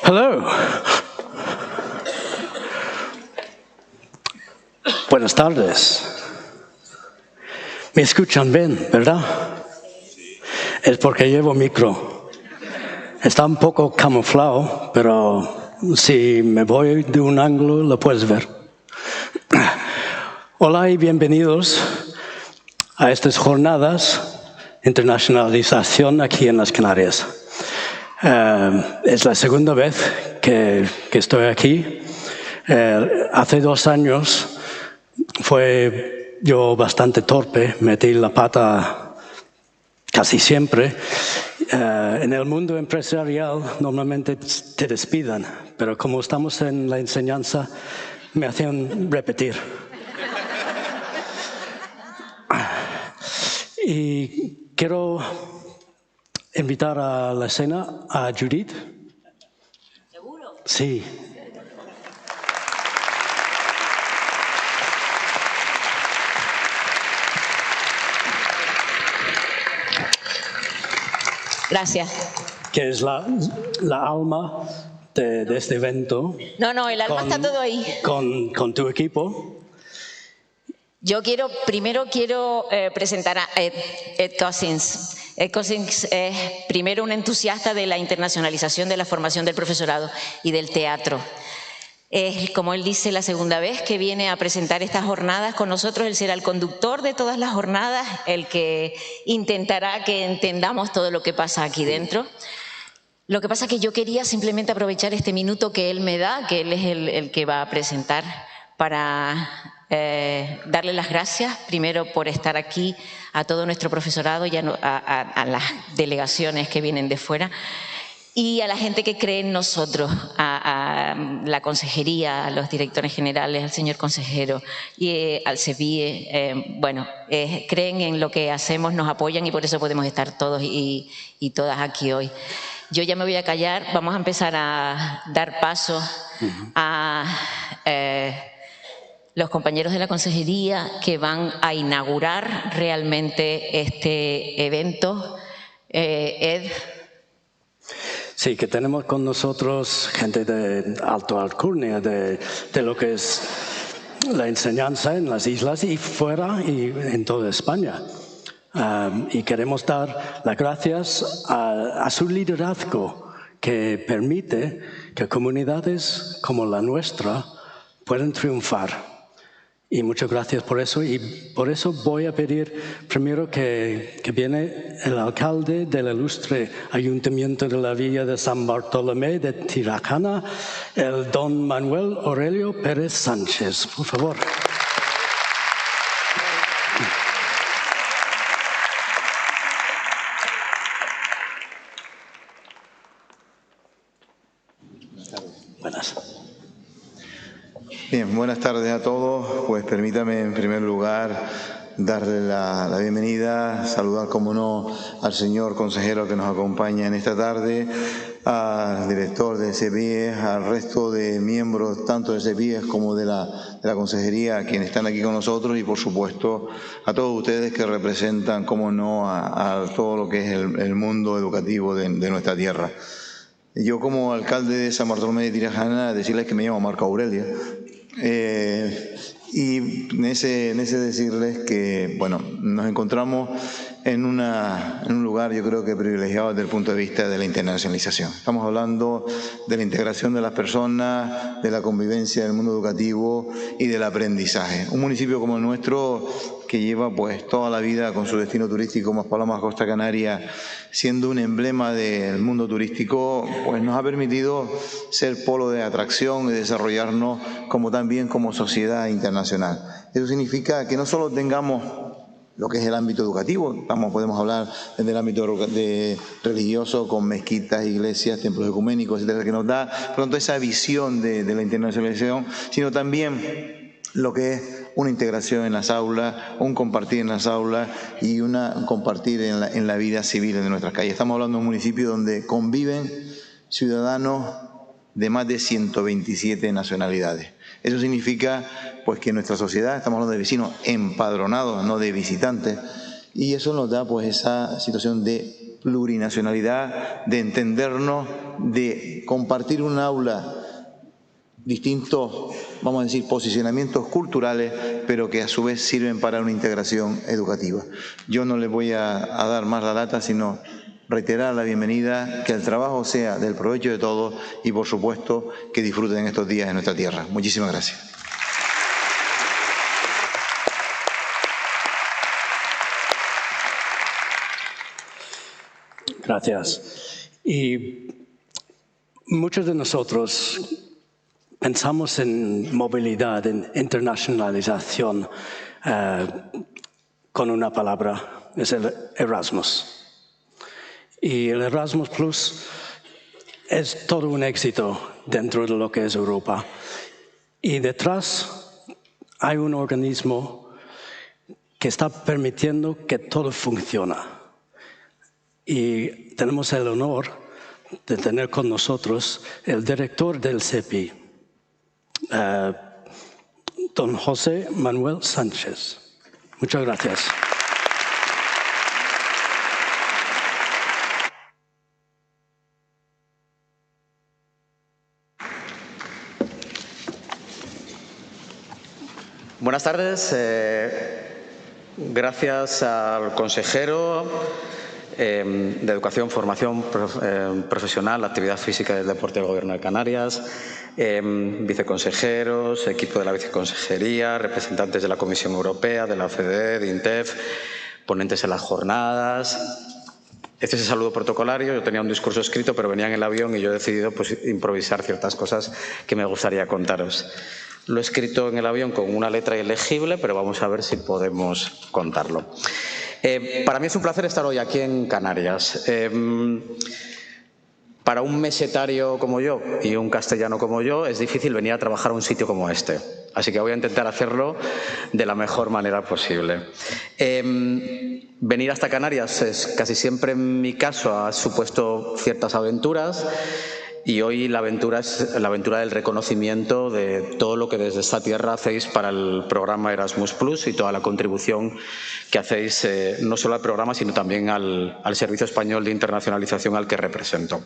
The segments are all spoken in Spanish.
Hello. Buenas tardes. ¿Me escuchan bien, verdad? Es porque llevo micro. Está un poco camuflado, pero si me voy de un ángulo lo puedes ver. Hola y bienvenidos a estas jornadas de internacionalización aquí en las Canarias. Es la segunda vez que estoy aquí. Hace 2 años fue yo bastante torpe, metí la pata casi siempre. En el mundo empresarial normalmente te despidan, pero como estamos en la enseñanza, me hacían repetir. Y quiero invitar a la escena a Judith. ¿Seguro? Sí. Gracias. Que es la alma de este evento. No, el alma está todo ahí. Con tu equipo. Yo primero quiero presentar a Ed Cousins. Ed Cousins es primero un entusiasta de la internacionalización de la formación del profesorado y del teatro. Es, como él dice, la segunda vez que viene a presentar estas jornadas con nosotros. Él será el conductor de todas las jornadas, el que intentará que entendamos todo lo que pasa aquí dentro. Lo que pasa es que yo quería simplemente aprovechar este minuto que él me da, que él es el que va a presentar, para darle las gracias, primero por estar aquí, a todo nuestro profesorado y a las delegaciones que vienen de fuera, y a la gente que cree en nosotros, a la consejería, a los directores generales, al señor consejero y al CEPIE. Creen en lo que hacemos, nos apoyan y por eso podemos estar todos y todas aquí hoy. Yo ya me voy a callar, vamos a empezar a dar paso a los compañeros de la consejería que van a inaugurar realmente este evento. Ed. Sí, que tenemos con nosotros gente de alta alcurnia, de lo que es la enseñanza en las islas y fuera y en toda España. Y queremos dar las gracias a su liderazgo que permite que comunidades como la nuestra puedan triunfar. Y muchas gracias por eso. Y por eso voy a pedir primero que viene el alcalde del ilustre Ayuntamiento de la Villa de San Bartolomé de Tirajana, el don Manuel Aurelio Pérez Sánchez. Por favor. Buenas. Bien, buenas tardes a todos. Pues permítame en primer lugar darle la bienvenida, saludar como no al señor consejero que nos acompaña en esta tarde, al director de CEBIES, al resto de miembros tanto de CEBIES como de la consejería, quienes están aquí con nosotros, y por supuesto a todos ustedes que representan, como no, a todo lo que es el mundo educativo de nuestra tierra. Yo, como alcalde de San Bartolomé de Tirajana, decirles que me llamo Marco Aurelio. Y en ese decirles que, bueno, nos encontramos en un lugar, yo creo que privilegiado desde el punto de vista de la internacionalización. Estamos hablando de la integración de las personas, de la convivencia del mundo educativo y del aprendizaje. Un municipio como el nuestro, que lleva pues toda la vida con su destino turístico, Maspalomas, Costa Canaria, siendo un emblema del mundo turístico, pues nos ha permitido ser polo de atracción y desarrollarnos también como sociedad internacional. Eso significa que no solo tengamos lo que es el ámbito educativo, podemos hablar del ámbito religioso con mezquitas, iglesias, templos ecuménicos, etcétera, que nos da pronto esa visión de la internacionalización, sino también lo que es una integración en las aulas, un compartir en las aulas y un compartir en la vida civil de nuestras calles. Estamos hablando de un municipio donde conviven ciudadanos de más de 127 nacionalidades. Eso significa pues que nuestra sociedad, estamos hablando de vecinos empadronados, no de visitantes, y eso nos da pues esa situación de plurinacionalidad, de entendernos, de compartir un aula, distintos, vamos a decir, posicionamientos culturales, pero que a su vez sirven para una integración educativa. Yo no les voy a dar más la lata, sino reiterar la bienvenida, que el trabajo sea del provecho de todos y, por supuesto, que disfruten estos días en nuestra tierra. Muchísimas gracias. Gracias. Y muchos de nosotros pensamos en movilidad, en internacionalización, con una palabra, es el Erasmus. Y el Erasmus Plus es todo un éxito dentro de lo que es Europa. Y detrás hay un organismo que está permitiendo que todo funcione. Y tenemos el honor de tener con nosotros el director del CEPI, don José Manuel Sánchez. Muchas gracias. Buenas tardes. Gracias al consejero de Educación, Formación Profesional, Actividad Física y el Deporte del Gobierno de Canarias, viceconsejeros, equipo de la viceconsejería, representantes de la Comisión Europea, de la OCDE, de INTEF, ponentes en las jornadas. Este es el saludo protocolario. Yo tenía un discurso escrito, pero venía en el avión y yo he decidido improvisar ciertas cosas que me gustaría contaros. Lo he escrito en el avión con una letra ilegible, pero vamos a ver si podemos contarlo. Para mí es un placer estar hoy aquí en Canarias. Para un mesetario como yo y un castellano como yo es difícil venir a trabajar a un sitio como este. Así que voy a intentar hacerlo de la mejor manera posible. Venir hasta Canarias casi siempre en mi caso ha supuesto ciertas aventuras. Y hoy la aventura es la aventura del reconocimiento de todo lo que desde esta tierra hacéis para el programa Erasmus Plus y toda la contribución que hacéis no solo al programa, sino también al Servicio Español de Internacionalización al que represento.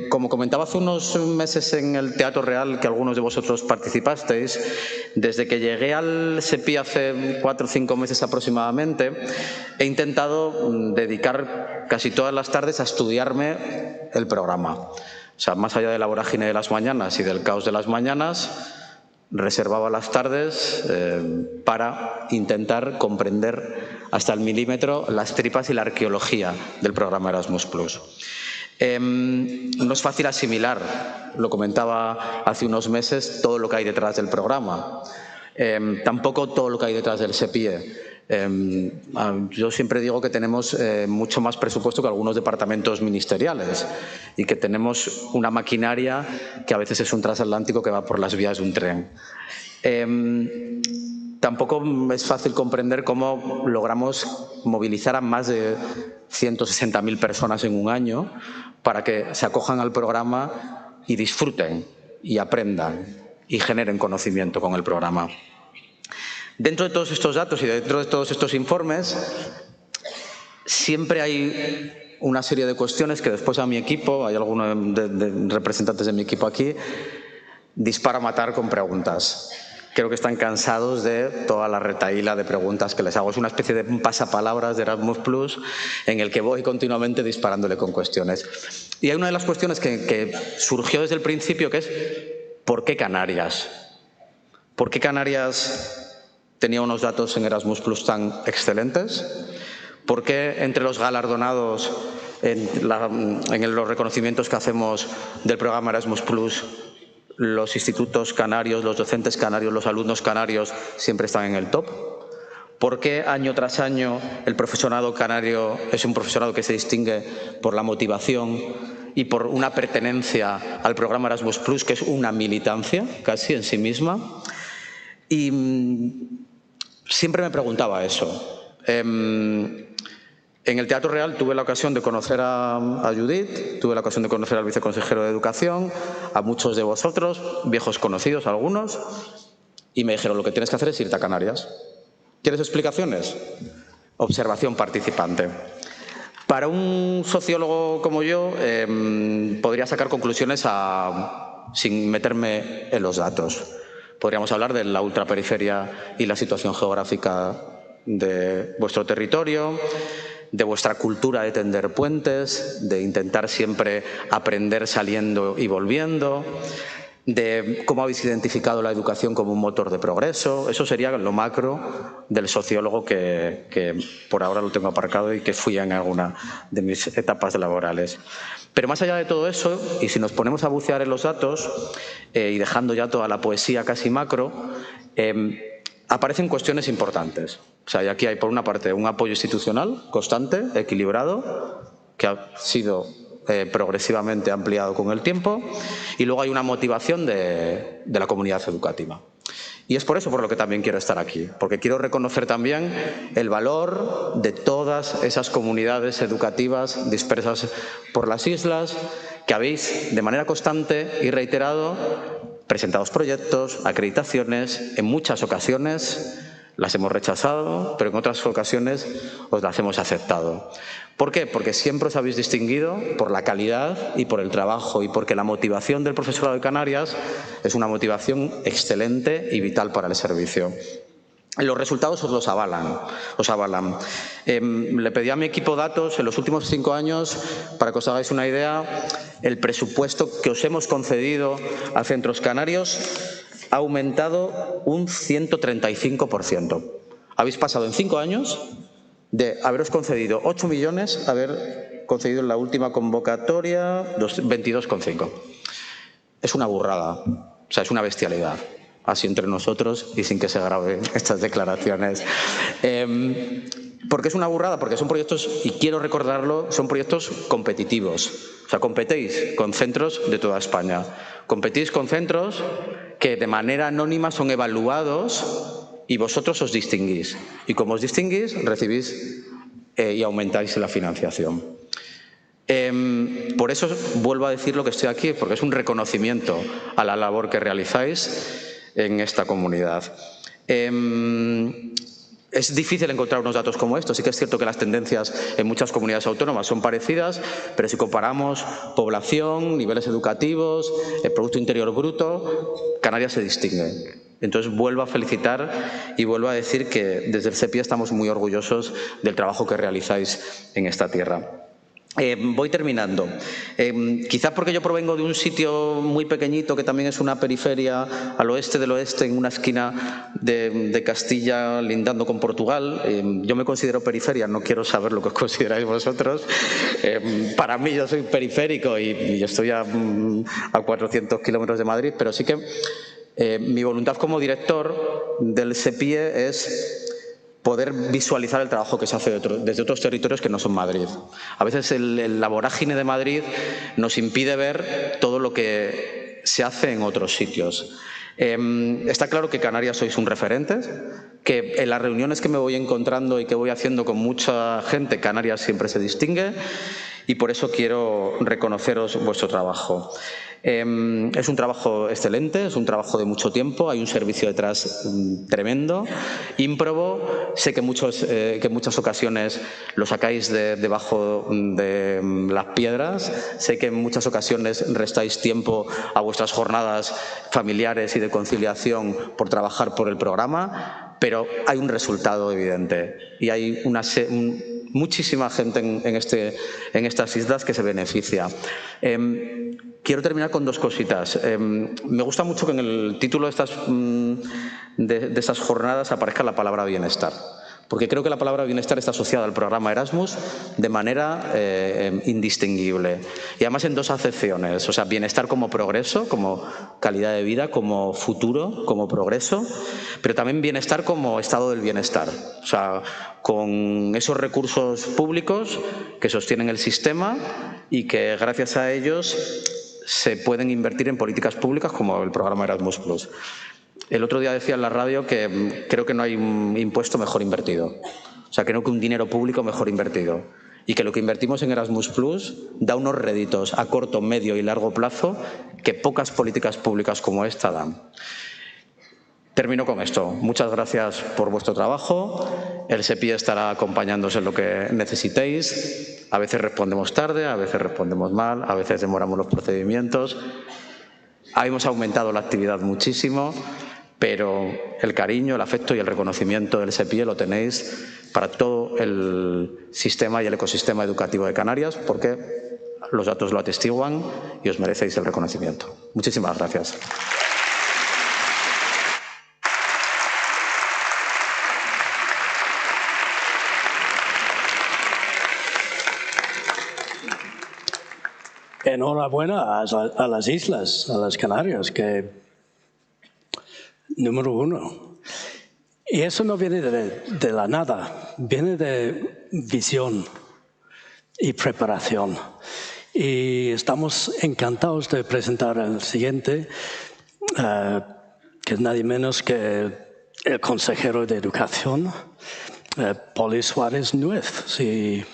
Como comentaba hace unos meses en el Teatro Real, que algunos de vosotros participasteis, desde que llegué al SEPI hace 4 o 5 meses aproximadamente, he intentado dedicar casi todas las tardes a estudiarme el programa. O sea, más allá de la vorágine de las mañanas y del caos de las mañanas, reservaba las tardes para intentar comprender hasta el milímetro las tripas y la arqueología del programa Erasmus+. No es fácil asimilar, lo comentaba hace unos meses, todo lo que hay detrás del programa. Tampoco todo lo que hay detrás del SEPIE. Yo siempre digo que tenemos mucho más presupuesto que algunos departamentos ministeriales y que tenemos una maquinaria que a veces es un transatlántico que va por las vías de un tren. Tampoco es fácil comprender cómo logramos movilizar a más de 160.000 personas en un año para que se acojan al programa y disfruten y aprendan y generen conocimiento con el programa. Dentro de todos estos datos y dentro de todos estos informes, siempre hay una serie de cuestiones que después a mi equipo, hay algunos de representantes de mi equipo aquí, dispara a matar con preguntas. Creo que están cansados de toda la retahíla de preguntas que les hago. Es una especie de pasapalabras de Erasmus+, en el que voy continuamente disparándole con cuestiones. Y hay una de las cuestiones que surgió desde el principio, que es ¿por qué Canarias? ¿Por qué Canarias tenía unos datos en Erasmus+ tan excelentes? ¿Por qué entre los galardonados en los reconocimientos que hacemos del programa Erasmus+, los institutos canarios, los docentes canarios, los alumnos canarios siempre están en el top? ¿Por qué año tras año el profesorado canario es un profesorado que se distingue por la motivación y por una pertenencia al programa Erasmus+, que es una militancia casi en sí misma? Y siempre me preguntaba eso. En el Teatro Real tuve la ocasión de conocer a Judith, tuve la ocasión de conocer al viceconsejero de Educación, a muchos de vosotros, viejos conocidos algunos, y me dijeron, lo que tienes que hacer es irte a Canarias. ¿Quieres explicaciones? Observación participante. Para un sociólogo como yo, podría sacar conclusiones sin meterme en los datos. Podríamos hablar de la ultraperiferia y la situación geográfica de vuestro territorio, de vuestra cultura de tender puentes, de intentar siempre aprender saliendo y volviendo, de cómo habéis identificado la educación como un motor de progreso. Eso sería lo macro del sociólogo que por ahora lo tengo aparcado y que fui en alguna de mis etapas laborales. Pero más allá de todo eso, y si nos ponemos a bucear en los datos, y dejando ya toda la poesía casi macro, aparecen cuestiones importantes. O sea, y aquí hay por una parte un apoyo institucional constante, equilibrado, que ha sido progresivamente ampliado con el tiempo, y luego hay una motivación de la comunidad educativa. Y es por eso por lo que también quiero estar aquí, porque quiero reconocer también el valor de todas esas comunidades educativas dispersas por las islas, que habéis de manera constante y reiterado presentados proyectos, acreditaciones, en muchas ocasiones las hemos rechazado, pero en otras ocasiones os las hemos aceptado. ¿Por qué? Porque siempre os habéis distinguido por la calidad y por el trabajo y porque la motivación del profesorado de Canarias es una motivación excelente y vital para el servicio. Los resultados os los avalan. Le pedí a mi equipo datos en los últimos 5 años, para que os hagáis una idea, el presupuesto que os hemos concedido a centros canarios ha aumentado un 135%. Habéis pasado en 5 años de haberos concedido 8 millones a haber concedido en la última convocatoria 22,5. Es una burrada, o sea, es una bestialidad. Así entre nosotros y sin que se graben estas declaraciones. ¿Por qué es una burrada? Porque son proyectos, y quiero recordarlo, son proyectos competitivos. O sea, competéis con centros de toda España. Competís con centros que de manera anónima son evaluados y vosotros os distinguís. Y como os distinguís, recibís y aumentáis la financiación. Por eso vuelvo a decir lo que estoy aquí, porque es un reconocimiento a la labor que realizáis en esta comunidad. Es difícil encontrar unos datos como estos. Sí que es cierto que las tendencias en muchas comunidades autónomas son parecidas, pero si comparamos población, niveles educativos, el Producto Interior Bruto, Canarias se distingue. Entonces vuelvo a felicitar y vuelvo a decir que desde el SEPIE estamos muy orgullosos del trabajo que realizáis en esta tierra. Voy terminando. Quizás porque yo provengo de un sitio muy pequeñito que también es una periferia al oeste del oeste, en una esquina de Castilla lindando con Portugal. Yo me considero periferia, no quiero saber lo que os consideráis vosotros. Para mí yo soy periférico y yo estoy a 400 kilómetros de Madrid, pero sí que mi voluntad como director del SEPIE es poder visualizar el trabajo que se hace desde otros territorios que no son Madrid. A veces la vorágine de Madrid nos impide ver todo lo que se hace en otros sitios. Está claro que Canarias sois un referente, que en las reuniones que me voy encontrando y que voy haciendo con mucha gente, Canarias siempre se distingue y por eso quiero reconoceros vuestro trabajo. Es un trabajo excelente, es un trabajo de mucho tiempo, hay un servicio detrás tremendo, ímprobo. Sé que en muchas ocasiones lo sacáis debajo de las piedras, sé que en muchas ocasiones restáis tiempo a vuestras jornadas familiares y de conciliación por trabajar por el programa, pero hay un resultado evidente y hay muchísima gente en estas islas que se beneficia. Quiero terminar con dos cositas. Me gusta mucho que en el título de estas jornadas aparezca la palabra bienestar, porque creo que la palabra bienestar está asociada al programa Erasmus de manera indistinguible. Y además en dos acepciones, o sea, bienestar como progreso, como calidad de vida, como futuro, como progreso, pero también bienestar como estado del bienestar, o sea, con esos recursos públicos que sostienen el sistema y que gracias a ellos se pueden invertir en políticas públicas como el programa Erasmus+. El otro día decía en la radio que creo que no hay un impuesto mejor invertido. O sea, creo que un dinero público mejor invertido. Y que lo que invertimos en Erasmus+ da unos réditos a corto, medio y largo plazo que pocas políticas públicas como esta dan. Termino con esto. Muchas gracias por vuestro trabajo. El SEPIE estará acompañándoos en lo que necesitéis. A veces respondemos tarde, a veces respondemos mal, a veces demoramos los procedimientos. Hemos aumentado la actividad muchísimo, pero el cariño, el afecto y el reconocimiento del SEPIE lo tenéis para todo el sistema y el ecosistema educativo de Canarias, porque los datos lo atestiguan y os merecéis el reconocimiento. Muchísimas gracias. Enhorabuena a las islas, a las Canarias, que número uno. Y eso no viene de la nada, viene de visión y preparación. Y estamos encantados de presentar al siguiente, que es nadie menos que el consejero de Educación, Poli Suárez Nuez. Sí.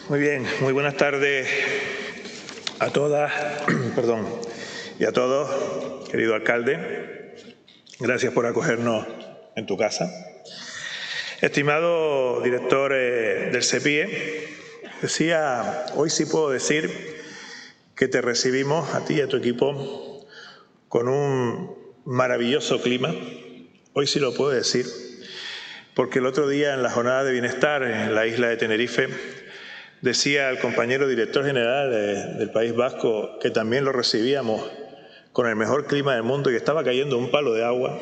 Muy bien, muy buenas tardes a todas y a todos, querido alcalde. Gracias por acogernos en tu casa. Estimado director del SEPIE, hoy sí puedo decir que te recibimos a ti y a tu equipo con un maravilloso clima. Hoy sí lo puedo decir, porque el otro día en la Jornada de Bienestar en la isla de Tenerife, decía el compañero director general del País Vasco que también lo recibíamos con el mejor clima del mundo y estaba cayendo un palo de agua.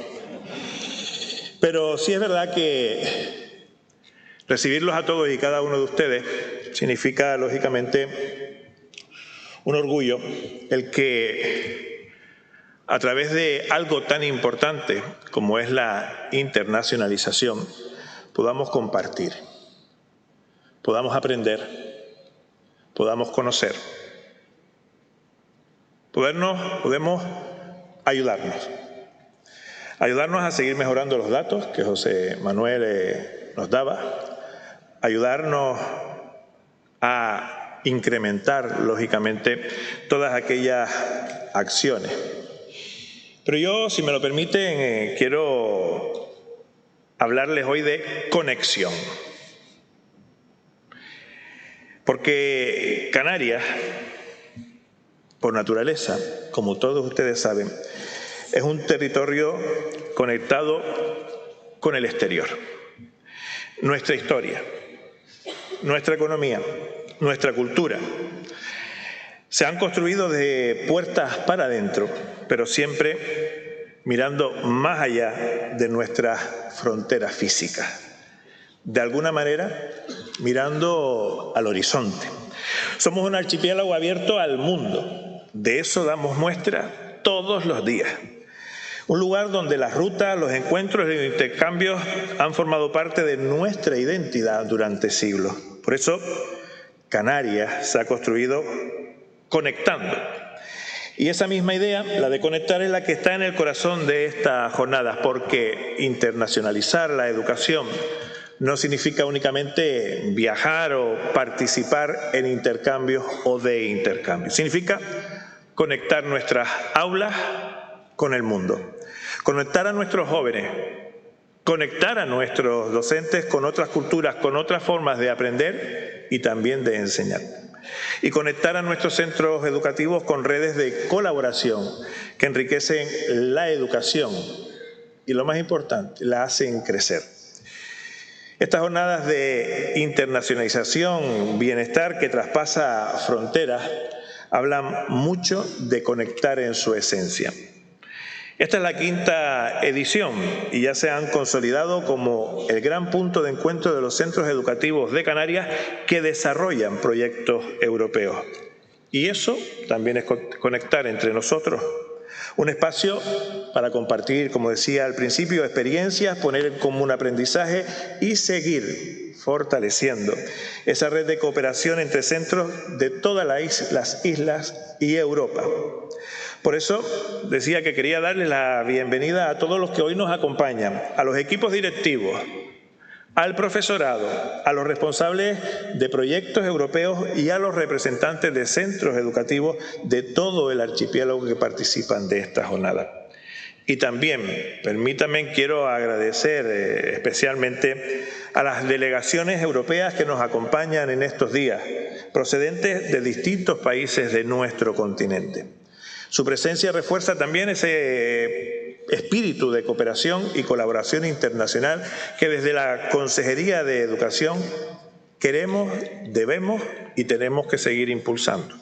Pero sí es verdad que recibirlos a todos y cada uno de ustedes significa, lógicamente, un orgullo el que a través de algo tan importante como es la internacionalización podamos compartir, podamos aprender, podamos conocer, podemos ayudarnos a seguir mejorando los datos que José Manuel nos daba, ayudarnos a incrementar, lógicamente, todas aquellas acciones. Pero yo, si me lo permiten, quiero hablarles hoy de conexión. Porque Canarias por naturaleza, como todos ustedes saben, es un territorio conectado con el exterior. Nuestra historia, nuestra economía, nuestra cultura se han construido de puertas para adentro, pero siempre mirando más allá de nuestras fronteras físicas. De alguna manera, mirando al horizonte. Somos un archipiélago abierto al mundo. De eso damos muestra todos los días. Un lugar donde las rutas, los encuentros y los intercambios han formado parte de nuestra identidad durante siglos. Por eso, Canarias se ha construido conectando. Y esa misma idea, la de conectar, es la que está en el corazón de estas jornadas, porque internacionalizar la educación no significa únicamente viajar o participar en intercambios o de intercambios. Significa conectar nuestras aulas con el mundo, conectar a nuestros jóvenes, conectar a nuestros docentes con otras culturas, con otras formas de aprender y también de enseñar. Y conectar a nuestros centros educativos con redes de colaboración que enriquecen la educación y, lo más importante, la hacen crecer. Estas jornadas de internacionalización, bienestar que traspasa fronteras, hablan mucho de conectar en su esencia. Esta es la 5ª edición y ya se han consolidado como el gran punto de encuentro de los centros educativos de Canarias que desarrollan proyectos europeos. Y eso también es conectar entre nosotros. Un espacio para compartir, como decía al principio, experiencias, poner en común aprendizaje y seguir fortaleciendo esa red de cooperación entre centros de todas las islas y Europa. Por eso decía que quería darle la bienvenida a todos los que hoy nos acompañan, a los equipos directivos, al profesorado, a los responsables de proyectos europeos y a los representantes de centros educativos de todo el archipiélago que participan de esta jornada. Y también, permítanme, quiero agradecer especialmente a las delegaciones europeas que nos acompañan en estos días, procedentes de distintos países de nuestro continente. Su presencia refuerza también ese espíritu de cooperación y colaboración internacional que desde la Consejería de Educación queremos, debemos y tenemos que seguir impulsando.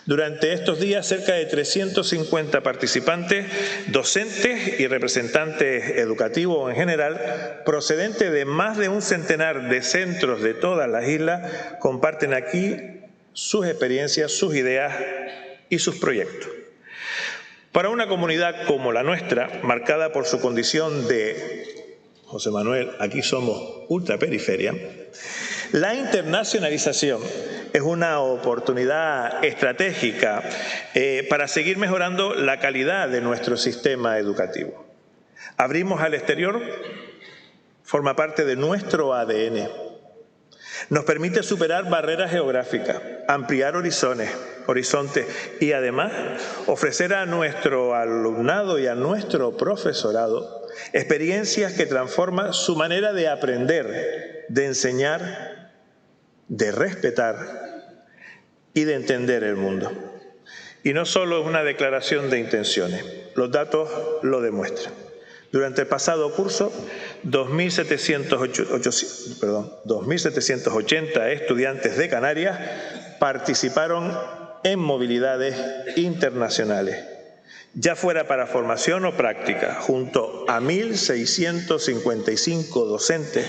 Durante estos días, cerca de 350 participantes, docentes y representantes educativos en general, procedentes de más de un centenar de centros de todas las islas, comparten aquí sus experiencias, sus ideas y sus proyectos. Para una comunidad como la nuestra, marcada por su condición de, José Manuel, aquí somos ultraperiferia, la internacionalización es una oportunidad estratégica para seguir mejorando la calidad de nuestro sistema educativo. Abrimos al exterior, forma parte de nuestro ADN. Nos permite superar barreras geográficas, ampliar horizontes y además ofrecer a nuestro alumnado y a nuestro profesorado experiencias que transforman su manera de aprender, de enseñar, de respetar y de entender el mundo. Y no solo es una declaración de intenciones, los datos lo demuestran. Durante el pasado curso, 2.780 estudiantes de Canarias participaron en movilidades internacionales, ya fuera para formación o práctica, junto a 1.655 docentes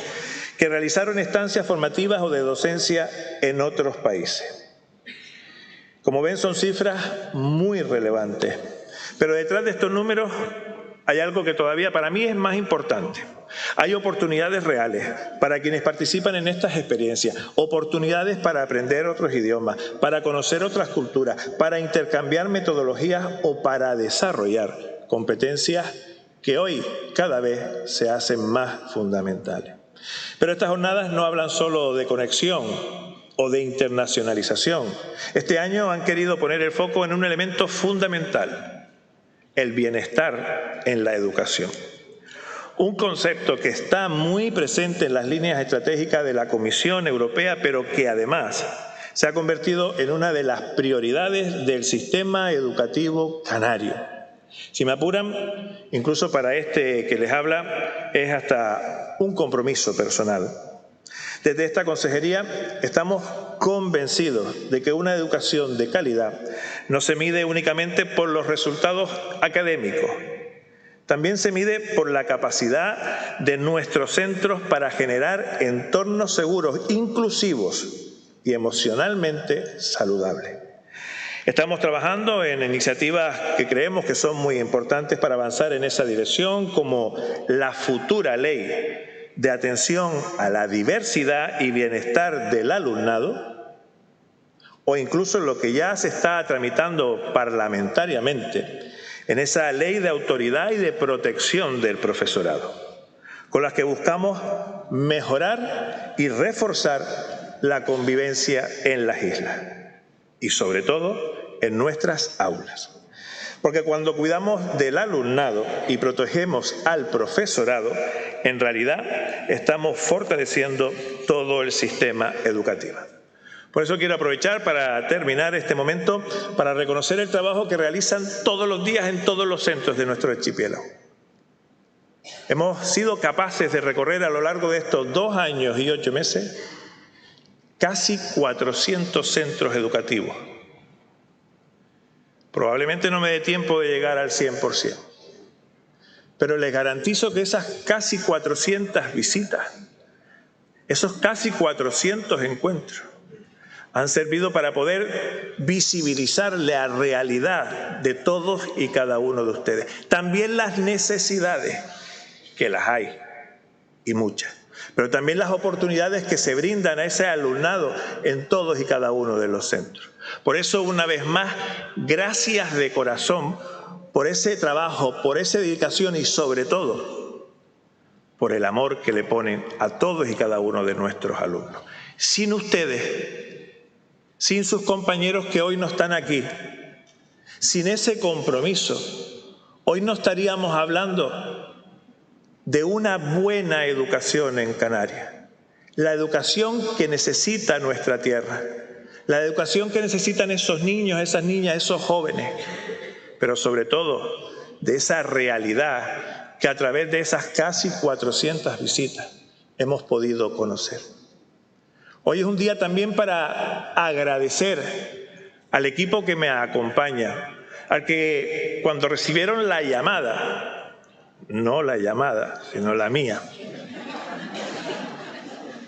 que realizaron estancias formativas o de docencia en otros países. Como ven, son cifras muy relevantes, pero detrás de estos números hay algo que todavía para mí es más importante. Hay oportunidades reales para quienes participan en estas experiencias, oportunidades para aprender otros idiomas, para conocer otras culturas, para intercambiar metodologías o para desarrollar competencias que hoy cada vez se hacen más fundamentales. Pero estas jornadas no hablan solo de conexión o de internacionalización. Este año han querido poner el foco en un elemento fundamental: el bienestar en la educación. Un concepto que está muy presente en las líneas estratégicas de la Comisión Europea, pero que además se ha convertido en una de las prioridades del sistema educativo canario. Si me apuran, incluso para este que les habla, es hasta un compromiso personal. Desde esta consejería estamos convencidos de que una educación de calidad no se mide únicamente por los resultados académicos, también se mide por la capacidad de nuestros centros para generar entornos seguros, inclusivos y emocionalmente saludables. Estamos trabajando en iniciativas que creemos que son muy importantes para avanzar en esa dirección, como la futura ley de atención a la diversidad y bienestar del alumnado, o incluso lo que ya se está tramitando parlamentariamente en esa ley de autoridad y de protección del profesorado, con las que buscamos mejorar y reforzar la convivencia en las islas y, sobre todo, en nuestras aulas. Porque cuando cuidamos del alumnado y protegemos al profesorado, en realidad estamos fortaleciendo todo el sistema educativo. Por eso quiero aprovechar para terminar este momento para reconocer el trabajo que realizan todos los días en todos los centros de nuestro archipiélago. Hemos sido capaces de recorrer a lo largo de estos 2 años y 8 meses casi 400 centros educativos. Probablemente no me dé tiempo de llegar al 100%, pero les garantizo que esas casi 400 visitas, esos casi 400 encuentros, han servido para poder visibilizar la realidad de todos y cada uno de ustedes. También las necesidades, que las hay, y muchas, pero también las oportunidades que se brindan a ese alumnado en todos y cada uno de los centros. Por eso, una vez más, gracias de corazón por ese trabajo, por esa dedicación y, sobre todo, por el amor que le ponen a todos y cada uno de nuestros alumnos. Sin ustedes, sin sus compañeros que hoy no están aquí, sin ese compromiso, hoy no estaríamos hablando de una buena educación en Canarias. La educación que necesita nuestra tierra, la educación que necesitan esos niños, esas niñas, esos jóvenes, pero sobre todo de esa realidad que a través de esas casi 400 visitas hemos podido conocer. Hoy es un día también para agradecer al equipo que me acompaña, al que cuando recibieron la llamada, no la llamada, sino la mía,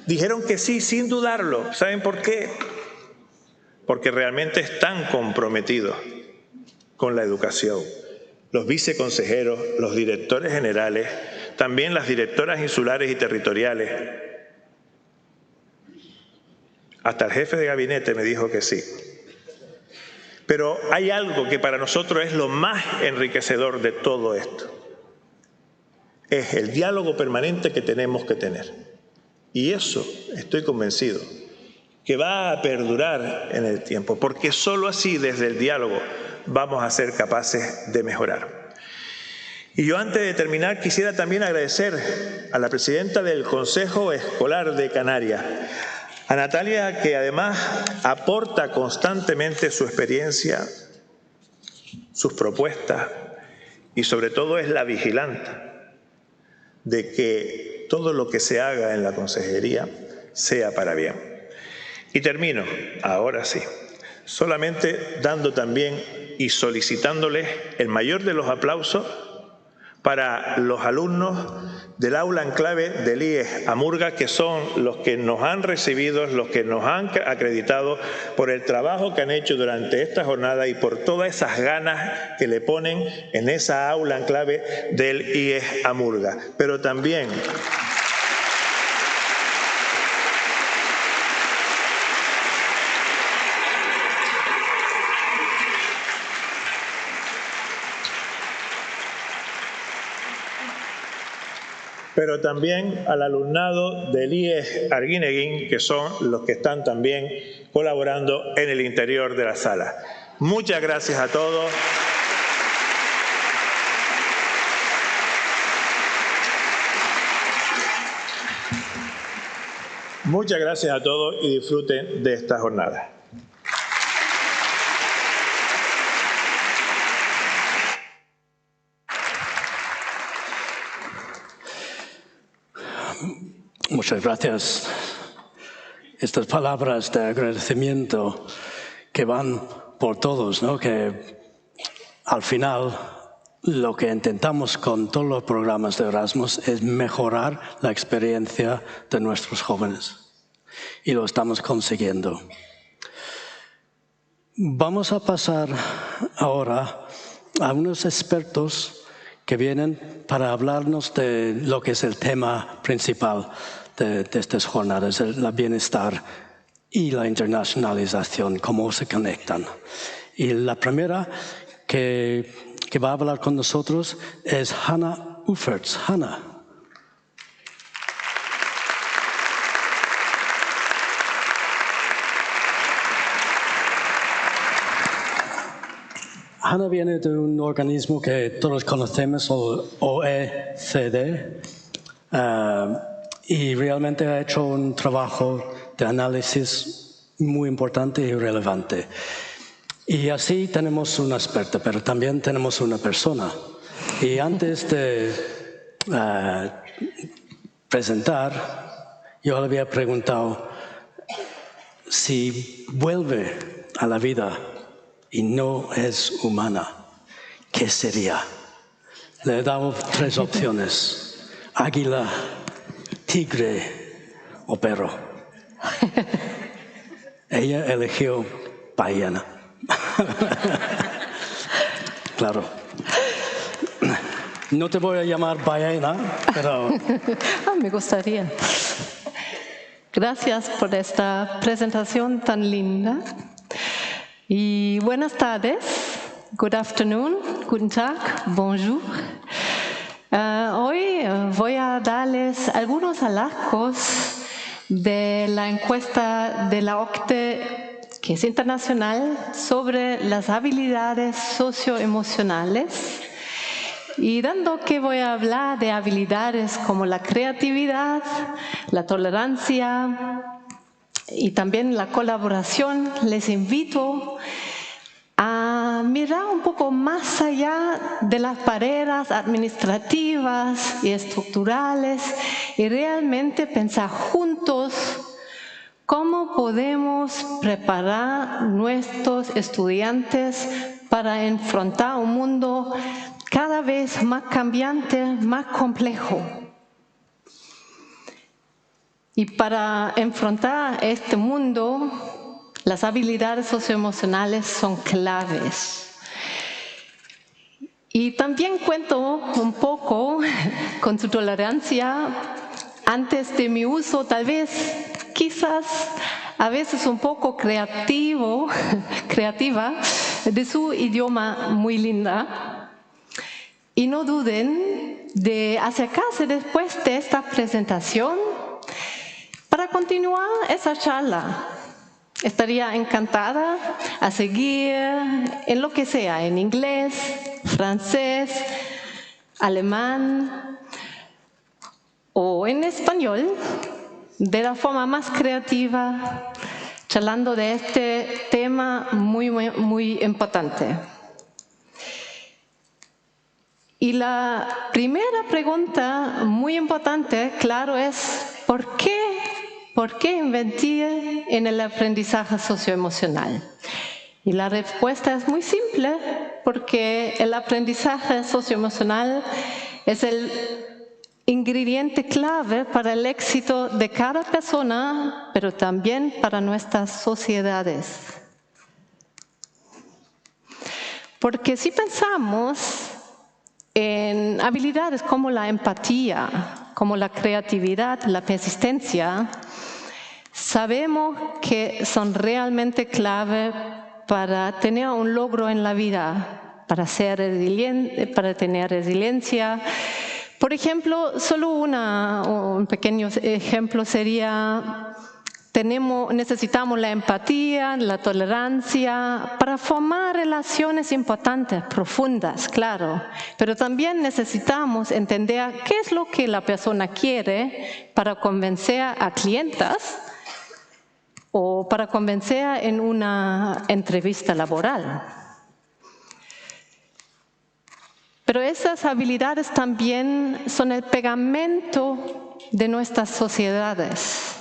dijeron que sí, sin dudarlo. ¿Saben por qué? Porque realmente están comprometidos con la educación. Los viceconsejeros, los directores generales, también las directoras insulares y territoriales. Hasta el jefe de gabinete me dijo que sí. Pero hay algo que para nosotros es lo más enriquecedor de todo esto. Es el diálogo permanente que tenemos que tener. Y eso, estoy convencido, que va a perdurar en el tiempo, porque solo así, desde el diálogo, vamos a ser capaces de mejorar. Y yo, antes de terminar, quisiera también agradecer a la presidenta del Consejo Escolar de Canarias, a Natalia, que además aporta constantemente su experiencia, sus propuestas y sobre todo es la vigilante de que todo lo que se haga en la consejería sea para bien. Y termino, ahora sí, solamente dando también y solicitándoles el mayor de los aplausos para los alumnos del aula enclave del IES Amurga, que son los que nos han recibido, los que nos han acreditado por el trabajo que han hecho durante esta jornada y por todas esas ganas que le ponen en esa aula enclave del IES Amurga. Pero también al alumnado del IES Arguineguín, que son los que están también colaborando en el interior de la sala. Muchas gracias a todos. Muchas gracias a todos y disfruten de esta jornada. Muchas gracias. Estas palabras de agradecimiento que van por todos, ¿no? Que al final lo que intentamos con todos los programas de Erasmus es mejorar la experiencia de nuestros jóvenes. Y lo estamos consiguiendo. Vamos a pasar ahora a unos expertos que vienen para hablarnos de lo que es el tema principal de estas jornadas, el bienestar y la internacionalización, cómo se conectan. Y la primera que va a hablar con nosotros es Hannah Ufferts. Hannah. Hannah viene de un organismo que todos conocemos, OECD, y realmente ha hecho un trabajo de análisis muy importante y relevante. Y así tenemos una experta, pero también tenemos una persona. Y antes de presentar, yo le había preguntado si vuelve a la vida y no es humana, ¿qué sería? Le he dado 3 opciones: águila, tigre o perro. Ella eligió ballena. Claro. No te voy a llamar ballena, pero... Me gustaría. Gracias por esta presentación tan linda. Y buenas tardes, good afternoon, guten Tag, bonjour. Hoy voy a darles algunos hallazgos de la encuesta de la OCDE, que es internacional, sobre las habilidades socioemocionales. Y dado que voy a hablar de habilidades como la creatividad, la tolerancia y también la colaboración, les invito a mirar un poco más allá de las barreras administrativas y estructurales y realmente pensar juntos cómo podemos preparar a nuestros estudiantes para enfrentar un mundo cada vez más cambiante, más complejo. Y para enfrentar este mundo, las habilidades socioemocionales son claves. Y también cuento un poco con su tolerancia antes de mi uso, tal vez, quizás, a veces un poco creativa, de su idioma muy linda. Y no duden de acercarse después de esta presentación para continuar esa charla. Estaría encantada a seguir en lo que sea, en inglés, francés, alemán o en español, de la forma más creativa, charlando de este tema muy importante. Y la primera pregunta muy importante, claro, es ¿por qué invertir en el aprendizaje socioemocional? Y la respuesta es muy simple, porque el aprendizaje socioemocional es el ingrediente clave para el éxito de cada persona, pero también para nuestras sociedades. Porque si pensamos en habilidades como la empatía, como la creatividad, la persistencia, sabemos que son realmente clave para tener un logro en la vida, para ser resiliente, para tener resiliencia. Por ejemplo, solo un pequeño ejemplo sería: necesitamos la empatía, la tolerancia para formar relaciones importantes, profundas, claro. Pero también necesitamos entender qué es lo que la persona quiere para convencer a clientas o para convencer en una entrevista laboral. Pero esas habilidades también son el pegamento de nuestras sociedades.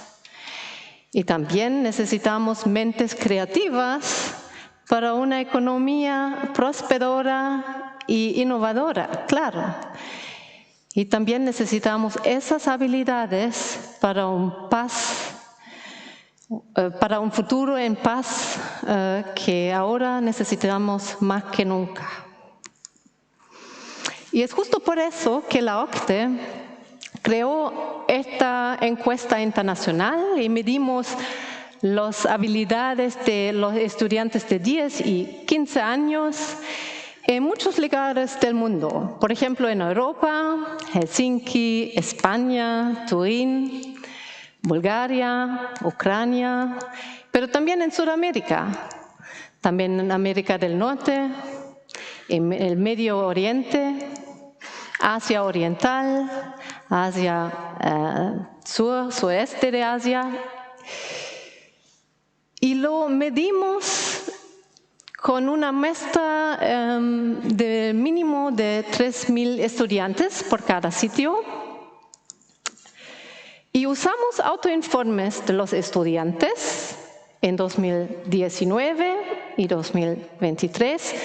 Y también necesitamos mentes creativas para una economía próspera y innovadora, claro. Y también necesitamos esas habilidades para un futuro en paz que ahora necesitamos más que nunca. Y es justo por eso que la OCDE creó esta encuesta internacional y medimos las habilidades de los estudiantes de 10 y 15 años en muchos lugares del mundo. Por ejemplo, en Europa, Helsinki, España, Turín, Bulgaria, Ucrania, pero también en Sudamérica, también en América del Norte, en el Medio Oriente, Asia Oriental, Asia sureste de Asia. Y lo medimos con una muestra de mínimo de 3.000 estudiantes por cada sitio. Y usamos autoinformes de los estudiantes en 2019 y 2023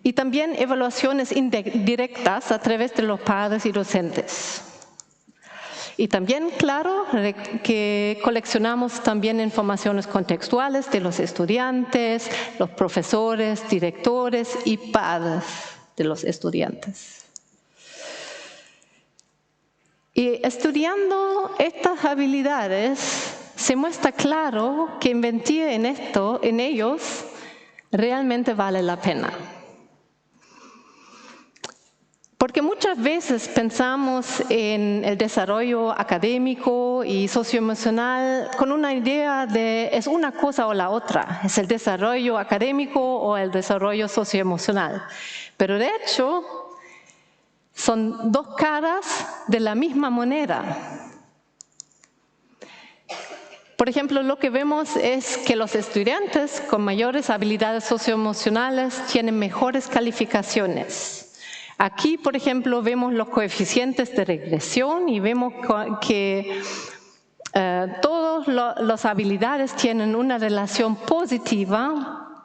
y también evaluaciones indirectas a través de los padres y docentes. Y también, claro, que coleccionamos también informaciones contextuales de los estudiantes, los profesores, directores y padres de los estudiantes. Y estudiando estas habilidades, se muestra claro que invertir en ellos realmente vale la pena. Porque muchas veces pensamos en el desarrollo académico y socioemocional con una idea de es una cosa o la otra, es el desarrollo académico o el desarrollo socioemocional. Pero de hecho, son dos caras de la misma moneda. Por ejemplo, lo que vemos es que los estudiantes con mayores habilidades socioemocionales tienen mejores calificaciones. Aquí, por ejemplo, vemos los coeficientes de regresión y vemos que todas las habilidades tienen una relación positiva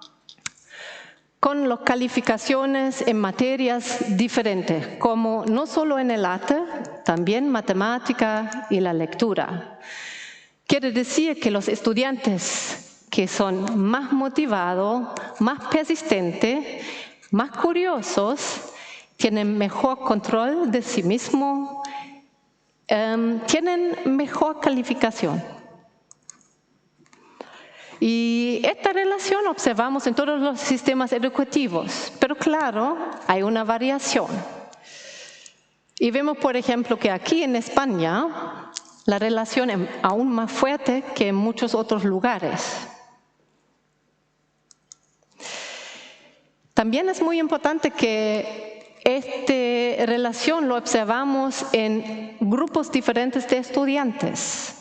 con las calificaciones en materias diferentes, como no solo en el arte, también matemática y la lectura. Quiere decir que los estudiantes que son más motivados, más persistentes, más curiosos, tienen mejor control de sí mismos, tienen mejor calificación. Y esta relación observamos en todos los sistemas educativos, pero claro, hay una variación. Y vemos, por ejemplo, que aquí en España la relación es aún más fuerte que en muchos otros lugares. También es muy importante que esta relación lo observamos en grupos diferentes de estudiantes.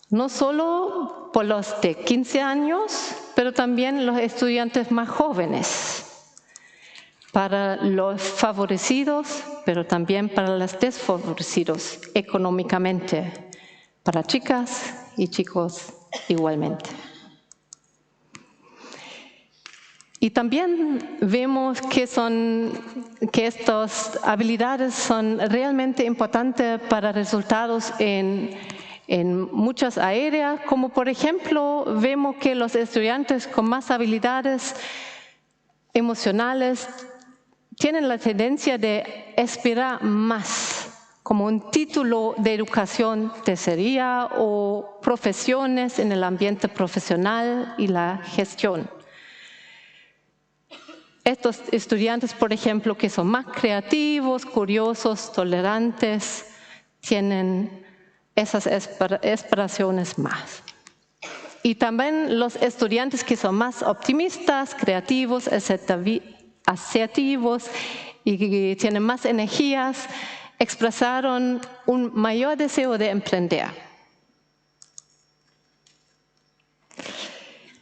No solo por los de 15 años, pero también los estudiantes más jóvenes. Para los favorecidos, pero también para los desfavorecidos económicamente. Para chicas y chicos igualmente. Y también vemos que estas habilidades son realmente importantes para resultados en muchas áreas, como por ejemplo vemos que los estudiantes con más habilidades emocionales tienen la tendencia de esperar más, como un título de educación terciaria o profesiones en el ambiente profesional y la gestión. Estos estudiantes, por ejemplo, que son más creativos, curiosos, tolerantes, tienen esas aspiraciones más. Y también los estudiantes que son más optimistas, creativos, asertivos y que tienen más energías, expresaron un mayor deseo de emprender.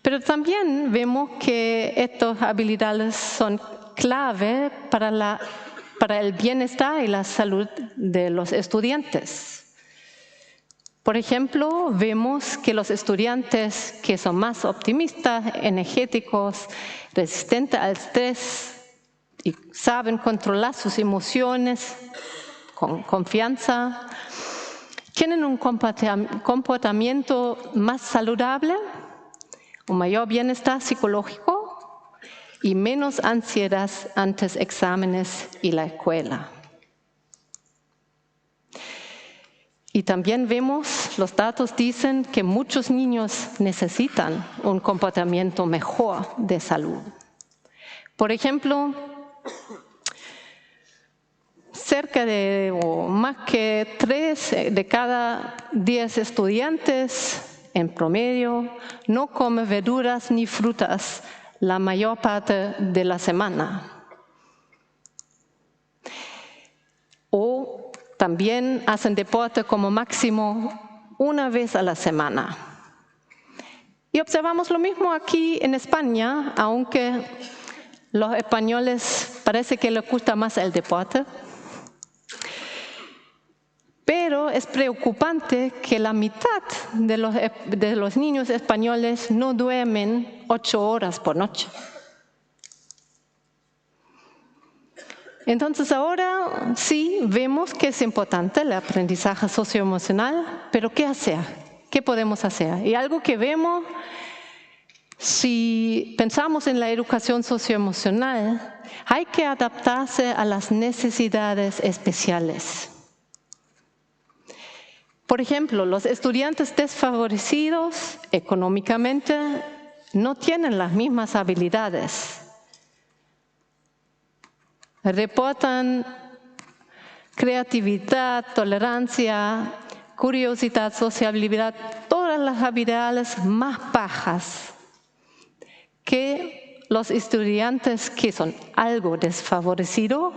Pero también vemos que estas habilidades son clave para el bienestar y la salud de los estudiantes. Por ejemplo, vemos que los estudiantes que son más optimistas, energéticos, resistentes al estrés y saben controlar sus emociones con confianza, tienen un comportamiento más saludable, un mayor bienestar psicológico y menos ansiedad antes exámenes y la escuela. Y también vemos, los datos dicen que muchos niños necesitan un comportamiento mejor de salud. Por ejemplo, cerca de o más que 3 de cada 10 estudiantes en promedio no comen verduras ni frutas la mayor parte de la semana. O también hacen deporte como máximo una vez a la semana. Y observamos lo mismo aquí en España, aunque los españoles parece que les gusta más el deporte. Pero es preocupante que la mitad de los niños españoles no duermen 8 horas por noche. Entonces ahora sí vemos que es importante el aprendizaje socioemocional, pero ¿qué hacer? ¿Qué podemos hacer? Y algo que vemos, si pensamos en la educación socioemocional, hay que adaptarse a las necesidades especiales. Por ejemplo, los estudiantes desfavorecidos económicamente no tienen las mismas habilidades. Reportan creatividad, tolerancia, curiosidad, sociabilidad, todas las habilidades más bajas que los estudiantes que son algo desfavorecidos.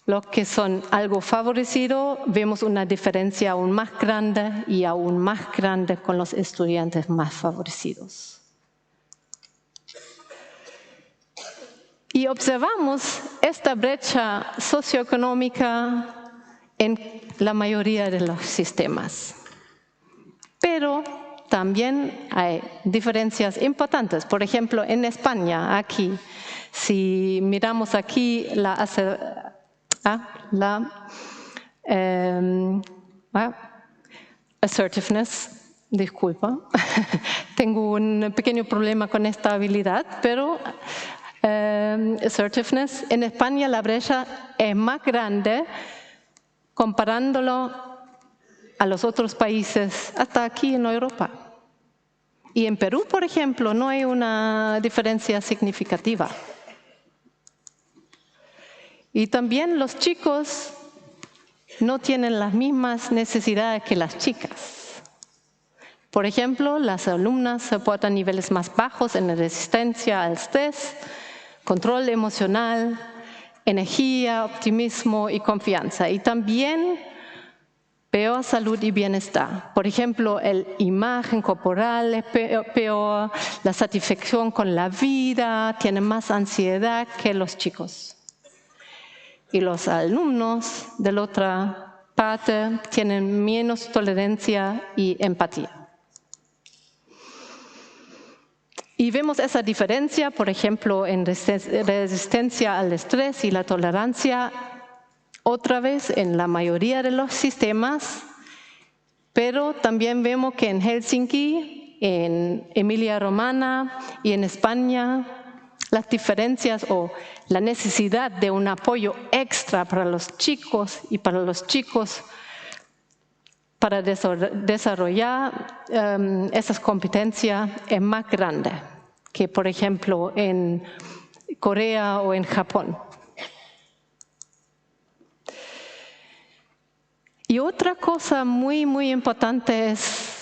Los que son algo favorecidos, vemos una diferencia aún más grande y aún más grande con los estudiantes más favorecidos. Y observamos esta brecha socioeconómica en la mayoría de los sistemas. Pero también hay diferencias importantes. Por ejemplo, en España, aquí, si miramos aquí assertiveness, disculpa, tengo un pequeño problema con esta habilidad, pero assertiveness, en España la brecha es más grande comparándolo a los otros países, hasta aquí en Europa. Y en Perú, por ejemplo, no hay una diferencia significativa. Y también los chicos no tienen las mismas necesidades que las chicas. Por ejemplo, las alumnas soportan niveles más bajos en resistencia al estrés, control emocional, energía, optimismo y confianza. Y también peor salud y bienestar. Por ejemplo, la imagen corporal es peor, la satisfacción con la vida, tienen más ansiedad que los chicos. Y los alumnos de la otra parte tienen menos tolerancia y empatía. Y vemos esa diferencia, por ejemplo, en resistencia al estrés y la tolerancia, otra vez en la mayoría de los sistemas, pero también vemos que en Helsinki, en Emilia-Romagna y en España, las diferencias o la necesidad de un apoyo extra para los chicos y para los chicos para desarrollar esas competencias es más grande que, por ejemplo, en Corea o en Japón. Y otra cosa muy, muy importante es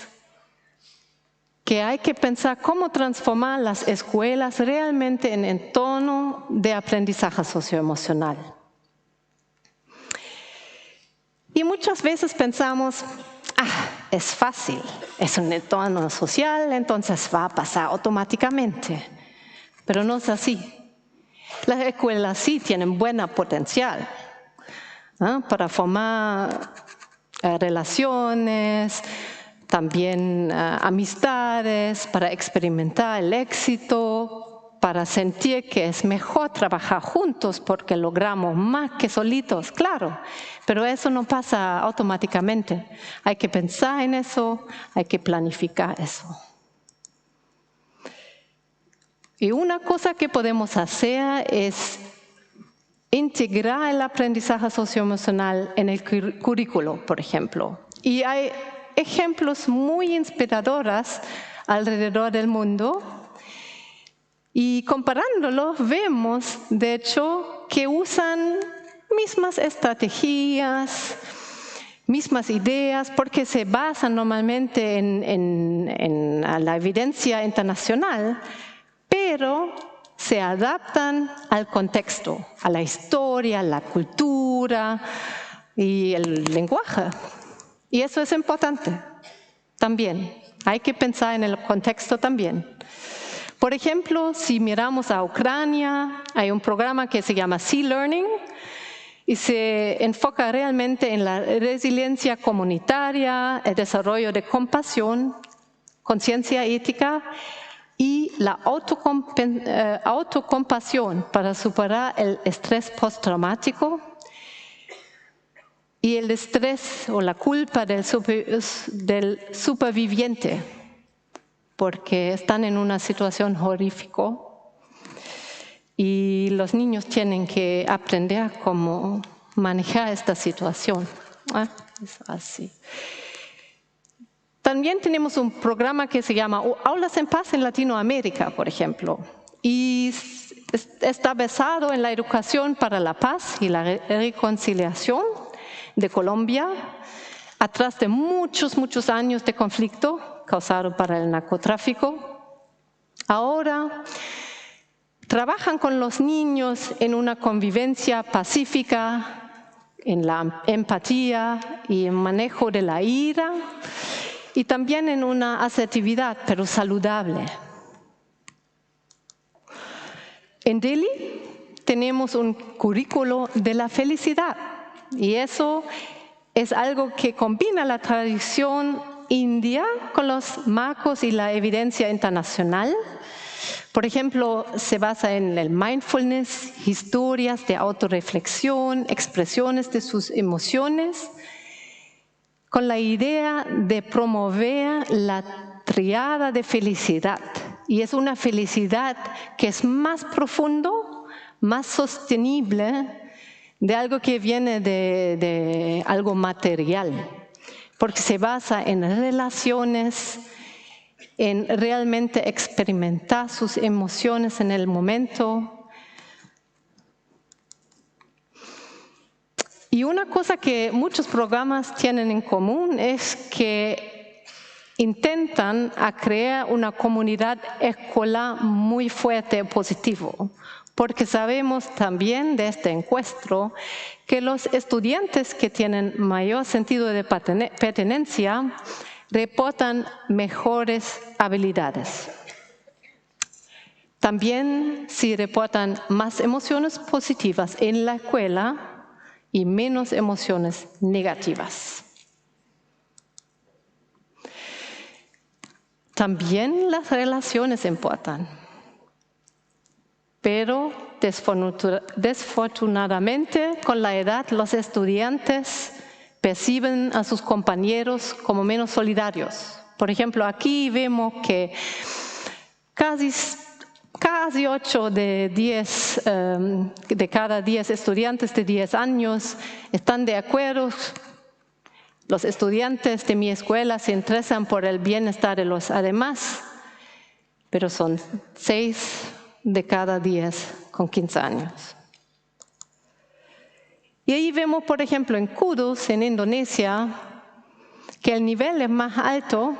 que hay que pensar cómo transformar las escuelas realmente en entorno de aprendizaje socioemocional. Y muchas veces pensamos, es fácil, es un entorno social, entonces va a pasar automáticamente. Pero no es así. Las escuelas sí tienen buen potencial, ¿no? Para formar relaciones, también amistades, para experimentar el éxito, para sentir que es mejor trabajar juntos porque logramos más que solitos, claro, pero eso no pasa automáticamente. Hay que pensar en eso, hay que planificar eso. Y una cosa que podemos hacer es integrar el aprendizaje socioemocional en el currículo, por ejemplo. Y hay ejemplos muy inspiradores alrededor del mundo. Y comparándolos vemos, de hecho, que usan mismas estrategias, mismas ideas, porque se basan normalmente en la evidencia internacional, pero se adaptan al contexto, a la historia, a la cultura y el lenguaje. Y eso es importante también. Hay que pensar en el contexto también. Por ejemplo, si miramos a Ucrania, hay un programa que se llama Sea Learning y se enfoca realmente en la resiliencia comunitaria, el desarrollo de compasión, conciencia ética y la autocompasión para superar el estrés postraumático y el estrés o la culpa del superviviente, porque están en una situación horrífica y los niños tienen que aprender cómo manejar esta situación. Es así. También tenemos un programa que se llama Aulas en Paz en Latinoamérica, por ejemplo, y está basado en la educación para la paz y la reconciliación de Colombia, atrás de muchos años de conflicto causado por el narcotráfico. Ahora trabajan con los niños en una convivencia pacífica, en la empatía y en manejo de la ira, y también en una asertividad, pero saludable. En Delhi tenemos un currículo de la felicidad, y eso es algo que combina la tradición india con los marcos y la evidencia internacional. Por ejemplo, se basa en el mindfulness, historias de autorreflexión, expresiones de sus emociones, con la idea de promover la triada de felicidad. Y es una felicidad que es más profundo, más sostenible, de algo que viene de algo material, porque se basa en relaciones, en realmente experimentar sus emociones en el momento. Y una cosa que muchos programas tienen en común es que intentan crear una comunidad escolar muy fuerte y positiva, porque sabemos también de este encuentro que los estudiantes que tienen mayor sentido de pertenencia reportan mejores habilidades. También se reportan más emociones positivas en la escuela y menos emociones negativas. También las relaciones importan, pero desfortunadamente con la edad los estudiantes perciben a sus compañeros como menos solidarios. Por ejemplo, aquí vemos que casi 8 de cada 10 estudiantes de 10 años están de acuerdo. Los estudiantes de mi escuela se interesan por el bienestar de los demás, pero son 6 de cada 10 con 15 años. Y ahí vemos, por ejemplo, en Kudus, en Indonesia, que el nivel es más alto,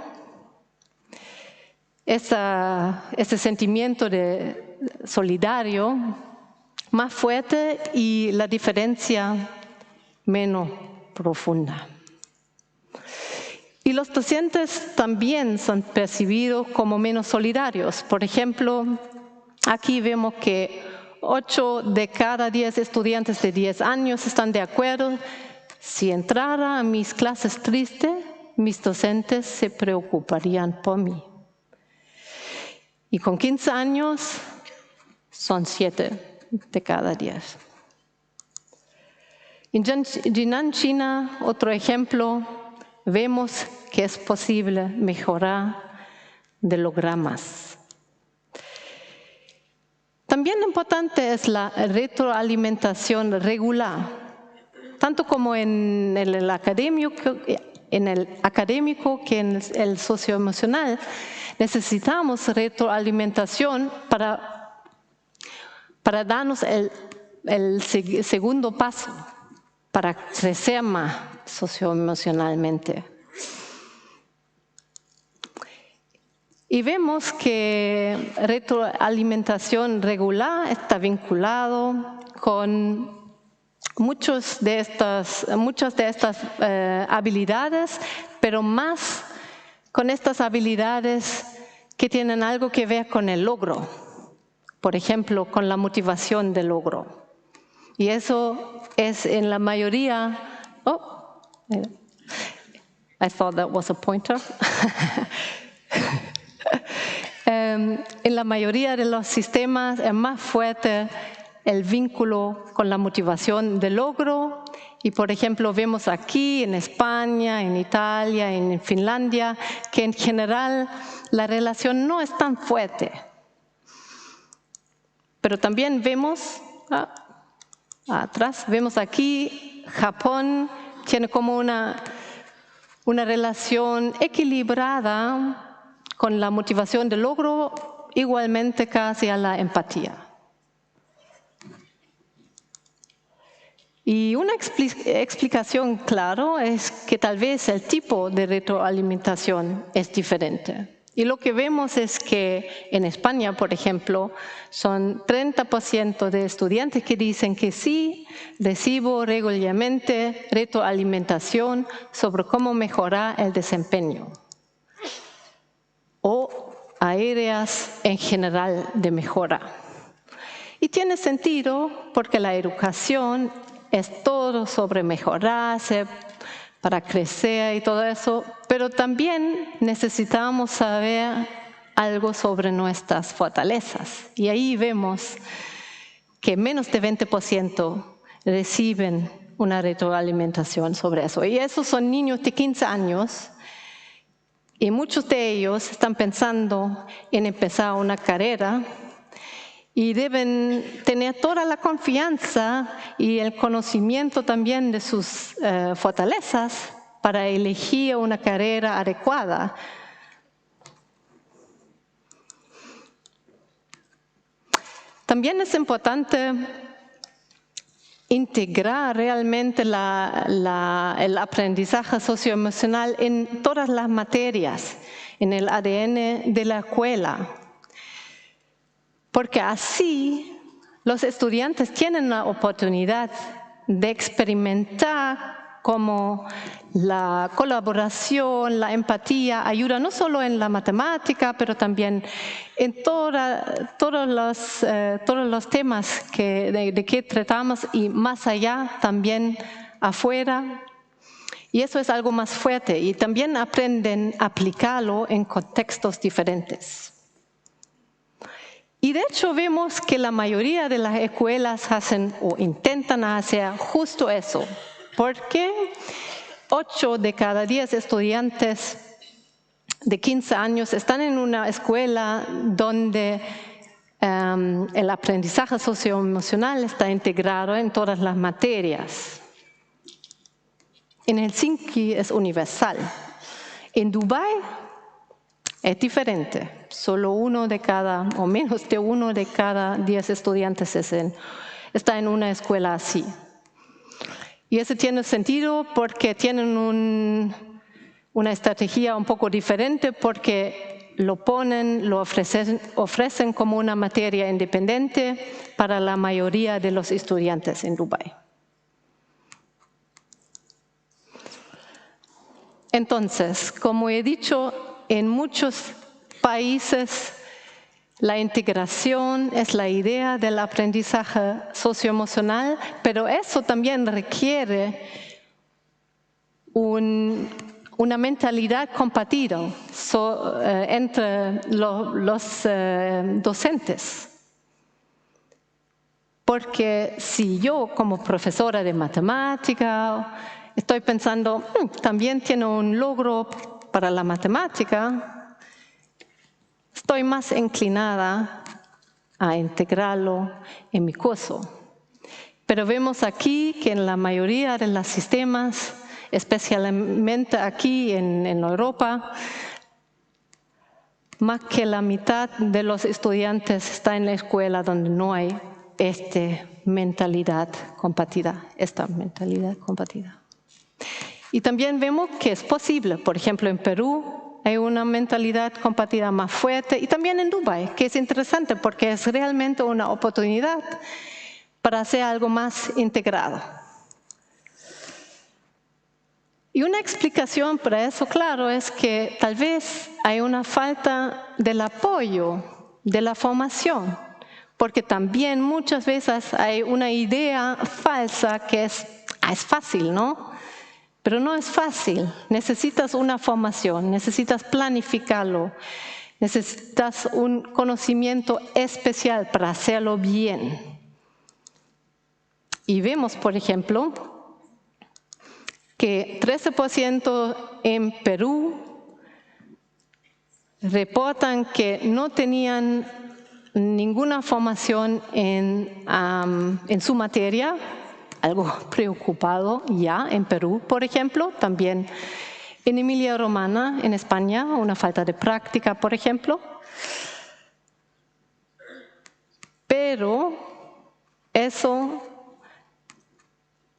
ese sentimiento de solidario más fuerte y la diferencia menos profunda. Y los docentes también son percibidos como menos solidarios. Por ejemplo, aquí vemos que 8 de cada 10 estudiantes de 10 años están de acuerdo. Si entrara a mis clases triste, mis docentes se preocuparían por mí. Y con 15 años son 7 de cada 10. En Jinan, China, otro ejemplo, vemos que es posible mejorar de lograr más. También importante es la retroalimentación regular, tanto como en el académico que en el socioemocional. Necesitamos retroalimentación para darnos el segundo paso, para crecer más socioemocionalmente. Y vemos que retroalimentación regular está vinculado con muchas de estas habilidades, pero más con estas habilidades que tienen algo que ver con el logro. Por ejemplo, con la motivación del logro. Y eso es en la mayoría... Oh, I thought that was a pointer. En la mayoría de los sistemas es más fuerte el vínculo con la motivación del logro. Y por ejemplo vemos aquí en España, en Italia, en Finlandia, que en general la relación no es tan fuerte. Pero también vemos, atrás, vemos aquí, Japón tiene como una relación equilibrada con la motivación del logro, igualmente casi a la empatía. Y una explicación clara es que tal vez el tipo de retroalimentación es diferente. Y lo que vemos es que en España, por ejemplo, son 30% de estudiantes que dicen que sí, recibo regularmente retroalimentación sobre cómo mejorar el desempeño o áreas en general de mejora. Y tiene sentido porque la educación es todo sobre mejorarse, para crecer y todo eso, pero también necesitamos saber algo sobre nuestras fortalezas. Y ahí vemos que menos de 20% reciben una retroalimentación sobre eso. Y esos son niños de 15 años y muchos de ellos están pensando en empezar una carrera y deben tener toda la confianza y el conocimiento también de sus fortalezas para elegir una carrera adecuada. También es importante integrar realmente el aprendizaje socioemocional en todas las materias, en el ADN de la escuela. Porque así los estudiantes tienen la oportunidad de experimentar cómo la colaboración, la empatía ayuda no solo en la matemática, pero también en todos los temas de que tratamos y más allá, también afuera. Y eso es algo más fuerte y también aprenden a aplicarlo en contextos diferentes. Y de hecho vemos que la mayoría de las escuelas hacen o intentan hacer justo eso, porque 8 de cada 10 estudiantes de 15 años están en una escuela donde el aprendizaje socioemocional está integrado en todas las materias. En Helsinki es universal. En Dubái es diferente. Solo menos de 1 de cada 10 estudiantes está en una escuela así. Y eso tiene sentido porque tienen una estrategia un poco diferente porque lo ofrecen como una materia independiente para la mayoría de los estudiantes en Dubái. Entonces, como he dicho, en muchos países La integración es la idea del aprendizaje socioemocional, pero eso también requiere una mentalidad compartida entre los docentes. Porque si yo como profesora de matemática estoy pensando, también tiene un logro para la matemática, estoy más inclinada a integrarlo en mi curso. Pero vemos aquí que en la mayoría de los sistemas, especialmente aquí en Europa, más que la mitad de los estudiantes está en la escuela donde no hay esta mentalidad compartida. Y también vemos que es posible. Por ejemplo, en Perú hay una mentalidad compartida más fuerte, y también en Dubái, que es interesante porque es realmente una oportunidad para hacer algo más integrado. Y una explicación para eso, claro, es que tal vez hay una falta del apoyo de la formación, porque también muchas veces hay una idea falsa que es fácil, ¿no? Pero no es fácil. Necesitas una formación, necesitas planificarlo, necesitas un conocimiento especial para hacerlo bien. Y vemos, por ejemplo, que 13% en Perú reportan que no tenían ninguna formación en su materia, algo preocupado ya en Perú, por ejemplo, también en Emilia-Romagna, en España, una falta de práctica, por ejemplo. Pero eso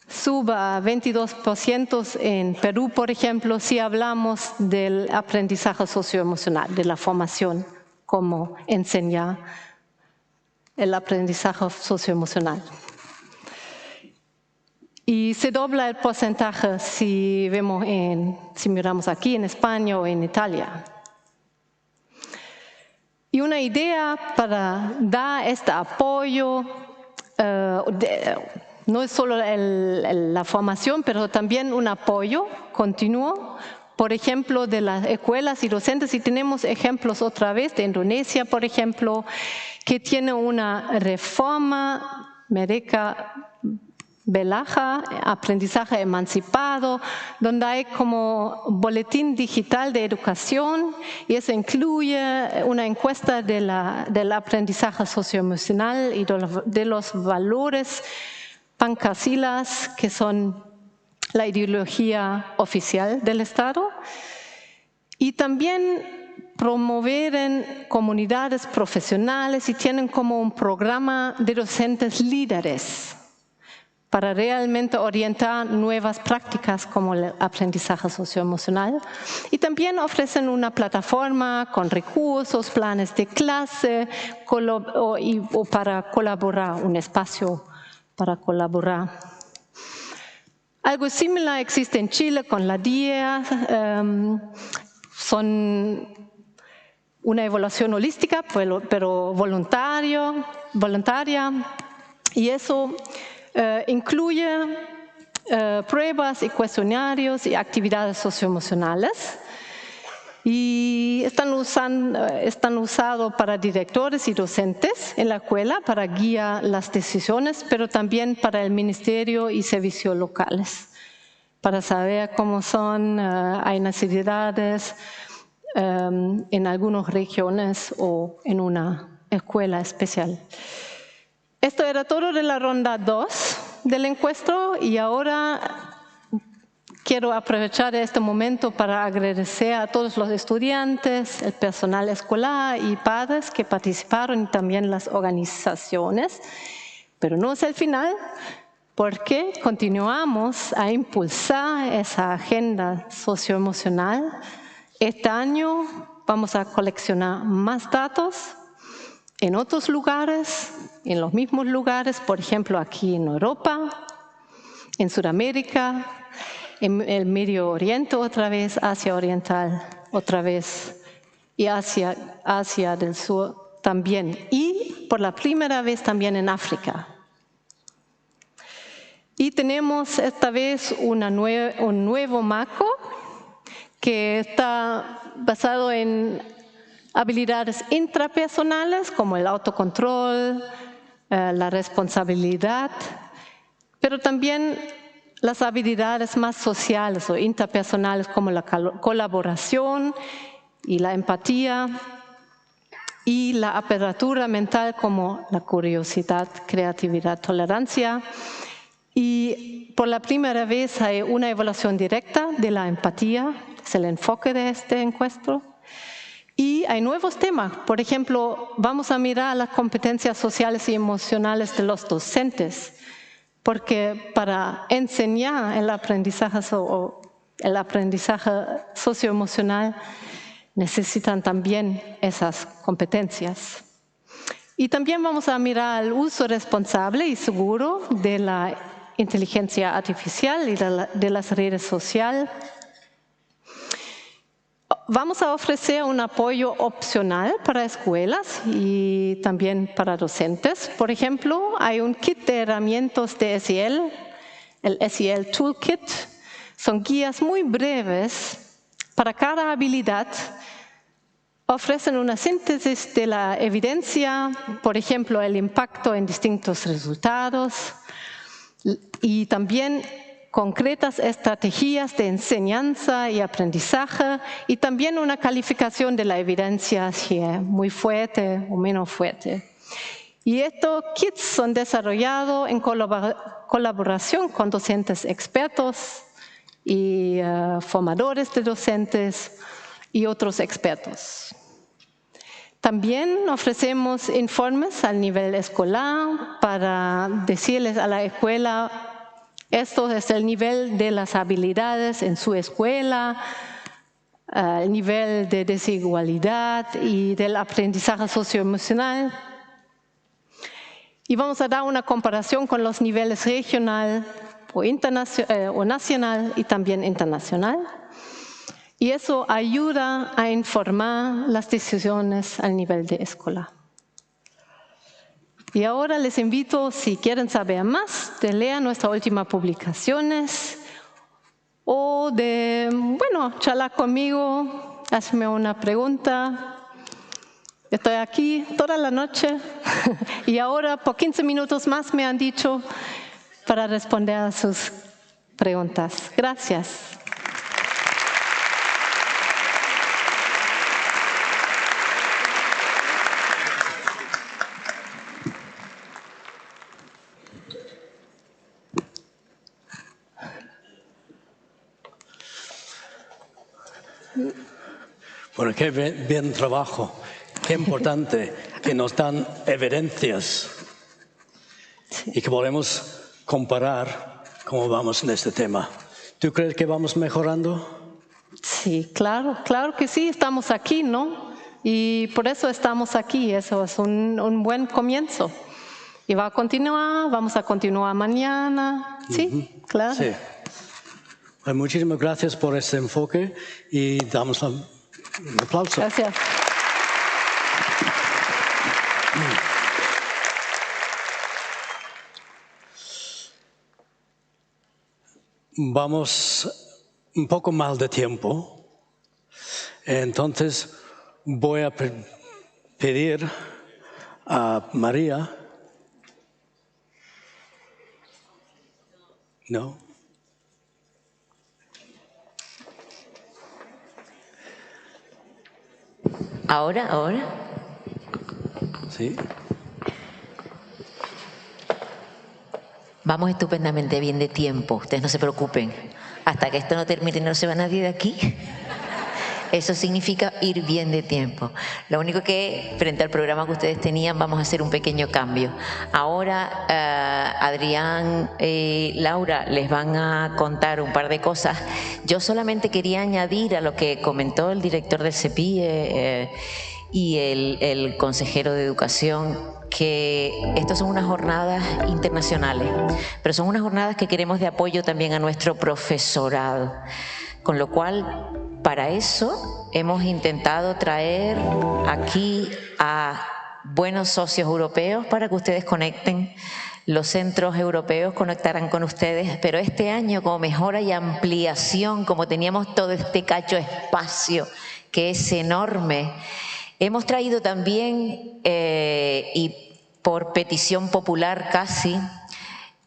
suba a 22% en Perú, por ejemplo, si hablamos del aprendizaje socioemocional, de la formación, como enseñar el aprendizaje socioemocional. Y se dobla el porcentaje si miramos aquí en España o en Italia. Y una idea para dar este apoyo, no es solo la formación, pero también un apoyo continuo, por ejemplo, de las escuelas y docentes. Y tenemos ejemplos otra vez de Indonesia, por ejemplo, que tiene una reforma médica Velaja, aprendizaje emancipado, donde hay como boletín digital de educación, y eso incluye una encuesta del aprendizaje socioemocional y de los valores pancasilas, que son la ideología oficial del Estado, y también promover en comunidades profesionales, y tienen como un programa de docentes líderes para realmente orientar nuevas prácticas como el aprendizaje socioemocional. Y también ofrecen una plataforma con recursos, planes de clase o para colaborar, un espacio para colaborar. Algo similar existe en Chile con la DIA, son una evaluación holística, pero voluntaria, y eso incluye pruebas y cuestionarios y actividades socioemocionales, y están usados para directores y docentes en la escuela para guiar las decisiones, pero también para el ministerio y servicios locales, para saber cómo hay necesidades en algunas regiones o en una escuela especial. Esto era todo de la ronda 2 del encuentro, y ahora quiero aprovechar este momento para agradecer a todos los estudiantes, el personal escolar y padres que participaron, y también las organizaciones. Pero no es el final, porque continuamos a impulsar esa agenda socioemocional. Este año vamos a coleccionar más datos en otros lugares, en los mismos lugares, por ejemplo aquí en Europa, en Sudamérica, en el Medio Oriente otra vez, Asia Oriental otra vez, y Asia del Sur también, y por la primera vez también en África. Y tenemos esta vez un nuevo marco que está basado en habilidades intrapersonales como el autocontrol, la responsabilidad, pero también las habilidades más sociales o interpersonales como la colaboración y la empatía, y la apertura mental como la curiosidad, creatividad, tolerancia. Y por la primera vez hay una evaluación directa de la empatía, es el enfoque de este encuentro. Y hay nuevos temas, por ejemplo, vamos a mirar las competencias sociales y emocionales de los docentes, porque para enseñar el aprendizaje socioemocional necesitan también esas competencias. Y también vamos a mirar el uso responsable y seguro de la inteligencia artificial y de las redes sociales. Vamos a ofrecer un apoyo opcional para escuelas y también para docentes. Por ejemplo, hay un kit de herramientas de SEL, el SEL Toolkit. Son guías muy breves para cada habilidad. Ofrecen una síntesis de la evidencia, por ejemplo, el impacto en distintos resultados y también concretas estrategias de enseñanza y aprendizaje y también una calificación de la evidencia, si es muy fuerte o menos fuerte. Y estos kits son desarrollados en colaboración con docentes expertos y formadores de docentes y otros expertos. También ofrecemos informes al nivel escolar para decirles a la escuela: esto es el nivel de las habilidades en su escuela, el nivel de desigualdad y del aprendizaje socioemocional. Y vamos a dar una comparación con los niveles regional o nacional y también internacional. Y eso ayuda a informar las decisiones al nivel de escuela. Y ahora les invito, si quieren saber más, de leer nuestras últimas publicaciones o de, charlar conmigo, hacerme una pregunta. Estoy aquí toda la noche y ahora por 15 minutos más me han dicho para responder a sus preguntas. Gracias. Bueno, qué bien trabajo, qué importante que nos dan evidencias y que podemos comparar cómo vamos en este tema. ¿Tú crees que vamos mejorando? Sí, claro que sí, estamos aquí, ¿no? Y por eso estamos aquí, eso es un buen comienzo. Y vamos a continuar mañana, sí, claro. Sí. Pues muchísimas gracias por este enfoque y damos un aplauso. Gracias. Vamos un poco mal de tiempo, entonces voy a pedir a María. ¿No? ¿Ahora? Sí. Vamos estupendamente bien de tiempo, ustedes no se preocupen. Hasta que esto no termine no se va nadie de aquí. Eso significa ir bien de tiempo. Lo único que, frente al programa que ustedes tenían, vamos a hacer un pequeño cambio. Ahora, Adrián y Laura les van a contar un par de cosas. Yo solamente quería añadir a lo que comentó el director del CEPIE y el consejero de Educación, que estas son unas jornadas internacionales, pero son unas jornadas que queremos de apoyo también a nuestro profesorado. Con lo cual, para eso hemos intentado traer aquí a buenos socios europeos para que ustedes conecten. Los centros europeos conectarán con ustedes, pero este año, como mejora y ampliación, como teníamos todo este cacho espacio que es enorme, hemos traído también, y por petición popular casi,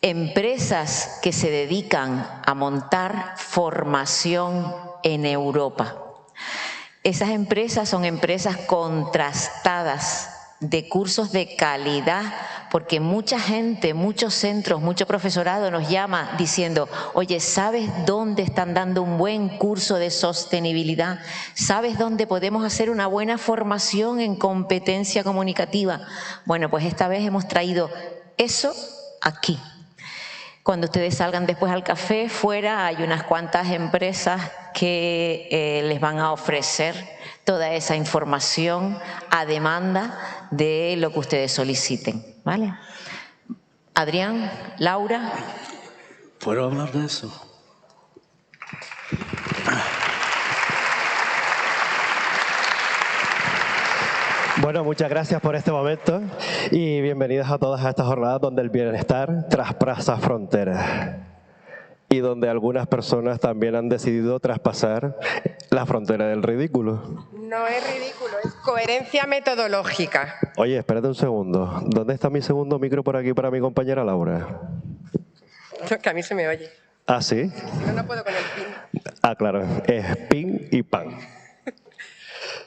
empresas que se dedican a montar formación en Europa. Esas empresas son empresas contrastadas, de cursos de calidad, porque mucha gente, muchos centros, mucho profesorado nos llama diciendo: oye, ¿sabes dónde están dando un buen curso de sostenibilidad? ¿Sabes dónde podemos hacer una buena formación en competencia comunicativa? Bueno, pues esta vez hemos traído eso aquí. Cuando ustedes salgan después al café, fuera hay unas cuantas empresas que les van a ofrecer toda esa información a demanda de lo que ustedes soliciten, ¿vale? Adrián, Laura. ¿Puedo hablar de eso? Bueno, muchas gracias por este momento y bienvenidos a todas estas jornadas donde el bienestar traspasa fronteras y donde algunas personas también han decidido traspasar la frontera del ridículo. No es ridículo, es coherencia metodológica. Oye, espérate un segundo. ¿Dónde está mi segundo micro por aquí para mi compañera Laura? Que a mí se me oye. ¿Ah, sí? Si no, no puedo con el pin. Ah, claro, es pin y pan.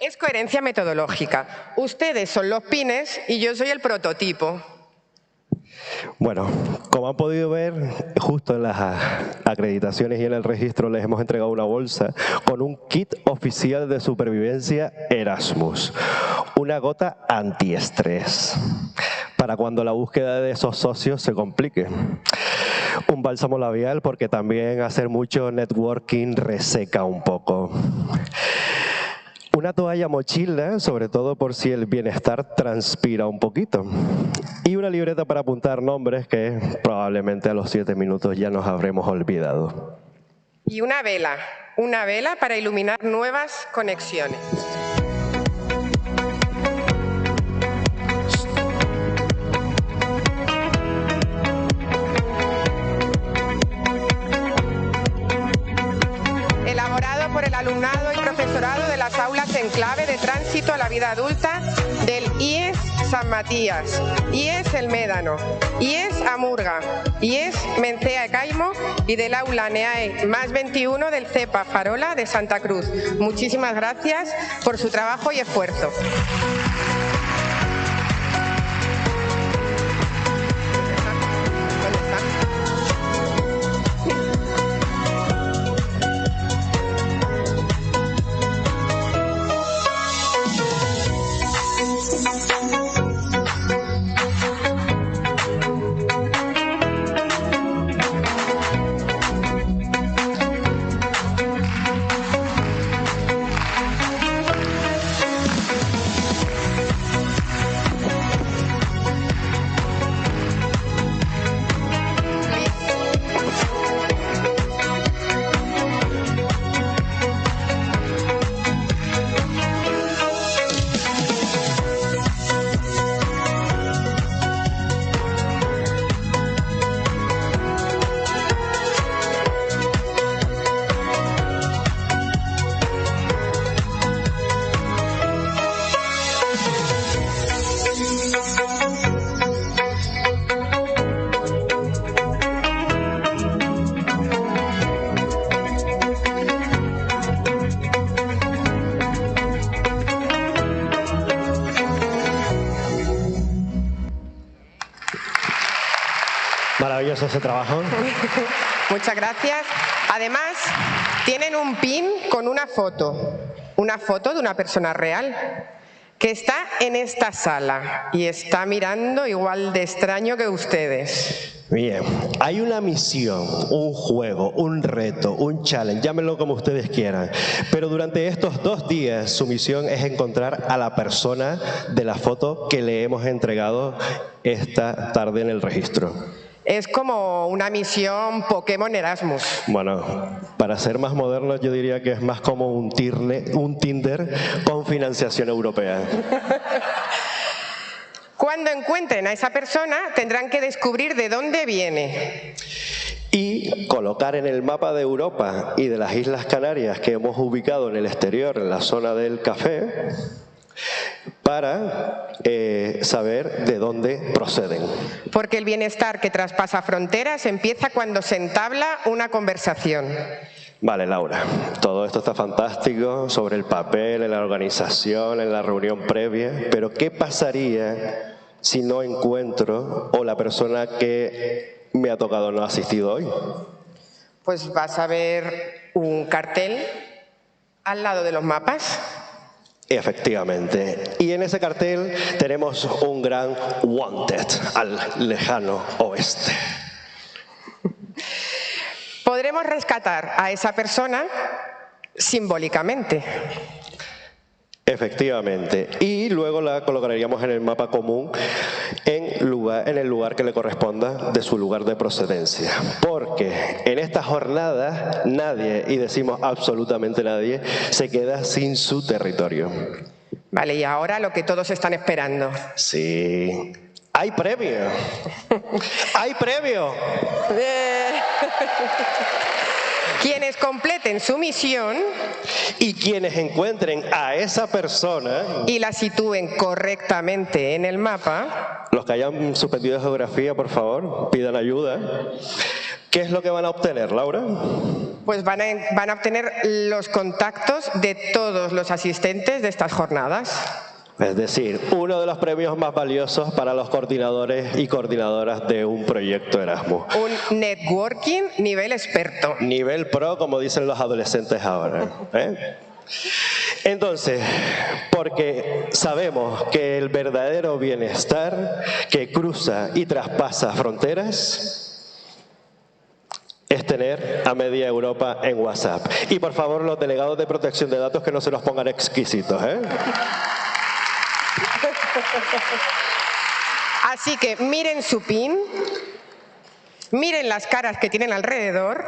Es coherencia metodológica. Ustedes son los pines y yo soy el prototipo. Bueno, como han podido ver, justo en las acreditaciones y en el registro les hemos entregado una bolsa con un kit oficial de supervivencia Erasmus. Una gota antiestrés, para cuando la búsqueda de esos socios se complique. Un bálsamo labial, porque también hacer mucho networking reseca un poco. Una toalla mochila, sobre todo por si el bienestar transpira un poquito. Y una libreta para apuntar nombres que probablemente a los 7 minutos ya nos habremos olvidado. Y una vela para iluminar nuevas conexiones. Elaborado por el alumnado y profesorado de las aulas en clave de tránsito a la vida adulta del IES San Matías, IES El Médano, IES Amurga, IES Mencea Caimo y del aula NEAE más 21 del CEPA Farola de Santa Cruz. Muchísimas gracias por su trabajo y esfuerzo. Maravilloso ese trabajo. Muchas gracias. Además, tienen un pin con una foto de una persona real que está en esta sala y está mirando igual de extraño que ustedes. Bien, hay una misión, un juego, un reto, un challenge, llámenlo como ustedes quieran, pero durante estos 2 días su misión es encontrar a la persona de la foto que le hemos entregado esta tarde en el registro. Es como una misión Pokémon Erasmus. Bueno, para ser más modernos yo diría que es más como un Tinder con financiación europea. Cuando encuentren a esa persona, tendrán que descubrir de dónde viene. Y colocar en el mapa de Europa y de las Islas Canarias que hemos ubicado en el exterior, en la zona del café, para saber de dónde proceden. Porque el bienestar que traspasa fronteras empieza cuando se entabla una conversación. Vale, Laura, todo esto está fantástico sobre el papel, en la organización, en la reunión previa, pero ¿qué pasaría si no encuentro o la persona que me ha tocado no ha asistido hoy? Pues vas a ver un cartel al lado de los mapas. Efectivamente. Y en ese cartel tenemos un gran wanted al lejano oeste. Podremos rescatar a esa persona simbólicamente. Efectivamente. Y luego la colocaríamos en el mapa común en el lugar que le corresponda de su lugar de procedencia. Porque en estas jornadas nadie, y decimos absolutamente nadie, se queda sin su territorio. Vale, y ahora lo que todos están esperando. Sí. ¡Hay premio! ¡Hay premio! Quienes completen su misión y quienes encuentren a esa persona y la sitúen correctamente en el mapa, los que hayan suspendido geografía, por favor, pidan ayuda. ¿Qué es lo que van a obtener, Laura? Pues van a obtener los contactos de todos los asistentes de estas jornadas. Es decir, uno de los premios más valiosos para los coordinadores y coordinadoras de un proyecto Erasmus. Un networking nivel experto. Nivel pro, como dicen los adolescentes ahora. Entonces, porque sabemos que el verdadero bienestar que cruza y traspasa fronteras es tener a media Europa en WhatsApp. Y por favor, los delegados de protección de datos que no se los pongan exquisitos, Así que miren su pin, miren las caras que tienen alrededor.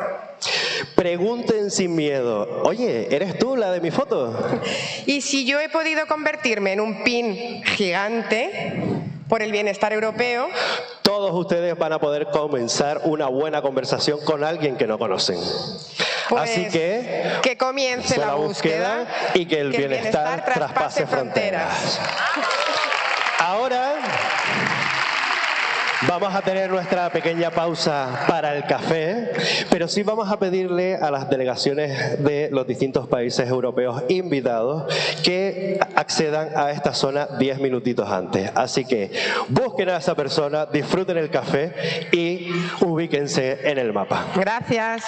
Pregunten sin miedo, oye, ¿eres tú la de mi foto? Y si yo he podido convertirme en un pin gigante por el bienestar europeo, todos ustedes van a poder comenzar una buena conversación con alguien que no conocen. Pues, así que comience la búsqueda y que el bienestar traspase fronteras. Ahora vamos a tener nuestra pequeña pausa para el café, pero sí vamos a pedirle a las delegaciones de los distintos países europeos invitados que accedan a esta zona 10 minutitos antes. Así que busquen a esa persona, disfruten el café y ubíquense en el mapa. Gracias.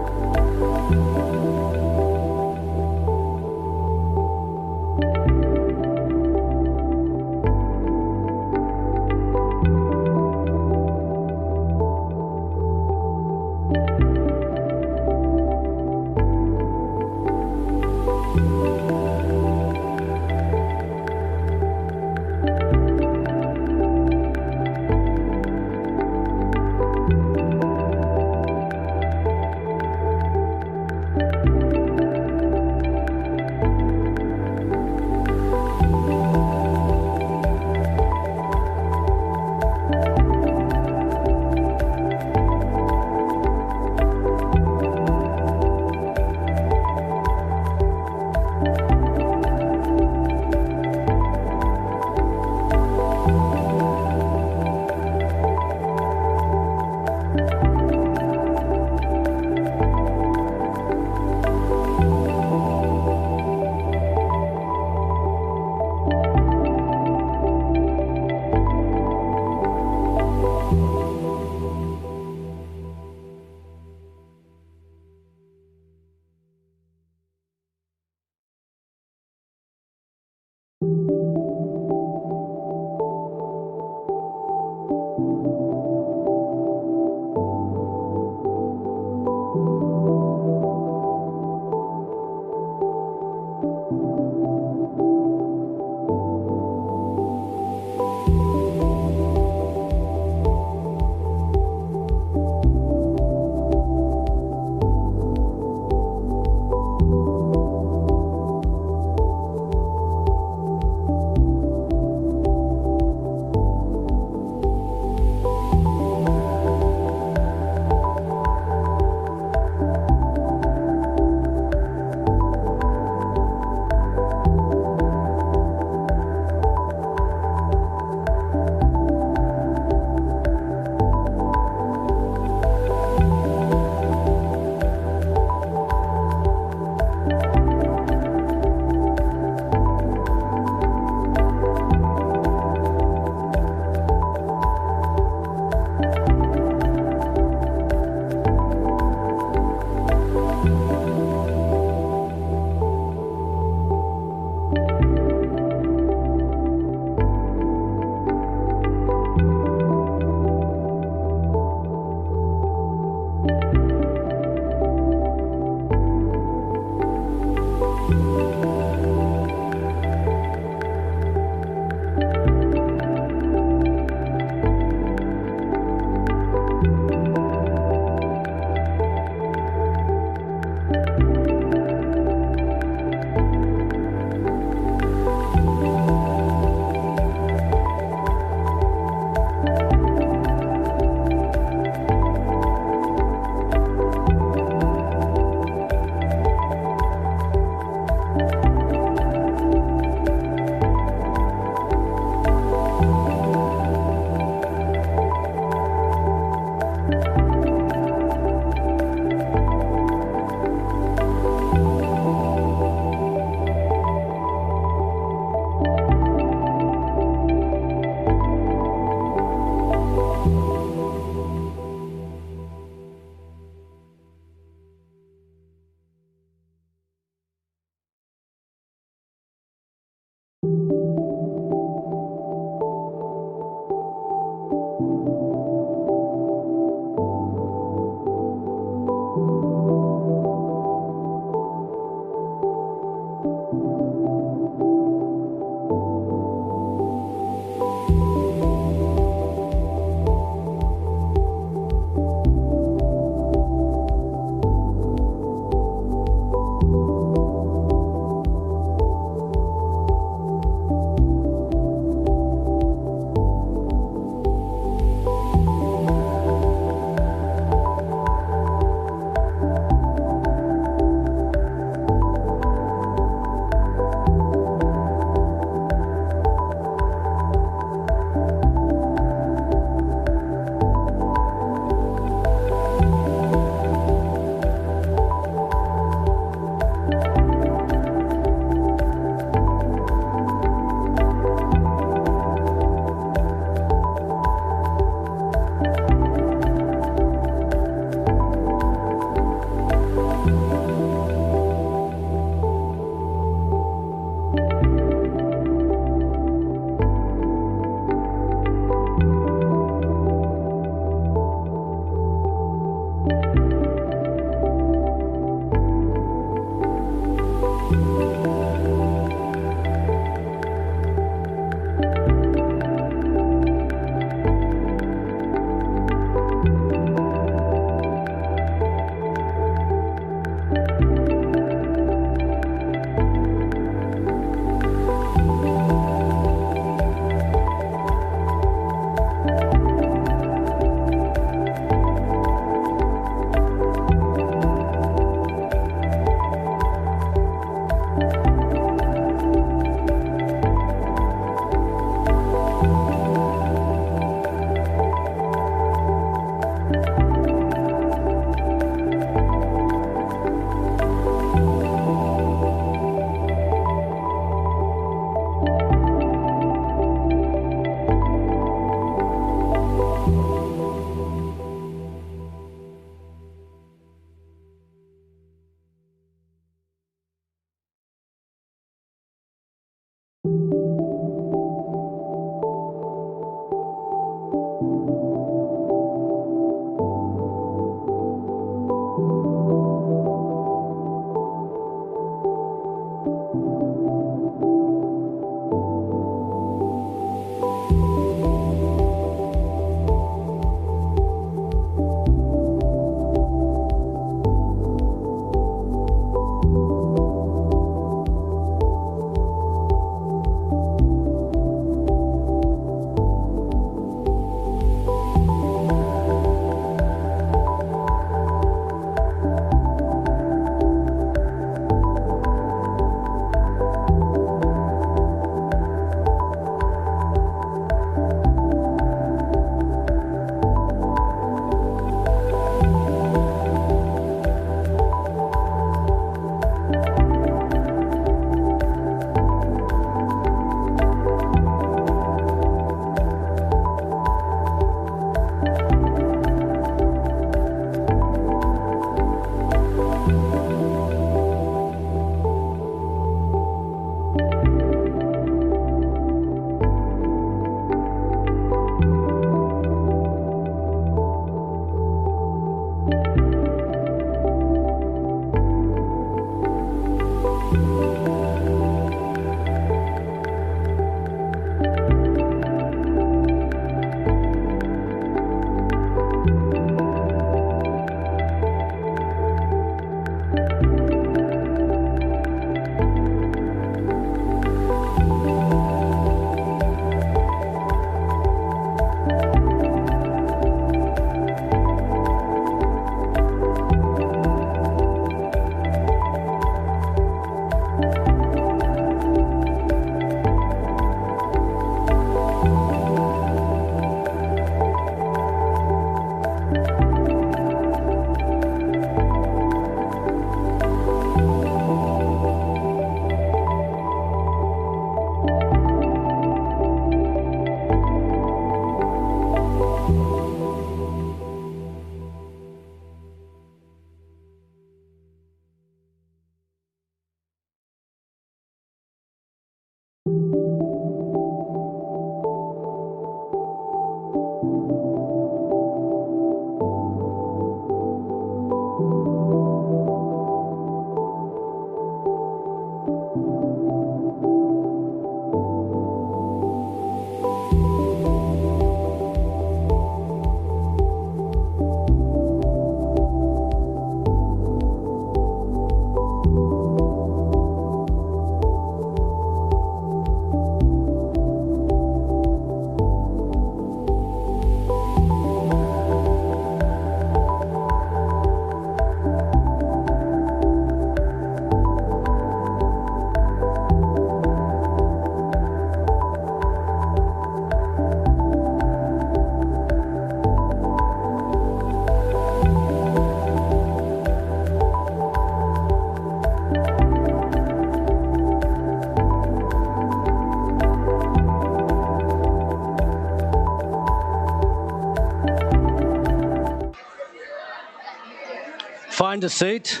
find a seat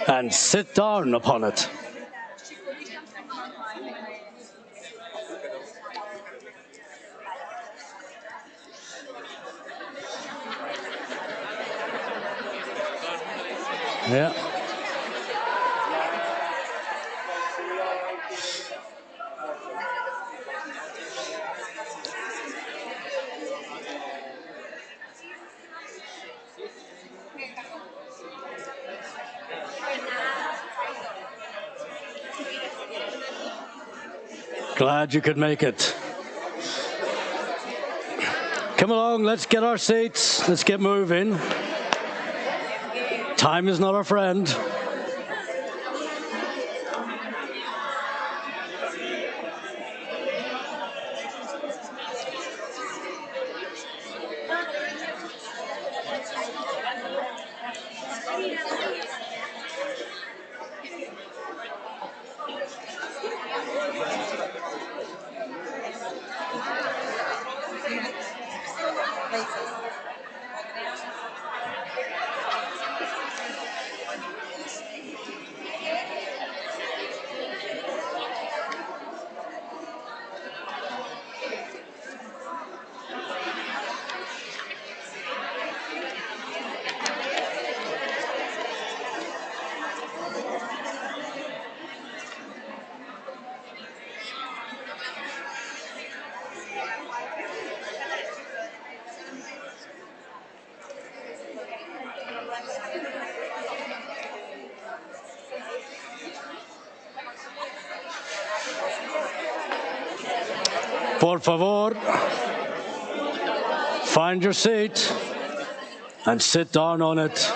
and sit down upon it. Yeah. Glad you could make it. Come along, let's get our seats, let's get moving. Time is not our friend. Por favor, find your seat and sit down on it.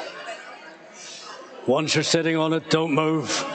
Once you're sitting on it, don't move.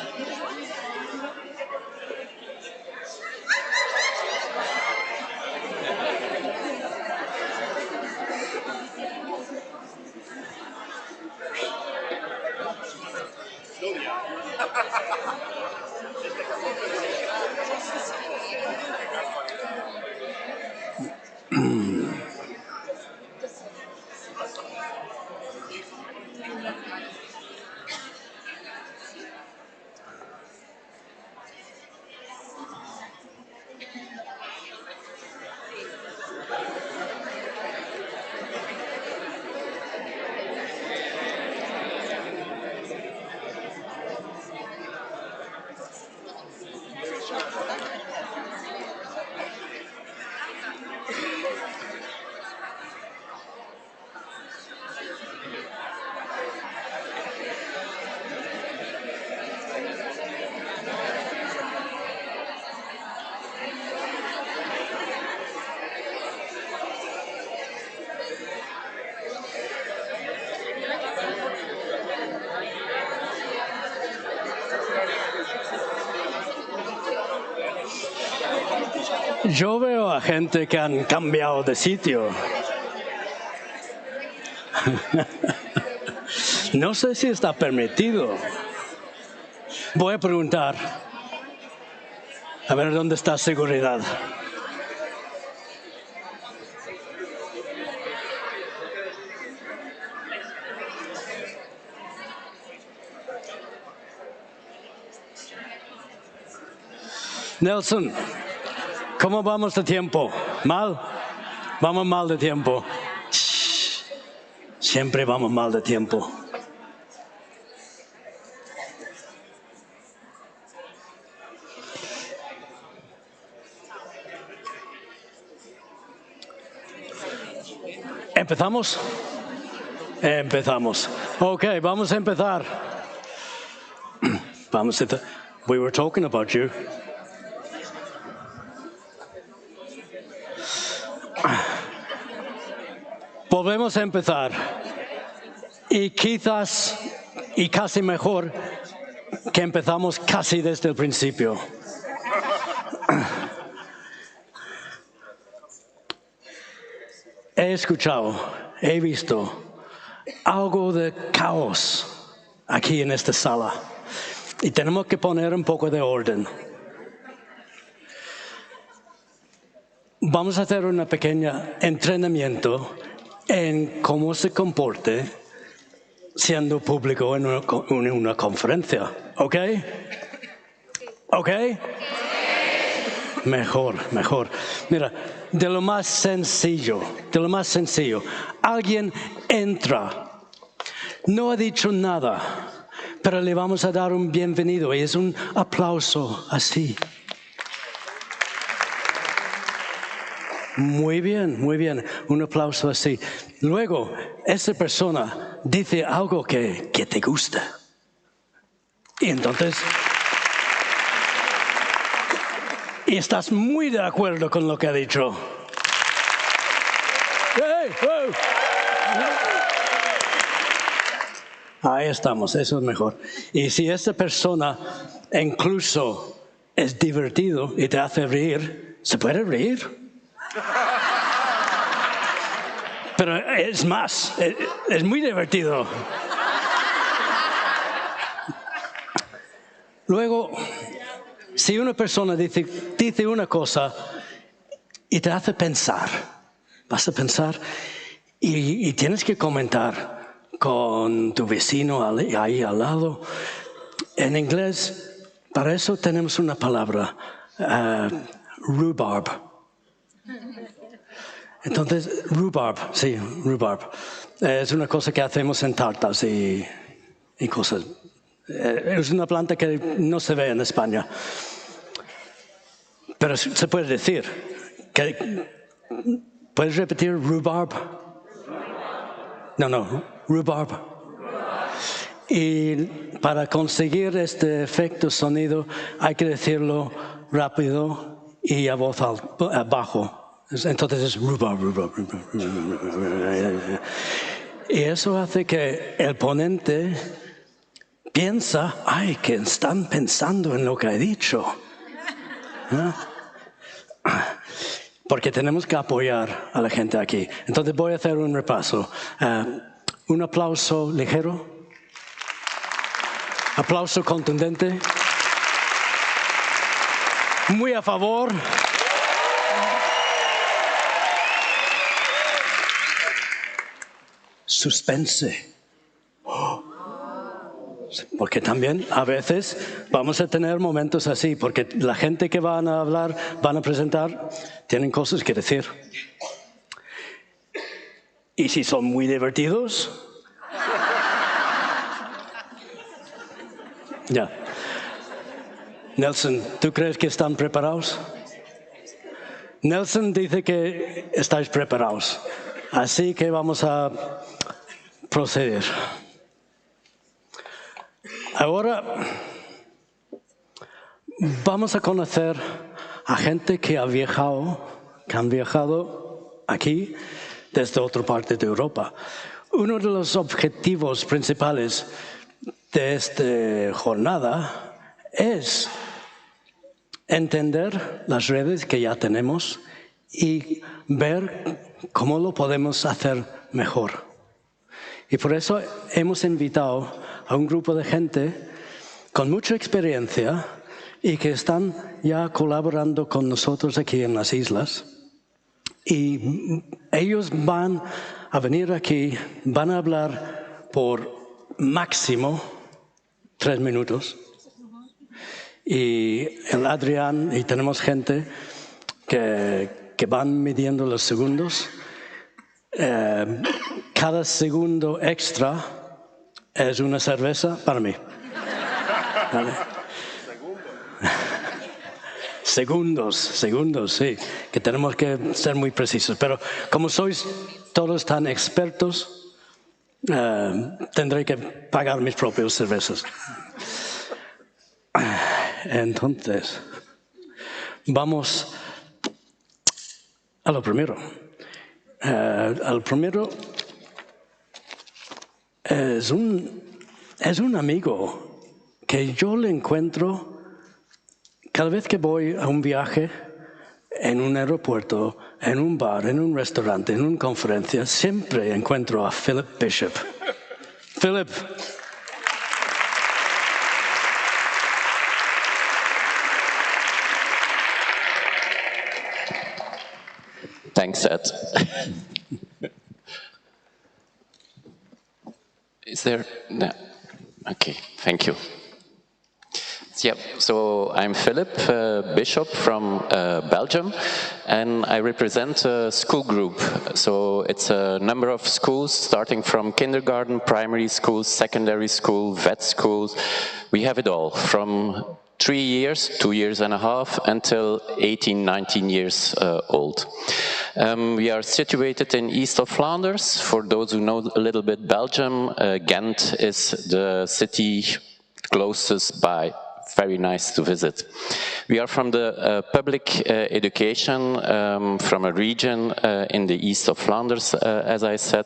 Yo veo a gente que han cambiado de sitio. No sé si está permitido. Voy a preguntar. A ver dónde está seguridad. Nelson, ¿cómo vamos de tiempo? ¿Mal? Vamos mal de tiempo. Siempre vamos mal de tiempo. ¿Empezamos? Empezamos. Ok, vamos a empezar. We were talking about you. Volvemos a empezar. Y quizás, y casi mejor, que empezamos casi desde el principio. He escuchado, he visto algo de caos aquí en esta sala y tenemos que poner un poco de orden. Vamos a hacer un pequeño entrenamiento en cómo se comporte siendo público en una conferencia, ¿ok? ¿Ok? Mejor. Mira, de lo más sencillo, alguien entra, no ha dicho nada, pero le vamos a dar un bienvenido y es un aplauso así. Muy bien, un aplauso así. Luego, esa persona dice algo que te gusta. Y entonces, y estás muy de acuerdo con lo que ha dicho. ¡Hey! ¡Oh! Ahí estamos, eso es mejor. Y si esa persona incluso es divertido y te hace reír, ¿se puede reír? Pero es más, es muy divertido. Luego, si una persona dice una cosa y te hace pensar, vas a pensar y tienes que comentar con tu vecino ahí al lado. En inglés, para eso tenemos una palabra, rhubarb. Entonces, rhubarb. Es una cosa que hacemos en tartas y cosas. Es una planta que no se ve en España. Pero se puede decir. ¿Puedes repetir rhubarb? No, rhubarb. Y para conseguir este efecto sonido hay que decirlo rápido y a voz bajo. Entonces es rhubarb. Y eso hace que el ponente piensa, que están pensando en lo que he dicho. ¿No? Porque tenemos que apoyar a la gente aquí. Entonces voy a hacer un repaso. Un aplauso ligero. Aplauso contundente. Muy a favor. Suspense. Porque también a veces vamos a tener momentos así, porque la gente que van a hablar, van a presentar, tienen cosas que decir. Y si son muy divertidos, ya. Nelson, ¿tú crees que están preparados? Nelson dice que estáis preparados. Así que vamos a proceder. Ahora vamos a conocer a gente que han viajado aquí desde otra parte de Europa. Uno de los objetivos principales de esta jornada es entender las redes que ya tenemos y ver cómo lo podemos hacer mejor. Y por eso hemos invitado a un grupo de gente con mucha experiencia y que están ya colaborando con nosotros aquí en las islas. Y ellos van a venir aquí, van a hablar por máximo 3 minutos. Y el Adrián, y tenemos gente que van midiendo los segundos. Cada segundo extra es una cerveza para mí. ¿Vale? Segundos, sí, que tenemos que ser muy precisos. Pero como sois todos tan expertos, tendré que pagar mis propias cervezas. Entonces, vamos a lo primero. Al primero es un amigo que yo le encuentro cada vez que voy a un viaje, en un aeropuerto, en un bar, en un restaurante, en una conferencia, siempre encuentro a Philip Bishop. Philip. Thanks, Ed. there? No. Okay, thank you. Yeah, so I'm Philip Bishop from Belgium, and I represent a school group. So it's a number of schools, starting from kindergarten, primary schools, secondary school, vet schools. We have it all, from 3 years, 2 years and a half, until 18, 19 years old. We are situated in east of Flanders. For those who know a little bit Belgium, Ghent is the city closest by. Very nice to visit. We are from the public education, from a region in the east of Flanders, as I said,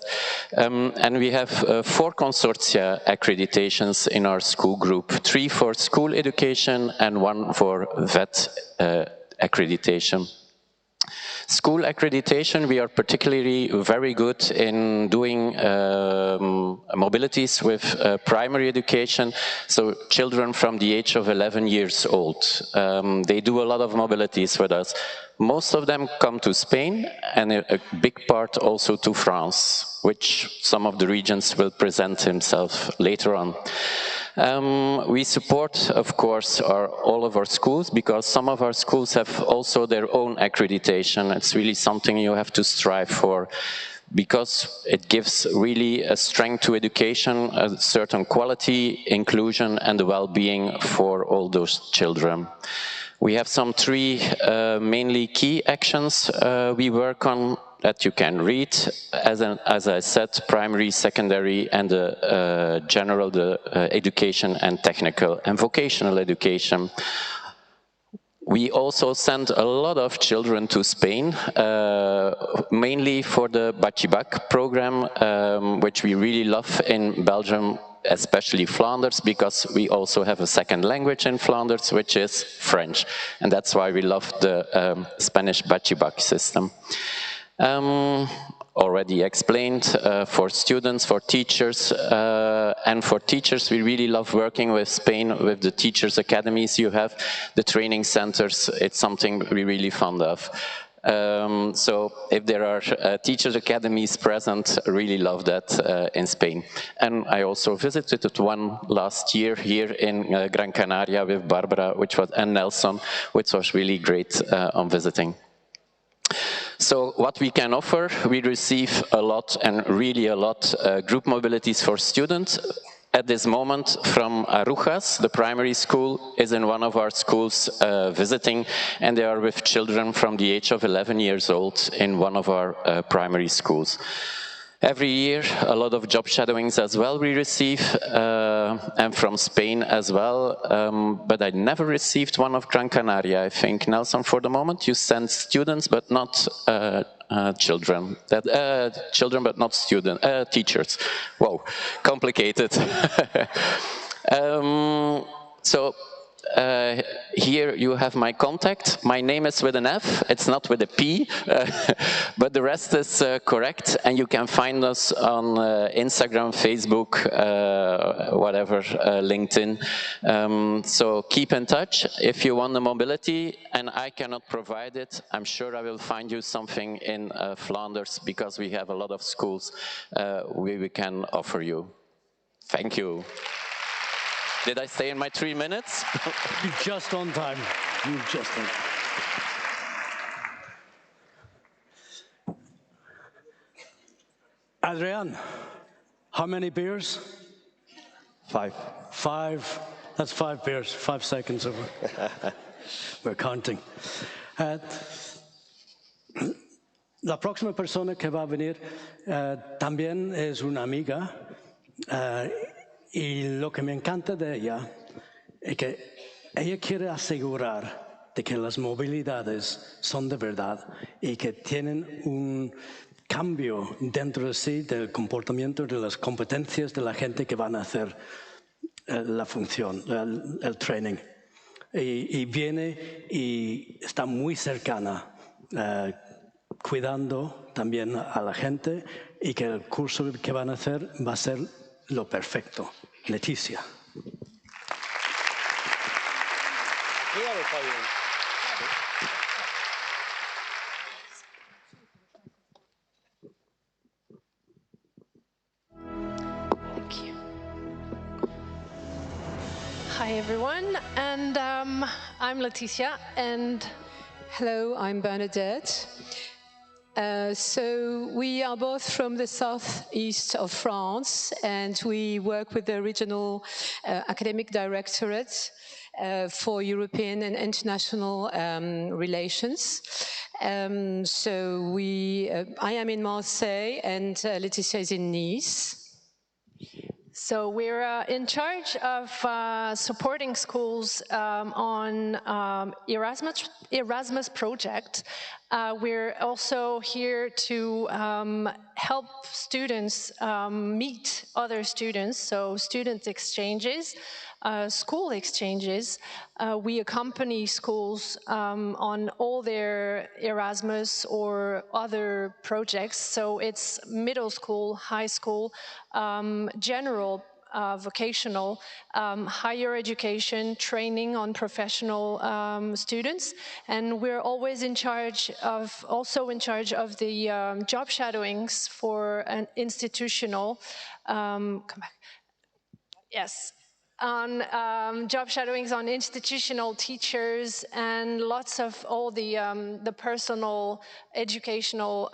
and we have 4 consortia accreditations in our school group, 3 for school education and 1 for vet accreditation. School accreditation, we are particularly very good in doing mobilities with primary education, so children from the age of 11 years old. They do a lot of mobilities with us. Most of them come to Spain, and a big part also to France, which some of the regions will present himself later on. We support, of course, all of our schools, because some of our schools have also their own accreditation. It's really something you have to strive for, because it gives really a strength to education, a certain quality, inclusion, and the well-being for all those children. We have some 3 mainly key actions we work on that you can read. As I said, primary, secondary, and general education and technical and vocational education. We also send a lot of children to Spain, mainly for the Batxibac program, which we really love in Belgium, especially Flanders, because we also have a second language in Flanders, which is French. And that's why we love the Spanish Batxibac system. Already explained, for students, for teachers, and for teachers, we really love working with Spain, with the teachers' academies you have, the training centers. It's something we're really fond of. So if there are teachers' academies present, I really love that in Spain. And I also visited one last year here in Gran Canaria with Barbara, and Nelson, which was really great on visiting. So what we can offer, we receive a lot, and really a lot, group mobilities for students. At this moment, from Arujas, the primary school, is in one of our schools visiting, and they are with children from the age of 11 years old in one of our primary schools. Every year, a lot of job shadowings as well we receive, and from Spain as well, but I never received one of Gran Canaria, I think. Nelson, for the moment, you send students, but not children. Children, but not teachers. Whoa, complicated. So, here you have my contact. My name is with an F, it's not with a P, but the rest is correct, and you can find us on Instagram, Facebook, whatever, LinkedIn. So keep in touch. If you want the mobility and I cannot provide it, I'm sure I will find you something in Flanders, because we have a lot of schools we can offer you. Thank you. Did I stay in my 3 minutes? You're just on time. You're just on time. Adrian, how many beers? 5. 5. That's 5 beers. 5 seconds over. We're counting. La próxima persona que va a venir también es una amiga. Y lo que me encanta de ella es que ella quiere asegurar de que las movilidades son de verdad y que tienen un cambio dentro de sí del comportamiento, de las competencias de la gente que van a hacer la función, el training. Y viene y está muy cercana, cuidando también a la gente, y que el curso que van a hacer va a ser lo perfecto. Leticia. Thank you. Hi everyone, and I'm Leticia, and hello, I'm Bernadette. So we are both from the southeast of France, and we work with the regional academic directorate for European and international relations. So I am in Marseille, and Laetitia is in Nice. So we're in charge of supporting schools on Erasmus project. We're also here to help students meet other students, so student exchanges, school exchanges. We accompany schools on all their Erasmus or other projects, so it's middle school, high school, general vocational, higher education, training on professional students, and we're always also in charge of the job shadowings for an institutional, on job shadowings on institutional teachers and lots of all the personal educational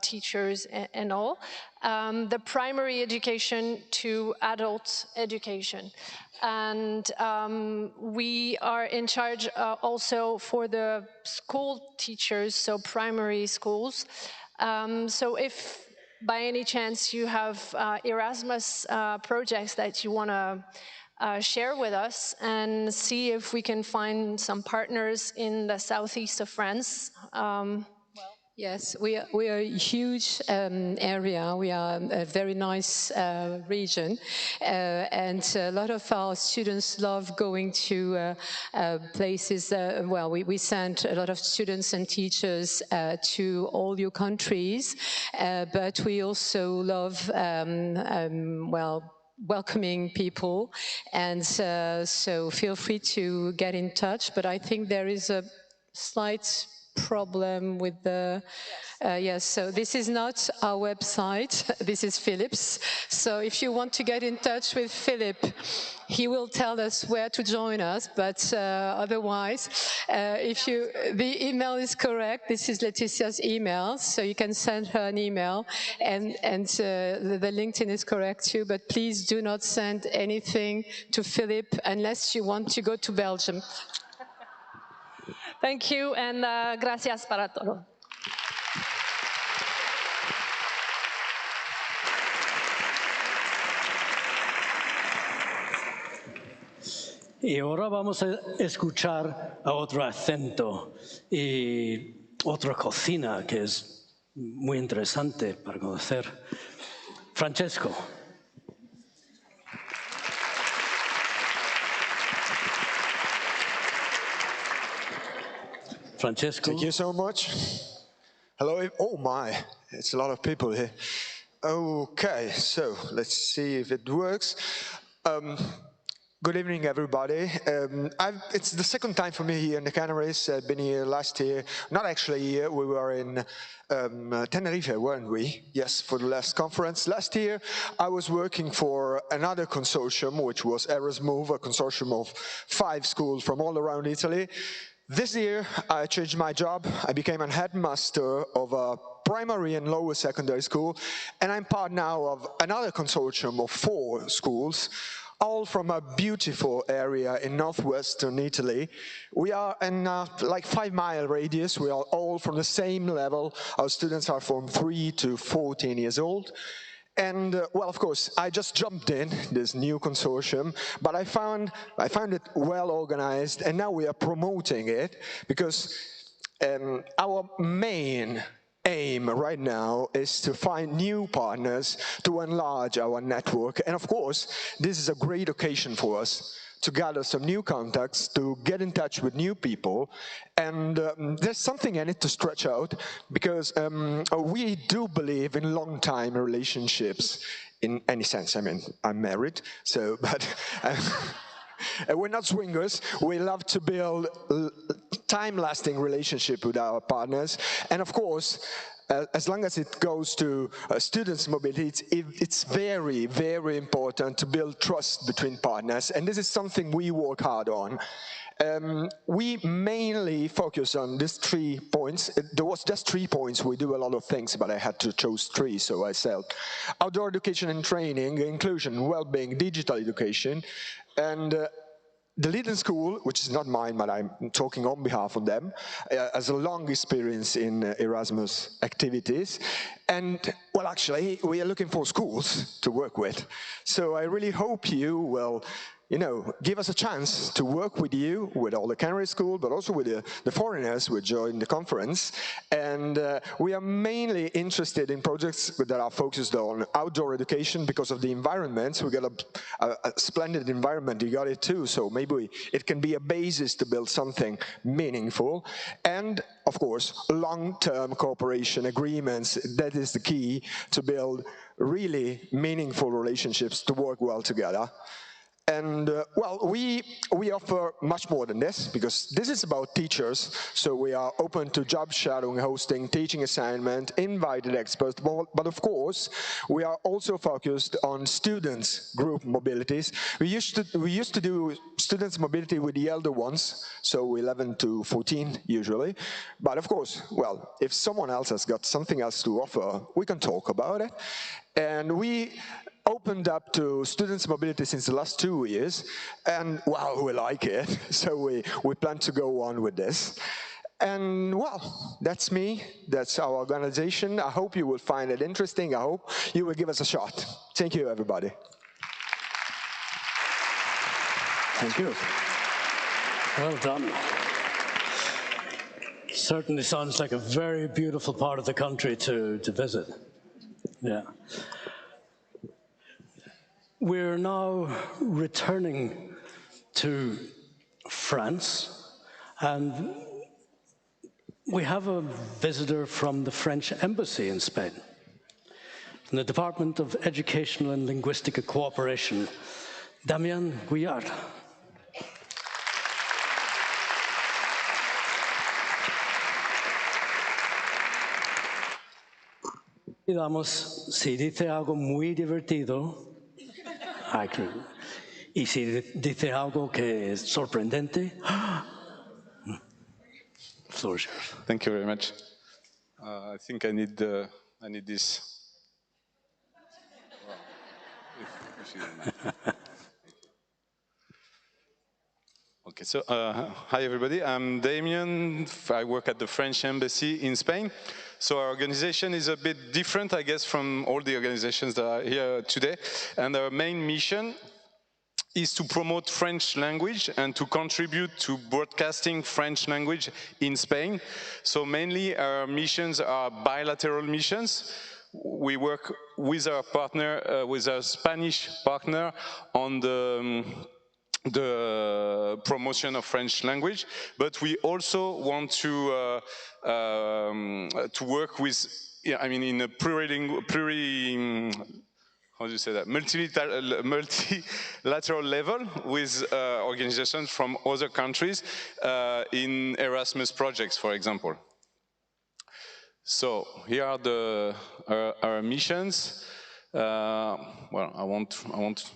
teachers and all. The primary education to adult education. And we are in charge also for the school teachers, so primary schools. So if by any chance you have Erasmus projects that you want to share with us and see if we can find some partners in the southeast of France. Yes, we are a huge area. We are a very nice region, and a lot of our students love going to places. Well, we send a lot of students and teachers to all your countries, but we also love, welcoming people, and so feel free to get in touch. But I think there is a slight problem with the yes, so this is not our website, this is Philip's. So if you want to get in touch with Philip, he will tell us where to join us, but otherwise, if the email is correct, this is Leticia's email, so you can send her an email, and the LinkedIn is correct too, but please do not send anything to Philip unless you want to go to Belgium. Thank you, and gracias para todo. Y ahora vamos a escuchar a otro acento y otra cocina que es muy interesante para conocer. Francesco. Francesco. Thank you so much. Hello. Oh my, it's a lot of people here. Okay, so let's see if it works. Good evening, everybody. It's the second time for me here in the Canaries. I've been here last year. Not actually here, we were in Tenerife, weren't we? Yes, for the last conference. Last year, I was working for another consortium, which was Erasmus, a consortium of 5 schools from all around Italy. This year, I changed my job. I became a headmaster of a primary and lower secondary school, and I'm part now of another consortium of 4 schools, all from a beautiful area in northwestern Italy. We are in like 5-mile radius. We are all from the same level. Our students are from 3 to 14 years old. And well, of course, I just jumped in this new consortium, but I found it well organized, and now we are promoting it because our main aim right now is to find new partners to enlarge our network. And of course, this is a great occasion for us to gather some new contacts, to get in touch with new people. And there's something I need to stretch out, because we do believe in long-time relationships in any sense. I mean, I'm married, so, but We're not swingers. We love to build time-lasting relationship with our partners. And of course, as long as it goes to students' mobility, it's very, very important to build trust between partners. And this is something we work hard on. We mainly focus on these 3 points. There was just 3 points. We do a lot of things, but I had to choose 3, so I said outdoor education and training, inclusion, well-being, digital education, and the Leiden School, which is not mine, but I'm talking on behalf of them, has a long experience in Erasmus activities. And, well, actually, we are looking for schools to work with. So I really hope you will, give us a chance to work with you, with all the Canary schools, but also with the foreigners who join the conference. And we are mainly interested in projects that are focused on outdoor education because of the environment. We got a splendid environment, you got it too, so maybe it can be a basis to build something meaningful. And, of course, long-term cooperation agreements, that is the key to build really meaningful relationships to work well together. And, well, we offer much more than this, because this is about teachers, so we are open to job shadowing, hosting, teaching assignment, invited experts, but of course, we are also focused on students' group mobilities. We used to do students' mobility with the elder ones, so 11 to 14 usually, but of course, well, if someone else has got something else to offer, we can talk about it. And we opened up to students' mobility since the last 2 years, and wow, we like it, so we plan to go on with this. And well, that's me, that's our organization. I hope you will find it interesting. I hope you will give us a shot. Thank you, everybody. Thank you. Well done. Certainly sounds like a very beautiful part of the country to visit. Yeah. We're now returning to France, and we have a visitor from the French Embassy in Spain, from the Department of Educational and Linguistic Cooperation, Damien Guillard. Digamos, si dice algo muy divertido, y si dice algo que es sorprendente, floor is yours. Thank you very much. I think I need this. Okay, so hi everybody. I'm Damien. I work at the French Embassy in Spain. So our organization is a bit different, I guess, from all the organizations that are here today. And our main mission is to promote French language and to contribute to broadcasting French language in Spain. So mainly our missions are bilateral missions. We work with our partner, with our Spanish partner, on the promotion of French language, but we also want to work with, I mean, in a multilateral level with organizations from other countries in Erasmus projects, for example. So here are our missions. Well, I won't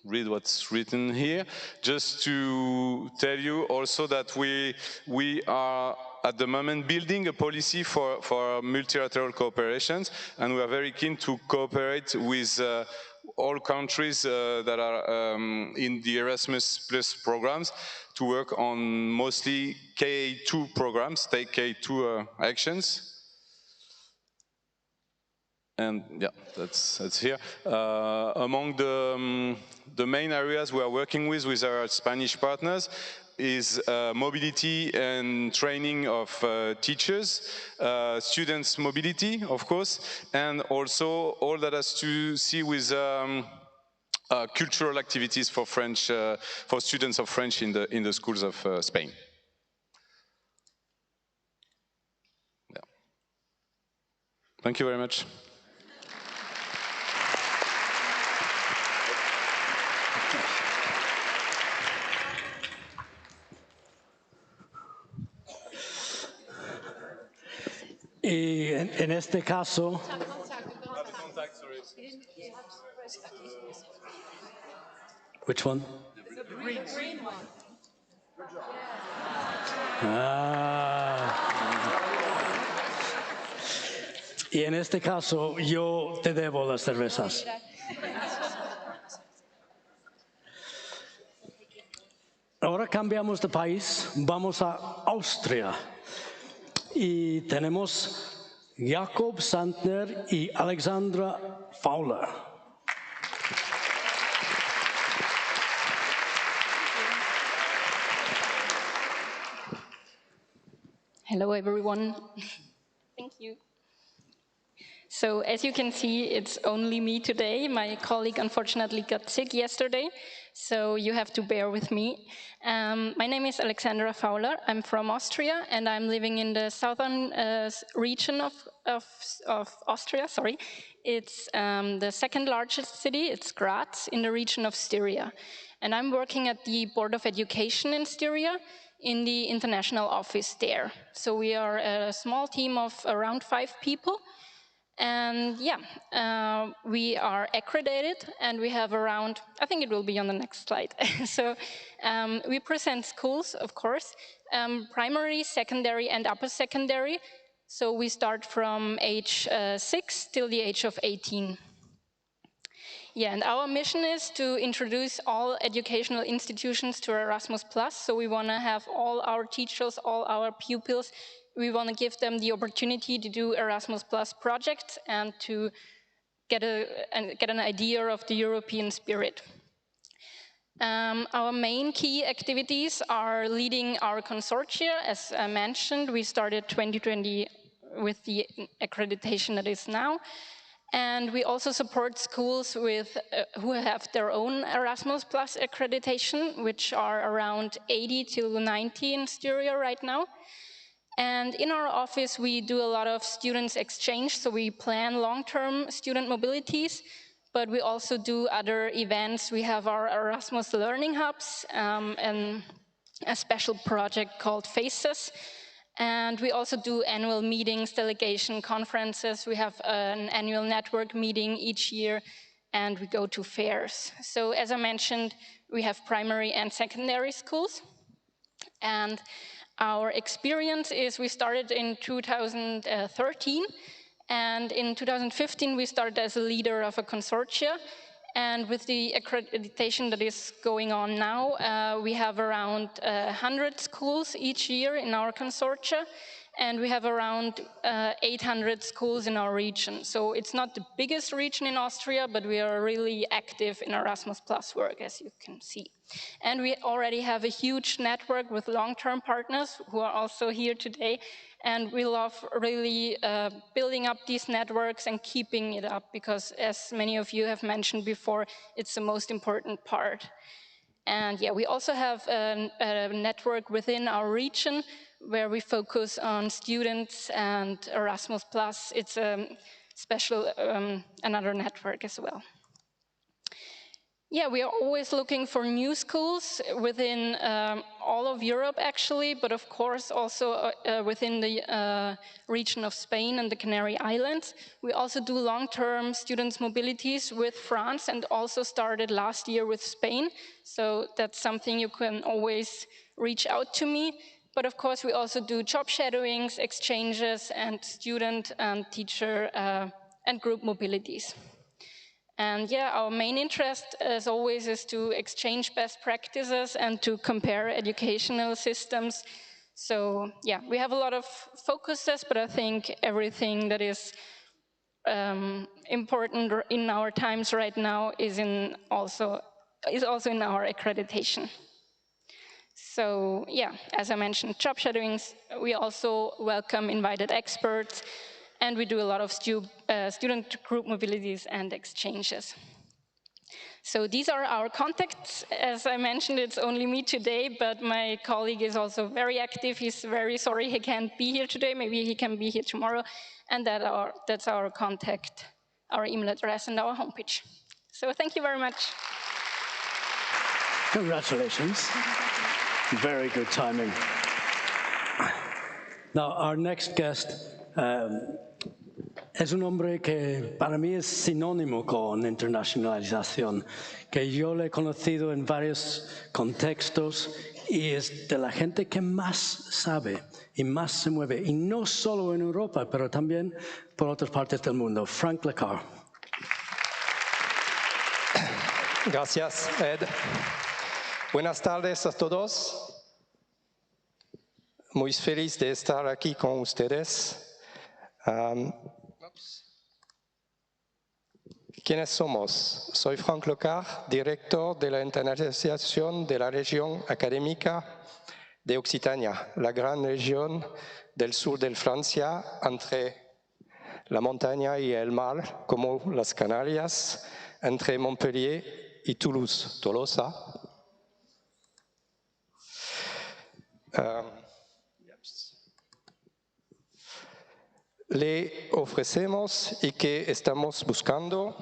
read what's written here, just to tell you also that we are at the moment building a policy for multilateral cooperations, and we are very keen to cooperate with all countries that are in the Erasmus Plus programs to work on mostly K2 programs, take K2 actions. And yeah, that's here. Among the main areas we are working with our Spanish partners is mobility and training of teachers, students' mobility, of course, and also all that has to see with cultural activities for French, for students of French in the schools of Spain. Yeah. Thank you very much. Y en este caso... Which one? The green one. Y en este caso yo te debo las cervezas. Ahora cambiamos de país, vamos a Austria y tenemos Jakob Sandner y Alexandra Fowler. Hello everyone. Thank you. So as you can see, it's only me today. My colleague unfortunately got sick yesterday, so you have to bear with me. My name is Alexandra Fowler. I'm from Austria, and I'm living in the southern region of Austria. Sorry, it's the second largest city. It's Graz in the region of Styria, and I'm working at the Board of Education in Styria in the international office there. So we are a small team of around 5 people. And yeah, we are accredited, and we have around, I think it will be on the next slide. So we present schools, of course, primary, secondary, and upper secondary. So we start from age 6 till the age of 18. Yeah, and our mission is to introduce all educational institutions to Erasmus+. So we want to have all our teachers, all our pupils, we want to give them the opportunity to do Erasmus+ projects and to get an idea of the European spirit. Our main key activities are leading our consortia. As I mentioned, we started 2020 with the accreditation that is now. And we also support schools with, who have their own Erasmus+ accreditation, which are around 80 to 90 in Styria right now. And in our office, we do a lot of students exchange, so we plan long-term student mobilities, but we also do other events. We have our Erasmus Learning Hubs and a special project called Faces. And we also do annual meetings, delegation conferences. We have an annual network meeting each year, and we go to fairs. So as I mentioned, we have primary and secondary schools. And our experience is we started in 2013, and in 2015 we started as a leader of a consortia. And with the accreditation that is going on now, we have around 100 schools each year in our consortia, and we have around 800 schools in our region. So it's not the biggest region in Austria, but we are really active in Erasmus+ work, as you can see. And we already have a huge network with long-term partners who are also here today. And we love really building up these networks and keeping it up, because as many of you have mentioned before, it's the most important part. And yeah, we also have a network within our region where we focus on students and Erasmus+. It's a special, another network as well. Yeah, we are always looking for new schools within all of Europe, actually, but of course also within the region of Spain and the Canary Islands. We also do long-term students' mobilities with France, and also started last year with Spain. So that's something you can always reach out to me. But of course, we also do job shadowings, exchanges, and student and teacher and group mobilities. And yeah, our main interest, as always, is to exchange best practices and to compare educational systems. So yeah, we have a lot of focuses, but I think everything that is important in our times right now is also in our accreditation. So yeah, as I mentioned, job shadowings, we also welcome invited experts, and we do a lot of student group mobilities and exchanges. So these are our contacts. As I mentioned, it's only me today, but my colleague is also very active. He's very sorry he can't be here today. Maybe he can be here tomorrow. And that's our contact, our email address, and our homepage. So thank you very much. Congratulations. Very good timing. Now, our next guest Es un hombre que para mí es sinónimo con internacionalización, que yo le he conocido en varios contextos y es de la gente que más sabe y más se mueve, y no solo en Europa, pero también por otras partes del mundo. Frank Lecar. Gracias, Ed. Buenas tardes a todos. Muy feliz de estar aquí con ustedes. ¿Quiénes somos? Soy Frank Lecar, director de la Internacionalización de la región académica de Occitania, la gran región del sur de Francia, entre la montaña y el mar, como las Canarias, entre Montpellier y Toulouse, Tolosa. Le ofrecemos y que estamos buscando.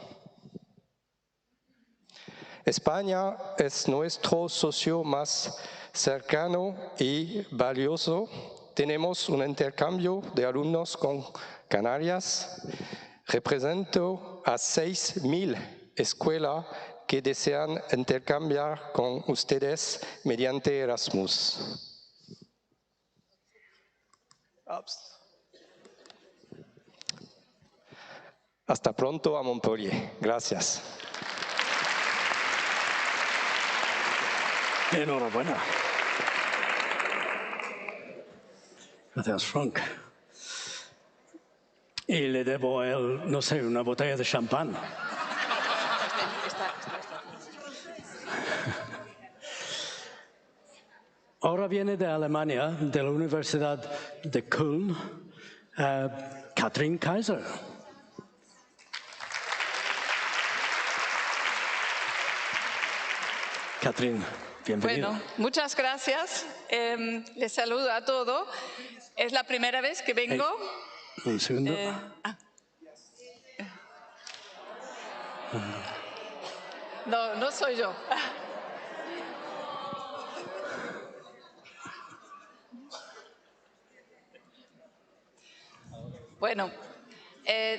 España es nuestro socio más cercano y valioso. Tenemos un intercambio de alumnos con Canarias. Represento a 6.000 escuelas que desean intercambiar con ustedes mediante Erasmus. Hasta pronto a Montpellier. Gracias. Enhorabuena. Gracias, Frank. Y le debo a él, no sé, una botella de champán. Ahora viene de Alemania, de la Universidad de Köln, Katrin Kaiser. Katrin, bienvenida. Bueno, muchas gracias. Les saludo a todos. Es la primera vez que vengo. Un segundo. No, no soy yo. Bueno,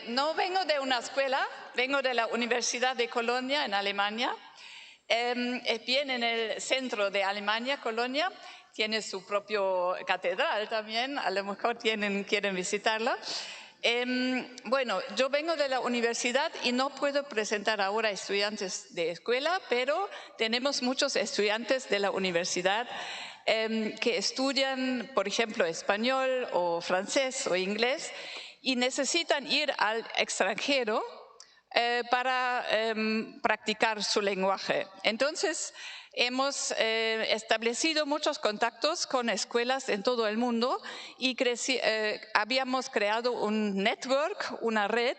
no vengo de una escuela, vengo de la Universidad de Colonia en Alemania. Es bien en el centro de Alemania, Colonia. Tiene su propio catedral también, a lo mejor quieren visitarla. Bueno, yo vengo de la universidad y no puedo presentar ahora estudiantes de escuela, pero tenemos muchos estudiantes de la universidad que estudian, por ejemplo, español o francés o inglés y necesitan ir al extranjero para practicar su lenguaje. Entonces, hemos establecido muchos contactos con escuelas en todo el mundo y habíamos creado un network, una red,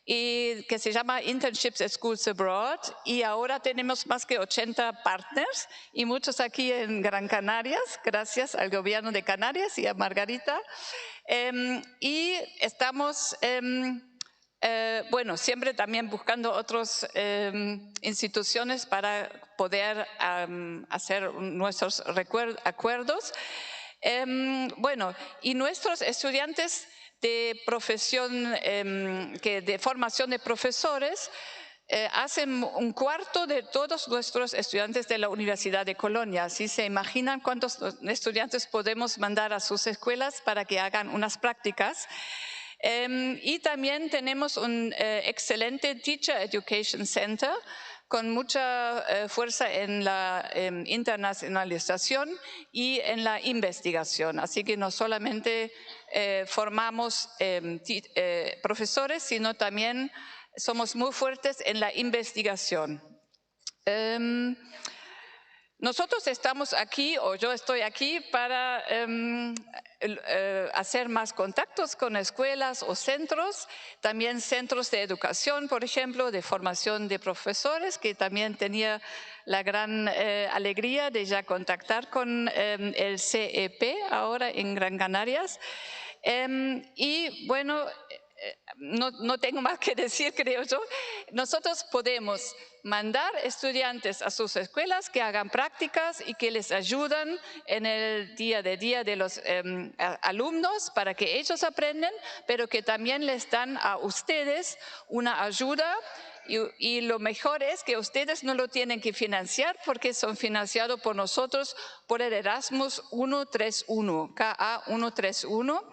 que se llama Internships Schools Abroad, y ahora tenemos más que 80 partners y muchos aquí en Gran Canarias, gracias al gobierno de Canarias y a Margarita. Y estamos bueno, siempre también buscando otras instituciones para poder hacer nuestros acuerdos. Bueno, y nuestros estudiantes de profesión, de formación de profesores, hacen un cuarto de todos nuestros estudiantes de la Universidad de Colonia. Así se imaginan cuántos estudiantes podemos mandar a sus escuelas para que hagan unas prácticas. Y también tenemos un excelente Teacher Education Center con mucha fuerza en la internacionalización y en la investigación. Así que no solamente formamos profesores, sino también somos muy fuertes en la investigación. Nosotros estamos aquí, o yo estoy aquí, para hacer más contactos con escuelas o centros, también centros de educación, por ejemplo, de formación de profesores, que también tenía la gran alegría de ya contactar con el CEP ahora en Gran Canarias. Y bueno, no tengo más que decir, creo yo. Nosotros podemos mandar estudiantes a sus escuelas que hagan prácticas y que les ayudan en el día a día de los alumnos para que ellos aprendan, pero que también les dan a ustedes una ayuda. Y lo mejor es que ustedes no lo tienen que financiar porque son financiados por nosotros por el Erasmus 131, KA 131.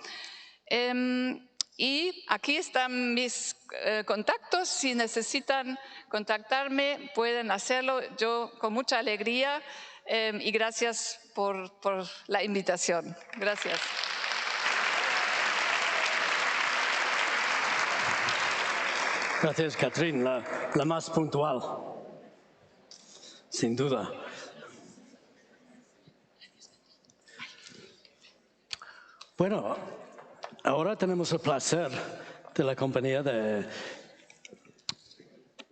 Y aquí están mis contactos. Si necesitan contactarme, pueden hacerlo. Yo con mucha alegría y gracias por la invitación. Gracias. Gracias, Catherine, la más puntual, sin duda. Bueno, ahora tenemos el placer de la compañía de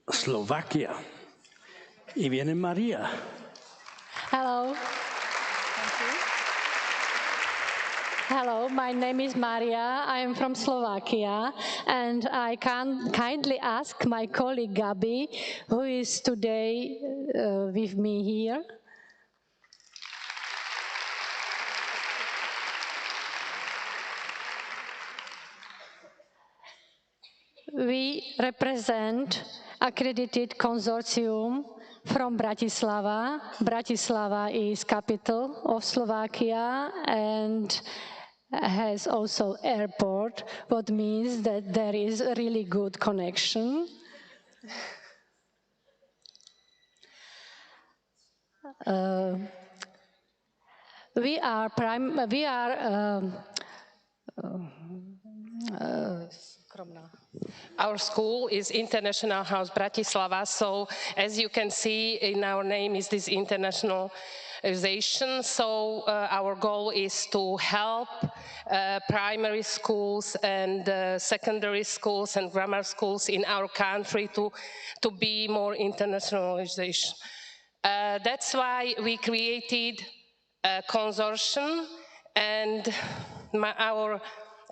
Eslovaquia. Y viene María. Hello. Hello, my name is Maria. I am from Slovakia, and I can kindly ask my colleague Gabi, who is today with me here. We represent accredited consortium from Bratislava. Bratislava is capital of Slovakia and has also airport, what means that there is a really good connection. Our school is International House Bratislava, so as you can see in our name is this internationalization. So our goal is to help primary schools and secondary schools and grammar schools in our country to be more internationalization. That's why we created a consortium, and our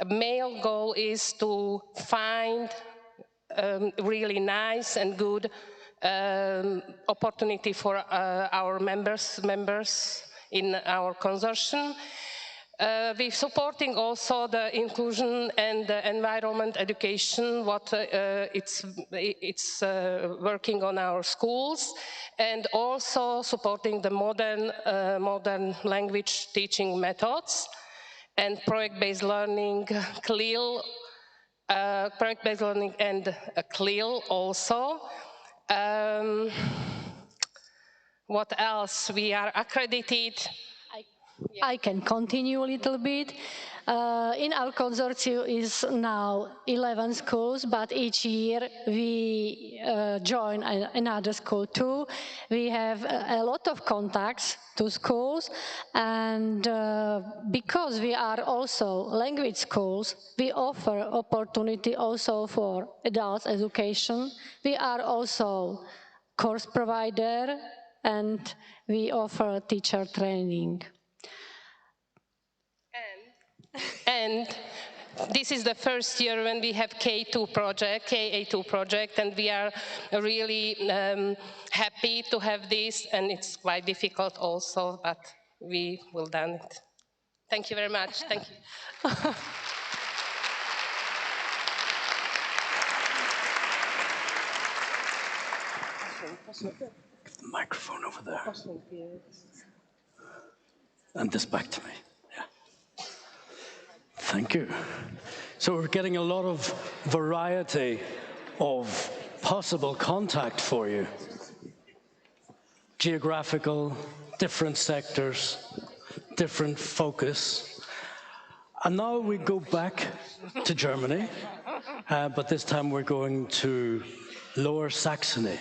main goal is to find really nice and good opportunity for our members in our consortium. We're supporting also the inclusion and the environment education, what it's working on our schools, and also supporting the modern language teaching methods and project-based learning, CLIL, project-based learning and CLIL also. What else? We are accredited. I can continue a little bit. In our consortium is now 11 schools, but each year we join another school too. We have a lot of contacts to schools, and because we are also language schools, we offer opportunity also for adult education. We are also course provider, and we offer teacher training. And this is the first year when we have KA2 project, and we are really happy to have this, and it's quite difficult also, but we will do it. Thank you very much. Thank you. Give the microphone over there. And this back to me. Thank you. So we're getting a lot of variety of possible contact for you. Geographical, different sectors, different focus. And now we go back to Germany, but this time we're going to Lower Saxony.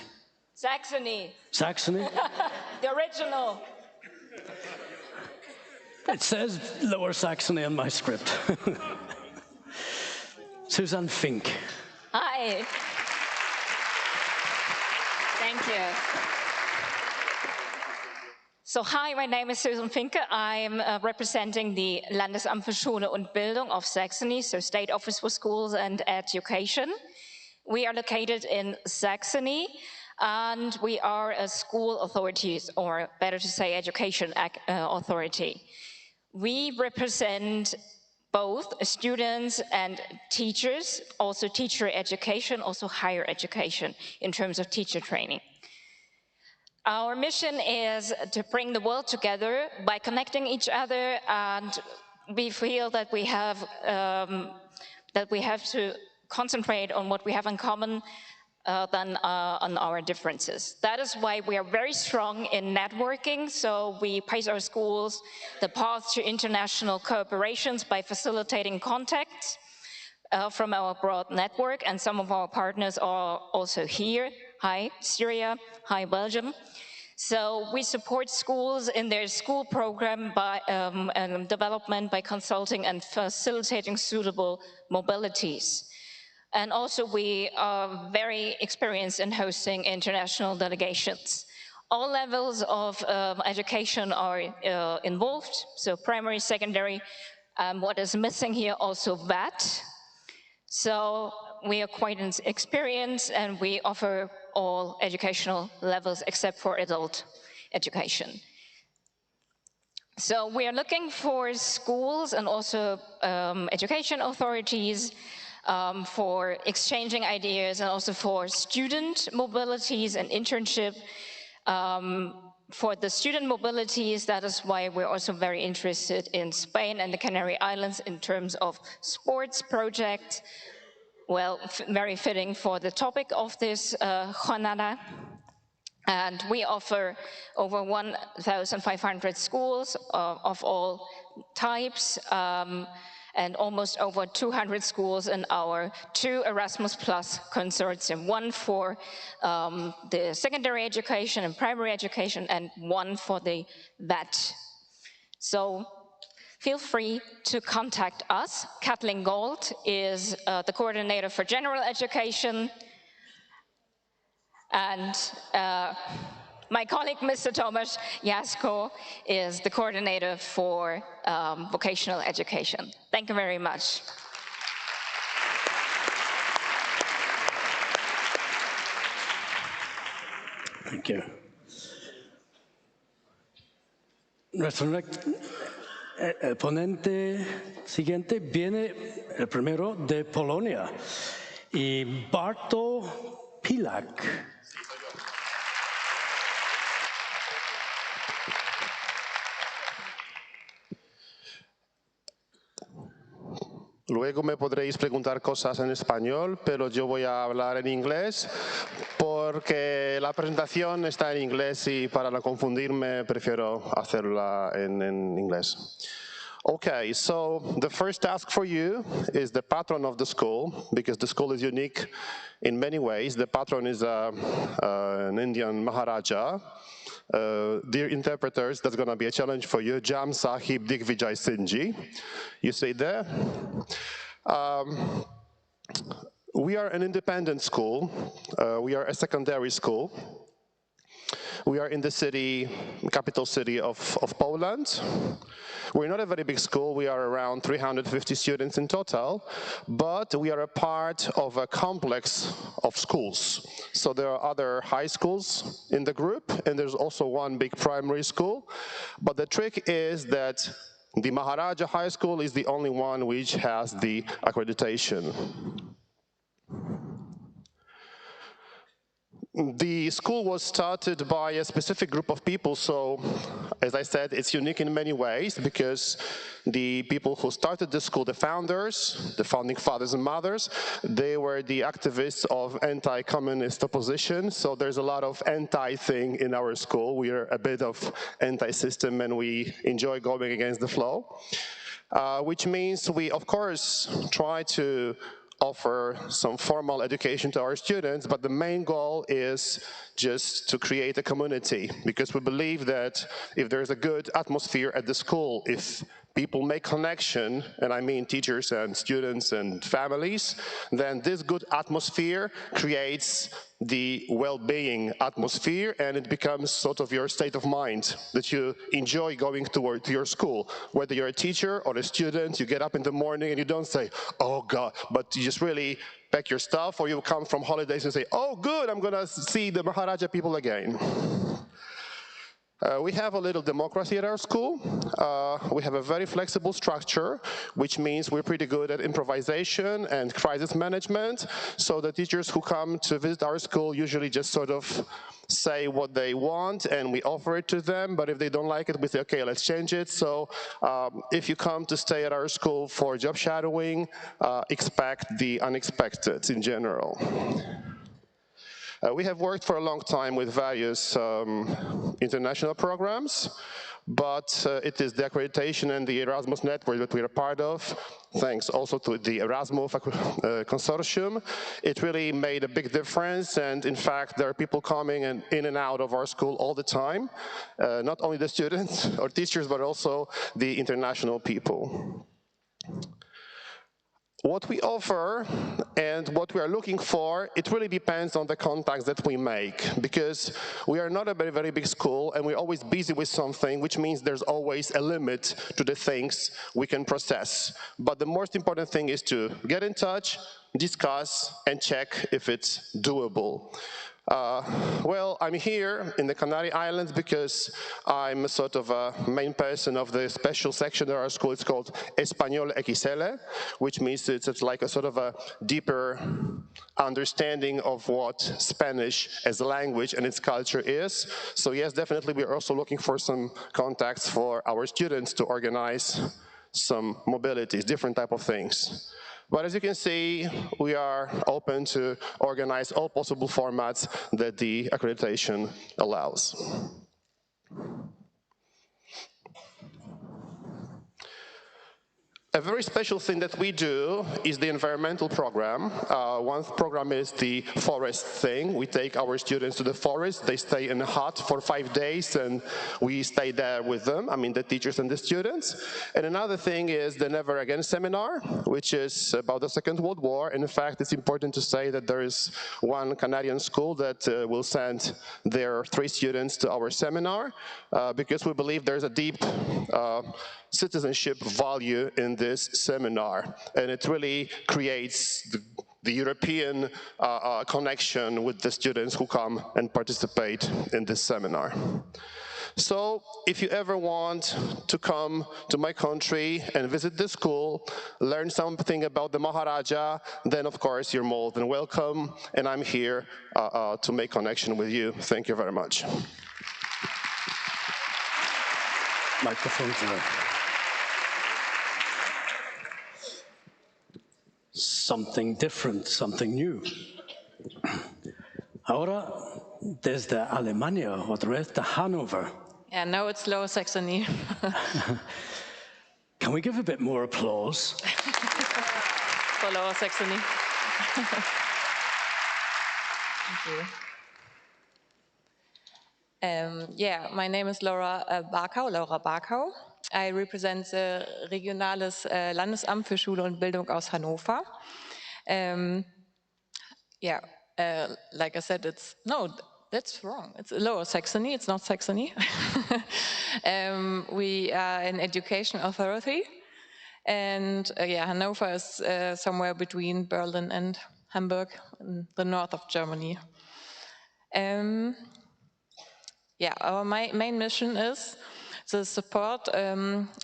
Saxony. Saxony? The original. It says Lower Saxony on my script. Susan Fink. Hi. Thank you. So hi, my name is Susan Finke. I'm representing the Landesamt für Schule und Bildung of Saxony, so State Office for Schools and Education. We are located in Saxony, and we are a school authority, or better to say education authority. We represent both students and teachers, also teacher education, also higher education in terms of teacher training. Our mission is to bring the world together by connecting each other, and we feel that we have to concentrate on what we have in common than on our differences. That is why we are very strong in networking, so we place our schools the path to international cooperations by facilitating contacts from our broad network, and some of our partners are also here. Hi, Syria. Hi, Belgium. So we support schools in their school program by development by consulting and facilitating suitable mobilities. And also we are very experienced in hosting international delegations. All levels of education are involved, so primary, secondary, what is missing here also VAT. So we are quite experienced, and we offer all educational levels except for adult education. So we are looking for schools and also education authorities for exchanging ideas, and also for student mobilities and internship. For the student mobilities, that is why we're also very interested in Spain and the Canary Islands in terms of sports projects. Well, very fitting for the topic of this jornada. And we offer over 1,500 schools of all types, and almost over 200 schools in our 2 Erasmus Plus consortium, 1 for the secondary education and primary education, and 1 for the VET. So feel free to contact us. Kathleen Gold is the coordinator for general education, and my colleague, Mr. Tomasz Jasko, is the coordinator for vocational education. Thank you very much. Thank you. El ponente siguiente viene el primero de Polonia, y Bartosz Pilak. Luego me podréis preguntar cosas en español, pero yo voy a hablar en inglés porque la presentación está en inglés y para no confundirme prefiero hacerla en inglés. Okay, so the first task for you is the patron of the school, because the school is unique in many ways. The patron is an Indian Maharaja. Dear interpreters, that's going to be a challenge for you. Jam Sahib Digvijay Singhji. You say there. We are an independent school. We are a secondary school. We are in the city, capital city of Poland. We're not a very big school. We are around 350 students in total, but we are a part of a complex of schools. So there are other high schools in the group, and there's also one big primary school. But the trick is that the Maharaja High School is the only one which has the accreditation. The school was started by a specific group of people, so as I said, it's unique in many ways because the people who started the school, the founders, the founding fathers and mothers, they were the activists of anti-communist opposition, so there's a lot of anti-thing in our school. We are a bit of anti-system and we enjoy going against the flow, which means we, of course, try to offer some formal education to our students, but the main goal is just to create a community, because we believe that if there's a good atmosphere at the school, if people make connection, and I mean teachers and students and families, then this good atmosphere creates the well-being atmosphere, and it becomes sort of your state of mind that you enjoy going to your school. Whether you're a teacher or a student, you get up in the morning and you don't say, oh God, but you just really pack your stuff, or you come from holidays and say, oh good, I'm gonna see the Maharaja people again. We have a little democracy at our school. We have a very flexible structure, which means we're pretty good at improvisation and crisis management. So the teachers who come to visit our school usually just sort of say what they want and we offer it to them, but if they don't like it, we say, okay, let's change it. So if you come to stay at our school for job shadowing, expect the unexpected in general. We have worked for a long time with various international programs, but it is the accreditation and the Erasmus network that we are part of, thanks also to the Erasmus consortium. It really made a big difference, and in fact there are people coming in and out of our school all the time, not only the students or teachers, but also the international people. What we offer and what we are looking for, it really depends on the contacts that we make, because we are not a very, very big school and we're always busy with something, which means there's always a limit to the things we can process. But the most important thing is to get in touch, discuss, and check if it's doable. Well, I'm here in the Canary Islands because I'm sort of a main person of the special section of our school. It's called Español XL, which means it's like a sort of a deeper understanding of what Spanish as a language and its culture is. So yes, definitely we are also looking for some contacts for our students to organize some mobilities, different type of things. But as you can see, we are open to organize all possible formats that the accreditation allows. A very special thing that we do is the environmental program. One program is the forest thing. We take our students to the forest. They stay in a hut for 5 days and we stay there with them, I mean the teachers and the students. And another thing is the Never Again seminar, which is about the Second World War. And in fact, it's important to say that there is one Canadian school that will send their 3 students to our seminar because we believe there's a deep citizenship value in this seminar, and it really creates the European connection with the students who come and participate in this seminar. So if you ever want to come to my country and visit the school, learn something about the Maharaja, then of course you're more than welcome, and I'm here to make connection with you. Thank you very much. Microphone to something different, something new. Ahora, desde Alemania, otra vez de Hanover. Yeah, now it's Lower Saxony. Can we give a bit more applause? For Lower Saxony. Thank you. Yeah, my name is Laura Barkau. I represent the Regionales Landesamt für Schule und Bildung aus Hannover. Like I said, that's wrong. It's Lower Saxony, it's not Saxony. We are an education authority, and Hannover is somewhere between Berlin and Hamburg, in the north of Germany. Our main mission is the support.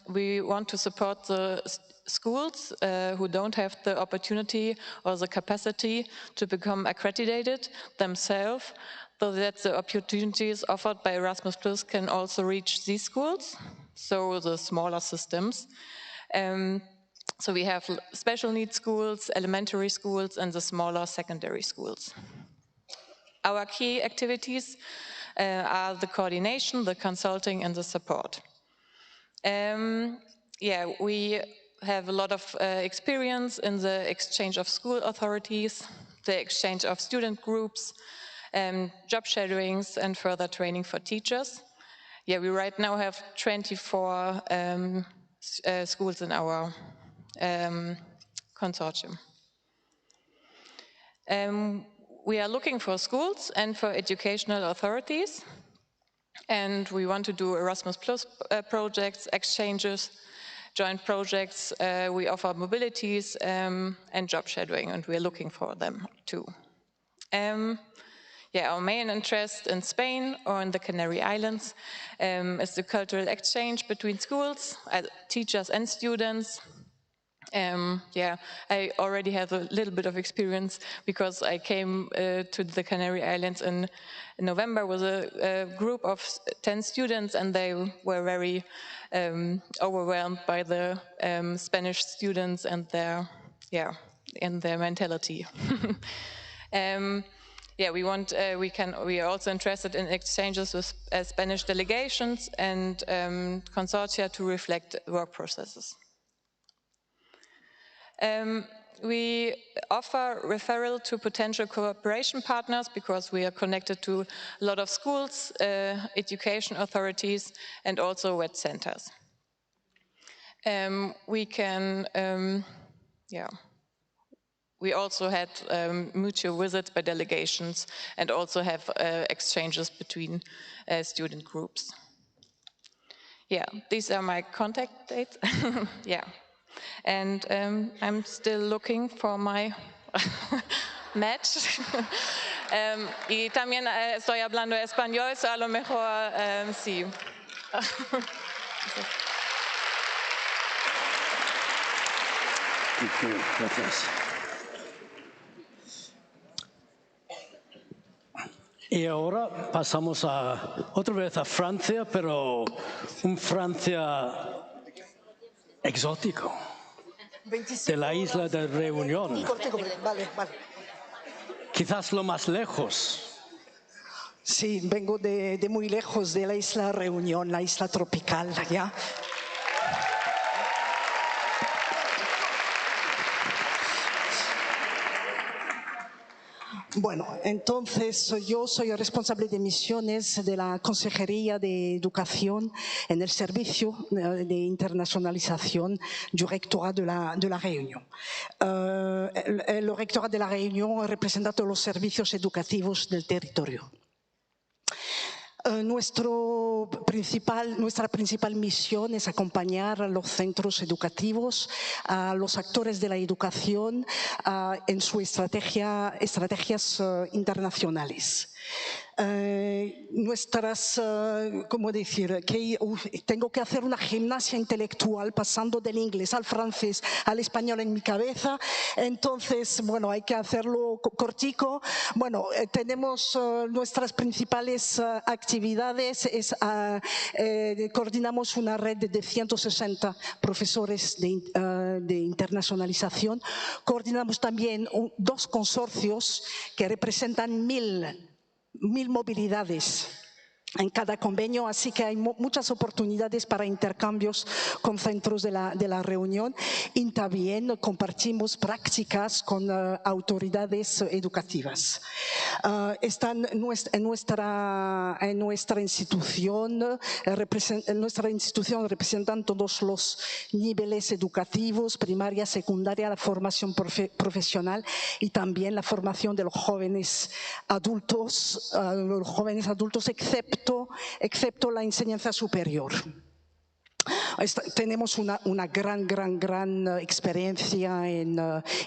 We want to support the schools who don't have the opportunity or the capacity to become accredited themselves, so that the opportunities offered by Erasmus Plus can also reach these schools, so the smaller systems. So we have special needs schools, elementary schools, and the smaller secondary schools. Our key activities are the coordination, the consulting, and the support. We have a lot of experience in the exchange of school authorities, the exchange of student groups, job shadowings, and further training for teachers. We right now have 24 schools in our consortium. We are looking for schools and for educational authorities, and we want to do Erasmus Plus projects, exchanges, joint projects. We offer mobilities and job shadowing, and we're looking for them too. Our main interest in Spain or in the Canary Islands is the cultural exchange between schools, teachers and students. I already have a little bit of experience because I came to the Canary Islands in November with a group of 10 students, and they were very overwhelmed by the Spanish students and their mentality. We are also interested in exchanges with Spanish delegations and consortia to reflect work processes. We offer referral to potential cooperation partners because we are connected to a lot of schools, education authorities, and also wet centers. We also had mutual visits by delegations and also have exchanges between student groups. These are my contact dates. And I'm still looking for my match. Y también estoy hablando español, so a lo mejor sí. Gracias. Y ahora pasamos otra vez a Francia, pero un Francia exótico, de la isla de Reunión. Vale. Quizás lo más lejos. Sí, vengo de muy lejos, de la isla Reunión, la isla tropical, ¿ya? Bueno, entonces yo soy responsable de misiones de la Consejería de Educación en el Servicio de Internacionalización du Rectorat de la Reunión. El Rectorat de la Reunión representa todos los servicios educativos del territorio. Nuestra principal misión es acompañar a los centros educativos, a los actores de la educación en sus estrategias internacionales. ¿Cómo decir? Tengo que hacer una gimnasia intelectual pasando del inglés al francés al español en mi cabeza, entonces, bueno, hay que hacerlo cortico. Bueno, tenemos nuestras principales actividades, coordinamos una red de 160 profesores de internacionalización, coordinamos también 2 consorcios que representan 1000 movilidades en cada convenio, así que hay muchas oportunidades para intercambios con centros de la Reunión, y también compartimos prácticas con autoridades educativas. Están en nuestra institución representan todos los niveles educativos, primaria, secundaria, la formación profesional y también la formación de los jóvenes adultos excepto la enseñanza superior. Tenemos una gran experiencia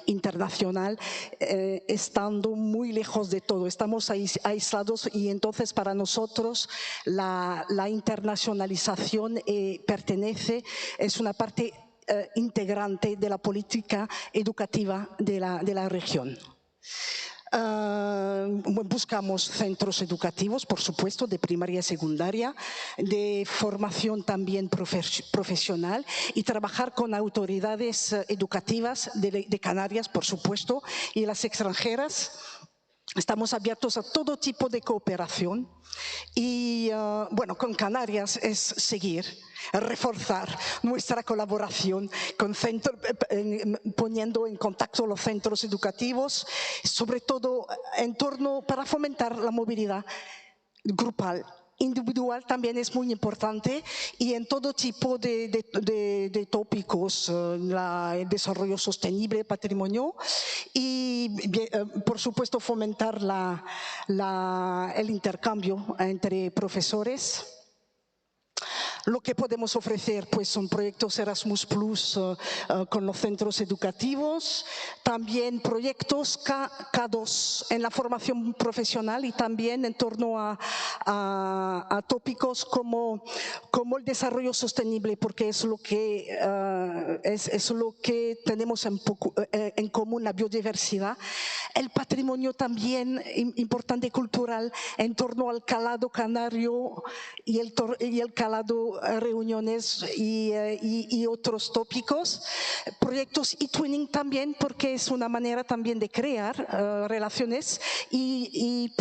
internacional, estando muy lejos de todo. Estamos aislados y entonces para nosotros la internacionalización es una parte integrante de la política educativa de la región. Buscamos centros educativos, por supuesto, de primaria y secundaria, de formación también profesional, y trabajar con autoridades educativas de Canarias, por supuesto, y las extranjeras. Estamos abiertos a todo tipo de cooperación y, bueno, con Canarias es seguir, reforzar nuestra colaboración con poniendo en contacto los centros educativos, sobre todo para fomentar la movilidad grupal individual también es muy importante y en todo tipo de tópicos, el desarrollo sostenible, patrimonio y por supuesto fomentar el intercambio entre profesores. Lo que podemos ofrecer pues, son proyectos Erasmus Plus con los centros educativos, también proyectos K2 en la formación profesional y también en torno a tópicos como el desarrollo sostenible, porque es lo que, es lo que tenemos en común, la biodiversidad. El patrimonio también importante cultural en torno al calado canario y el calado reuniones y otros tópicos, proyectos e-twinning también porque es una manera también de crear relaciones y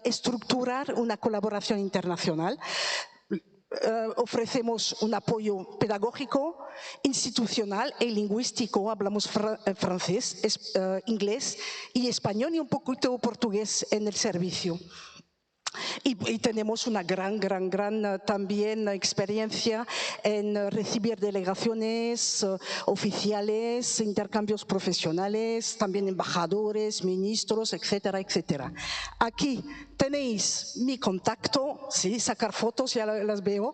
estructurar una colaboración internacional. Ofrecemos un apoyo pedagógico, institucional y lingüístico, hablamos francés, inglés y español y un poquito portugués en el servicio. Y tenemos una gran también experiencia en recibir delegaciones oficiales, intercambios profesionales, también embajadores, ministros, etcétera, etcétera. Aquí tenéis mi contacto, sí, sacar fotos, ya las veo.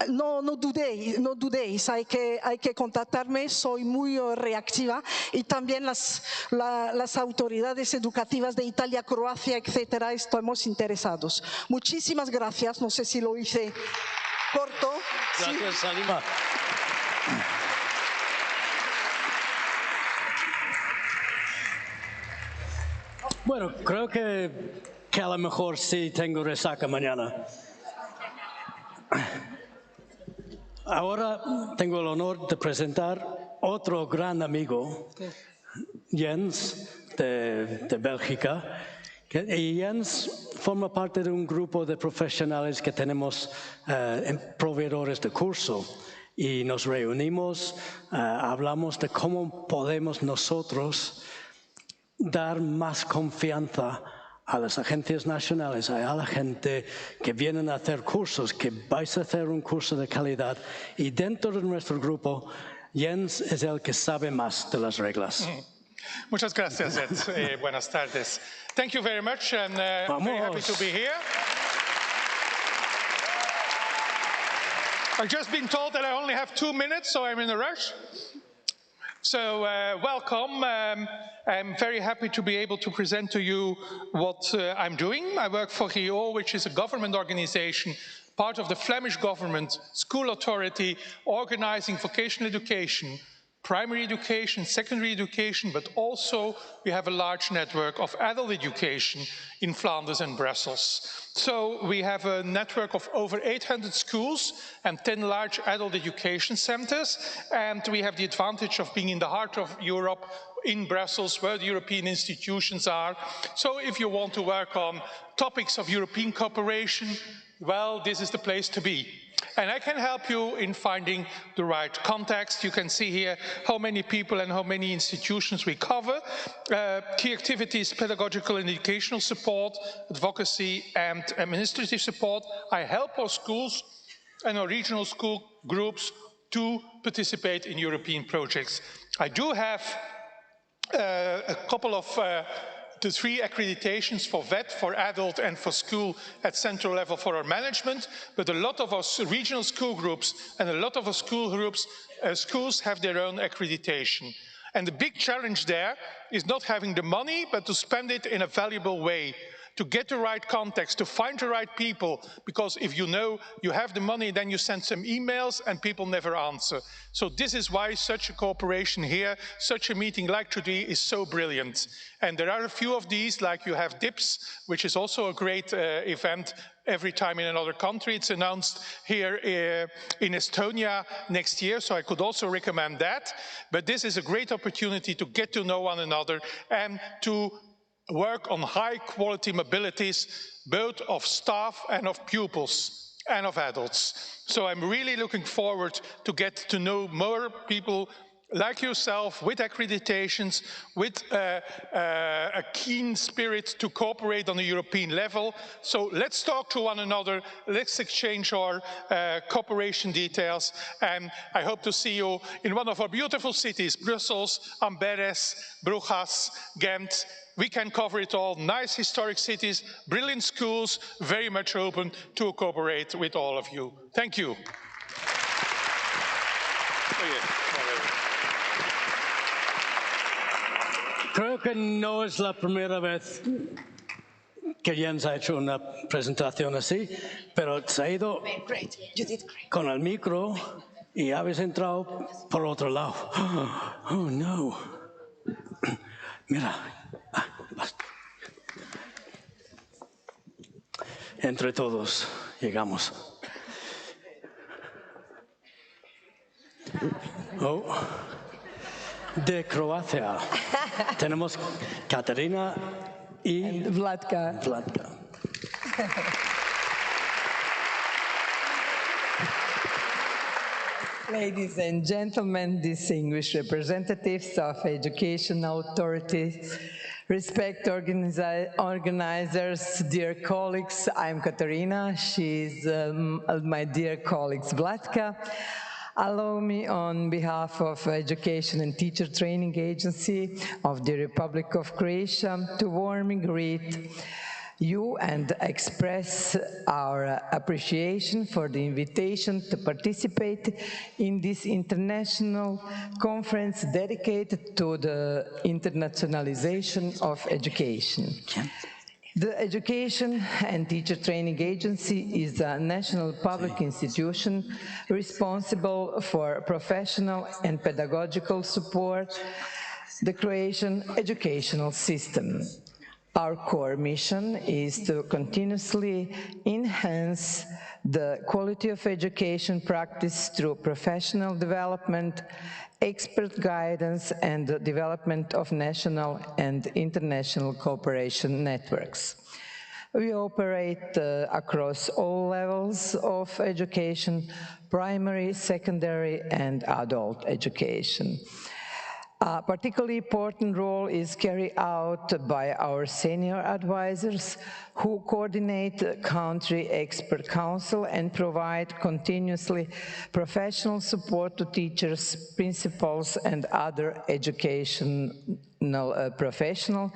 No dudéis, hay que contactarme, soy muy reactiva y también las autoridades educativas de Italia, Croacia, etcétera, estamos interesados. Muchísimas gracias, no sé si lo hice corto. Gracias, ¿sí? Salima. Bueno, creo que a lo mejor sí tengo resaca mañana. Ahora tengo el honor de presentar otro gran amigo, Jens, de Bélgica. Y Jens forma parte de un grupo de profesionales que tenemos proveedores de curso y nos reunimos, hablamos de cómo podemos nosotros dar más confianza a las agencias nacionales, a la gente que vienen a hacer cursos, que vais a hacer un curso de calidad. Y dentro de nuestro grupo, Jens es el que sabe más de las reglas. Muchas gracias, Ed. Buenas tardes. Thank you very much, and I'm very happy to be here. I've just been told that I only have 2 minutes, so I'm in a rush. So welcome. I'm very happy to be able to present to you what I'm doing. I work for GO, which is a government organization, part of the Flemish government, school authority, organizing vocational education, primary education, secondary education, but also we have a large network of adult education in Flanders and Brussels. So we have a network of over 800 schools and 10 large adult education centers, and we have the advantage of being in the heart of Europe, in Brussels, where the European institutions are. So if you want to work on topics of European cooperation, well, this is the place to be. And I can help you in finding the right context. You can see here how many people and how many institutions we cover. Key activities, pedagogical and educational support, advocacy and administrative support. I help our schools and our regional school groups to participate in European projects. I do have a couple of the 3 accreditations for VET, for adult and for school at central level for our management, but a lot of our regional school groups and a lot of our school groups, schools have their own accreditation. And the big challenge there is not having the money, but to spend it in a valuable way, to get the right context, to find the right people, because if you know you have the money, then you send some emails and people never answer. So this is why such a cooperation here, such a meeting like today is so brilliant. And there are a few of these, like you have DIPS, which is also a great event every time in another country. It's announced here in Estonia next year, so I could also recommend that. But this is a great opportunity to get to know one another and to work on high-quality mobilities, both of staff and of pupils and of adults. So I'm really looking forward to get to know more people like yourself, with accreditations, with a keen spirit to cooperate on a European level. So let's talk to one another, let's exchange our cooperation details, and I hope to see you in one of our beautiful cities, Brussels, Amberes, Brujas, Ghent. We can cover it all. Nice historic cities, brilliant schools, very much open to cooperate with all of you. Thank you. Creo que no es la primera vez que Jens ha hecho una presentación así, pero se ha ido con el micro y habéis entrado por otro lado. Oh, no. Mira. Entre todos llegamos. Oh. De Croacia tenemos Katarina y Vlatka. Ladies and gentlemen, distinguished representatives of educational authorities, respect organizers, dear colleagues, I'm Katarina, she's my dear colleague Vlatka. Allow me on behalf of Education and Teacher Training Agency of the Republic of Croatia to warmly greet you and express our appreciation for the invitation to participate in this international conference dedicated to the internationalization of education. The Education and Teacher Training Agency is a national public institution responsible for professional and pedagogical support the Croatian educational system. Our core mission is to continuously enhance the quality of education practice through professional development, expert guidance, and the development of national and international cooperation networks. We operate across all levels of education, primary, secondary, and adult education. A particularly important role is carried out by our senior advisors who coordinate country expert council and provide continuously professional support to teachers, principals, and other educational professionals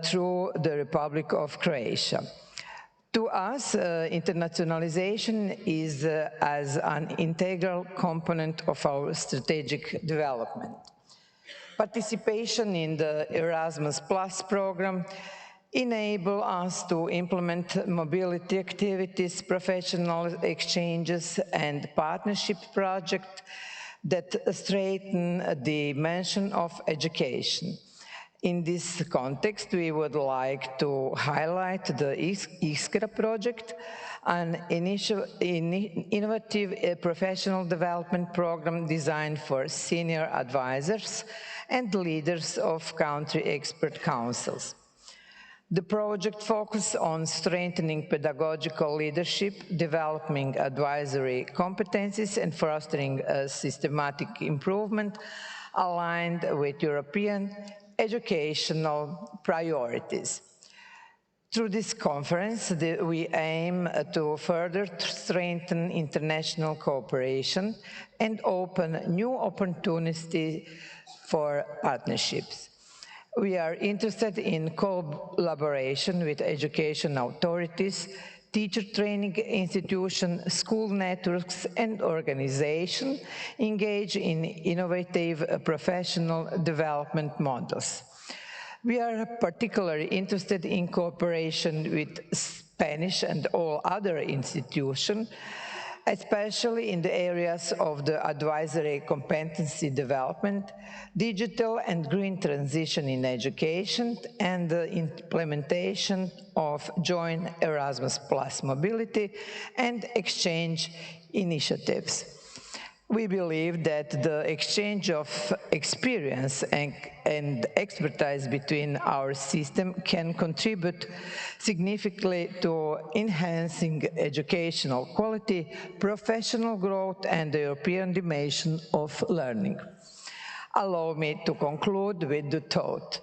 through the Republic of Croatia. To us, internationalization is as an integral component of our strategic development. Participation in the Erasmus Plus program enables us to implement mobility activities, professional exchanges, and partnership projects that strengthen the dimension of education. In this context, we would like to highlight the Iskra project, an innovative professional development program designed for senior advisors and leaders of country expert councils. The project focuses on strengthening pedagogical leadership, developing advisory competencies, and fostering a systematic improvement aligned with European educational priorities. Through this conference, we aim to further strengthen international cooperation and open new opportunities for partnerships. We are interested in collaboration with education authorities, teacher training institutions, school networks, and organizations engaged in innovative professional development models. We are particularly interested in cooperation with Spanish and all other institutions, especially in the areas of the advisory competency development, digital and green transition in education, and the implementation of joint Erasmus Plus mobility and exchange initiatives. We believe that the exchange of experience and expertise between our system can contribute significantly to enhancing educational quality, professional growth, and the European dimension of learning. Allow me to conclude with the thought.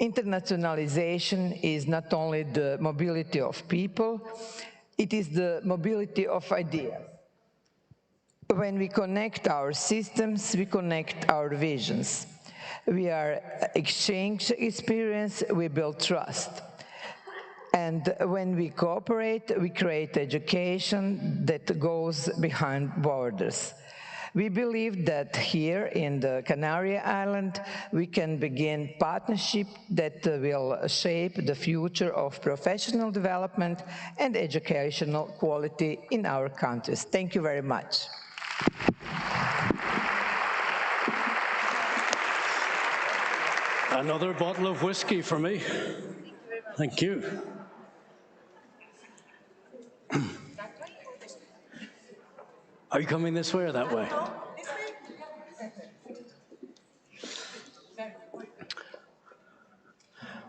Internationalization is not only the mobility of people, it is the mobility of ideas. When we connect our systems, we connect our visions. We are exchange experience, we build trust. And when we cooperate, we create education that goes behind borders. We believe that here in the Canary Island, we can begin partnership that will shape the future of professional development and educational quality in our countries. Thank you very much. Another bottle of whiskey for me. Thank you. Are you coming this way or that way?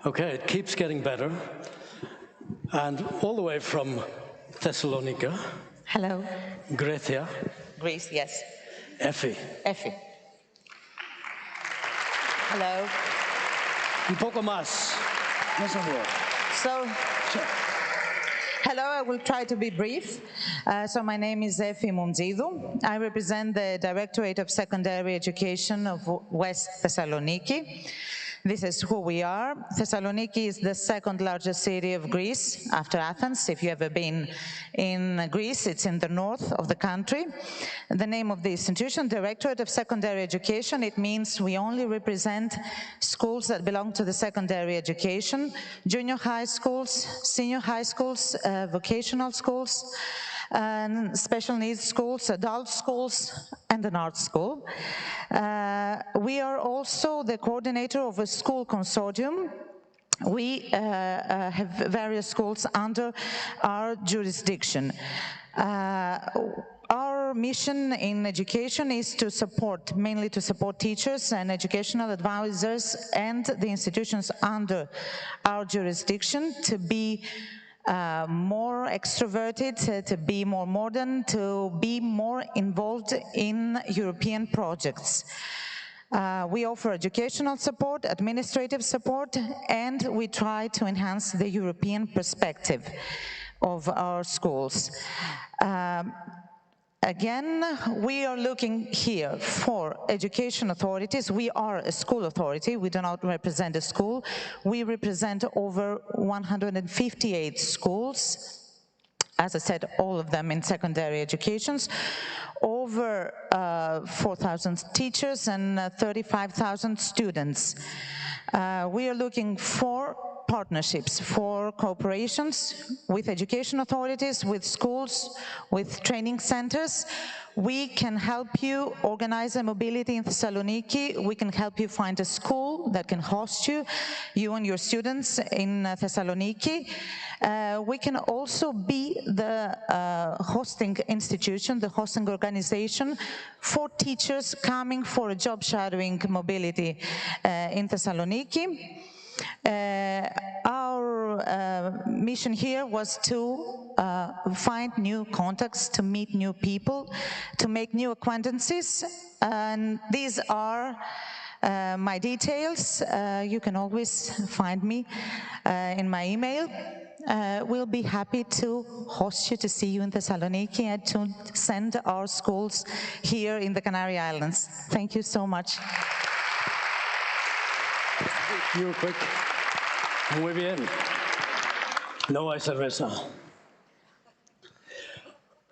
Okay, it keeps getting better. And all the way from Thessalonica. Hello. Grecia. Greece, yes. Effie. Effie. Hello. Un poco más. So, hello, I will try to be brief. So my name is Effie Munzidu. I represent the Directorate of Secondary Education of West Thessaloniki. This is who we are. Thessaloniki is the second largest city of Greece after Athens. If you ever been in Greece, it's in the north of the country. The name of the institution, Directorate of Secondary Education, it means we only represent schools that belong to the secondary education, junior high schools, senior high schools, vocational schools, special needs schools, adult schools, and an art school. We are also the coordinator of a school consortium. We have various schools under our jurisdiction. Our mission in education is to support, mainly to support teachers and educational advisors and the institutions under our jurisdiction to be more extroverted, to be more modern, to be more involved in European projects. We offer educational support, administrative support, and we try to enhance the European perspective of our schools. Again, we are looking here for education authorities. We are a school authority. We do not represent a school. We represent over 158 schools. As I said, all of them in secondary educations. Over 4,000 teachers and 35,000 students. We are looking for partnerships, for cooperations with education authorities, with schools, with training centers. We can help you organize a mobility in Thessaloniki. We can help you find a school that can host you, you and your students in Thessaloniki. We can also be the hosting institution, the hosting organization for teachers coming for a job shadowing mobility in Thessaloniki. Our mission here was to find new contacts, to meet new people, to make new acquaintances, and these are my details. You can always find me in my email. We'll be happy to host you, to see you in Thessaloniki, and to send our schools here in the Canary Islands. Thank you so much. You quick. Muy bien. No hay cerveza.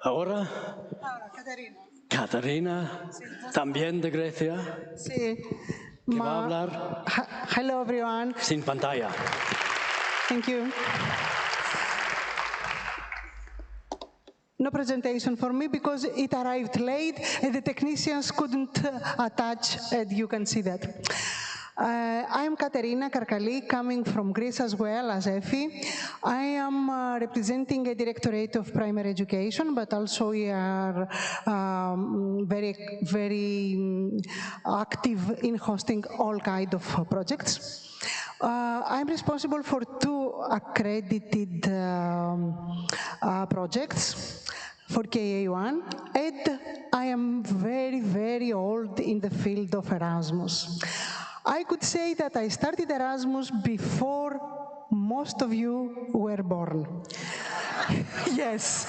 Ahora, Catarina, también de Grecia, Sí. que va a hablar Hello, everyone. sin pantalla. Thank you. No presentation for me because it arrived late and the technicians couldn't attach, and you can see that. I'm Katerina Karkali, coming from Greece as well as Effie. I am representing a Directorate of Primary Education, but also we are very active in hosting all kinds of projects. I'm responsible for 2 accredited projects for KA1, and I am very old in the field of Erasmus. I could say that I started Erasmus before most of you were born. Yes.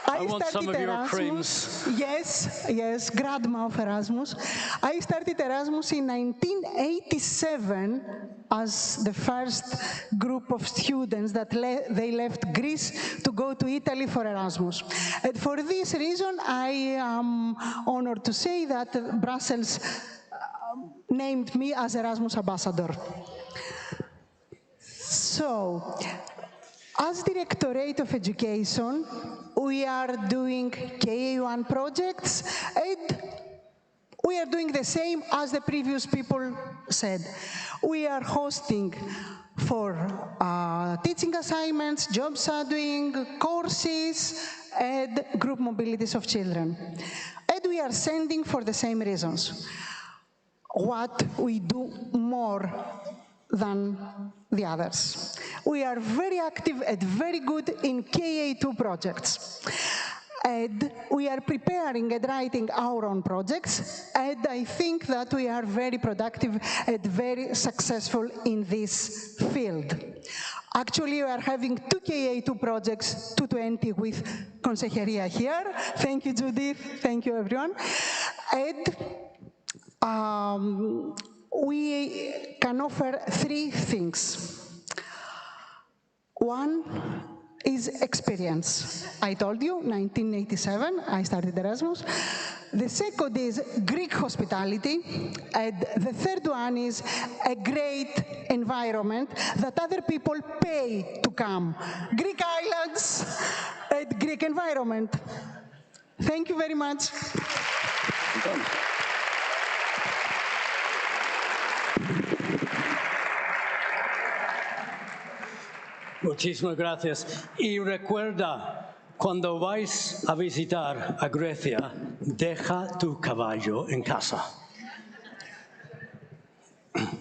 I want some of your creams. Yes, grandma of Erasmus. I started Erasmus in 1987 as the first group of students that they left Greece to go to Italy for Erasmus. And for this reason, I am honored to say that Brussels named me as Erasmus ambassador. So, as Directorate of Education, we are doing KA1 projects, and we are doing the same as the previous people said. We are hosting for teaching assignments, job shadowing, courses, and group mobilities of children. And we are sending for the same reasons. What we do more than the others. We are very active and very good in KA2 projects. And we are preparing and writing our own projects, and I think that we are very productive and very successful in this field. Actually, we are having 2 KA2 projects, 220 with Consejería here. Thank you, Judith. Thank you, everyone. And we can offer 3 things. One is experience. I told you, 1987, I started Erasmus. The second is Greek hospitality. And the third one is a great environment that other people pay to come. Greek islands and Greek environment. Thank you very much. Muchísimas gracias. Y recuerda, cuando vais a visitar a Grecia, deja tu caballo en casa.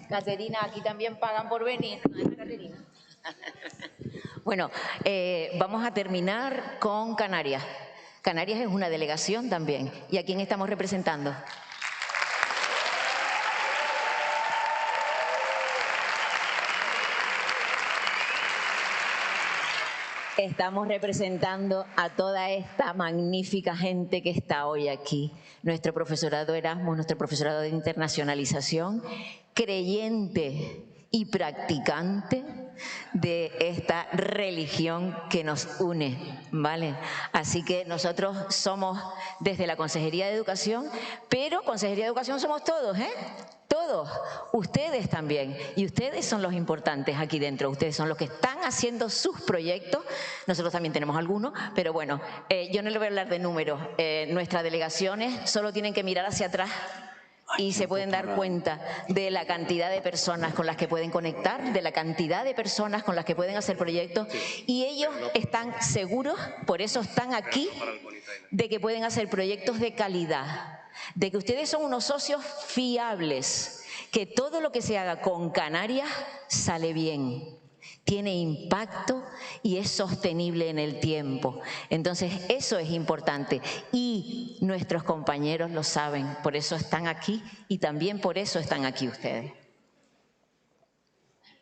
Caterina, aquí también pagan por venir. Caterina. Bueno, vamos a terminar con Canarias. Canarias es una delegación también. ¿Y a quién estamos representando? Estamos representando a toda esta magnífica gente que está hoy aquí. Nuestro profesorado Erasmus, nuestro profesorado de Internacionalización, creyente y practicante de esta religión que nos une, ¿vale? Así que nosotros somos desde la Consejería de Educación, pero Consejería de Educación somos todos, ¿eh? Todos, ustedes también, y ustedes son los importantes aquí dentro, ustedes son los que están haciendo sus proyectos, nosotros también tenemos algunos, pero bueno, yo no les voy a hablar de números, nuestras delegaciones solo tienen que mirar hacia atrás y se pueden dar cuenta de la cantidad de personas con las que pueden conectar, de la cantidad de personas con las que pueden hacer proyectos, y ellos están seguros, por eso están aquí, de que pueden hacer proyectos de calidad, de que ustedes son unos socios fiables, que todo lo que se haga con Canarias sale bien, tiene impacto y es sostenible en el tiempo. Entonces eso es importante y nuestros compañeros lo saben, por eso están aquí y también por eso están aquí ustedes.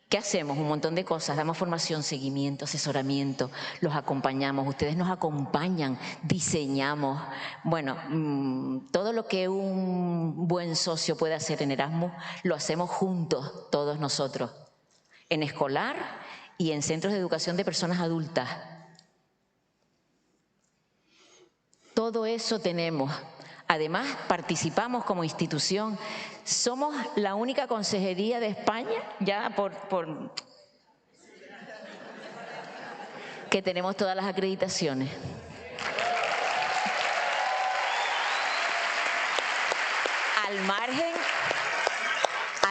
¿Qué hacemos? Un montón de cosas, damos formación, seguimiento, asesoramiento, los acompañamos, ustedes nos acompañan, diseñamos. Bueno, todo lo que un buen socio puede hacer en Erasmus, lo hacemos juntos, todos nosotros, en Escolar y en centros de educación de personas adultas. Todo eso tenemos. Además, participamos como institución. Somos la única consejería de España, ya que tenemos todas las acreditaciones.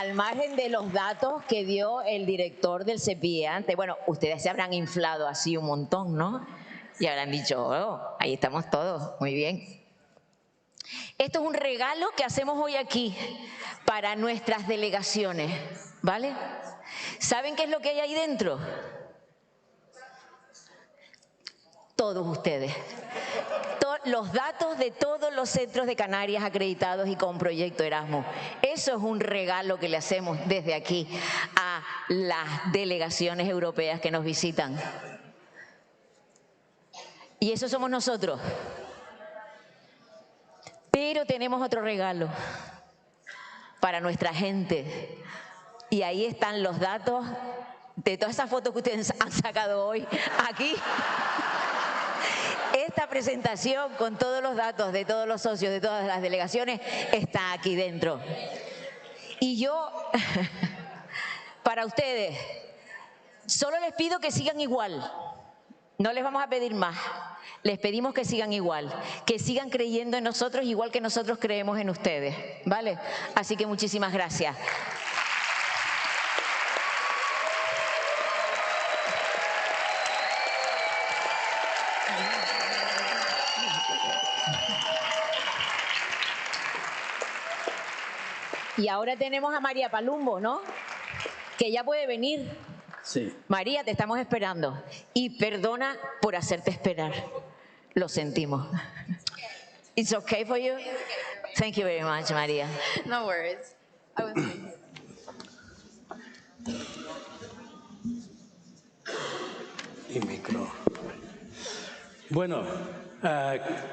al margen de los datos que dio el director del CEPIE antes, bueno, ustedes se habrán inflado así un montón, ¿no? Y habrán dicho, oh, ahí estamos todos, muy bien. Esto es un regalo que hacemos hoy aquí para nuestras delegaciones, ¿vale? ¿Saben qué es lo que hay ahí dentro? Todos ustedes. Los datos de todos los centros de Canarias acreditados y con proyecto Erasmus. Eso es un regalo que le hacemos desde aquí a las delegaciones europeas que nos visitan. Y eso somos nosotros. Pero tenemos otro regalo para nuestra gente. Y ahí están los datos de todas esas fotos que ustedes han sacado hoy aquí. Esta presentación con todos los datos de todos los socios de todas las delegaciones está aquí dentro. Y yo, para ustedes, solo les pido que sigan igual. No les vamos a pedir más. Les pedimos que sigan igual, que sigan creyendo en nosotros igual que nosotros creemos en ustedes, ¿vale? Así que muchísimas gracias. Y ahora tenemos a María Palumbo, ¿no? Que ya puede venir. Sí. María, te estamos esperando. Y perdona por hacerte esperar. Lo sentimos. It's okay for you? Thank you very much, María. No worries. I was Y micro. Bueno,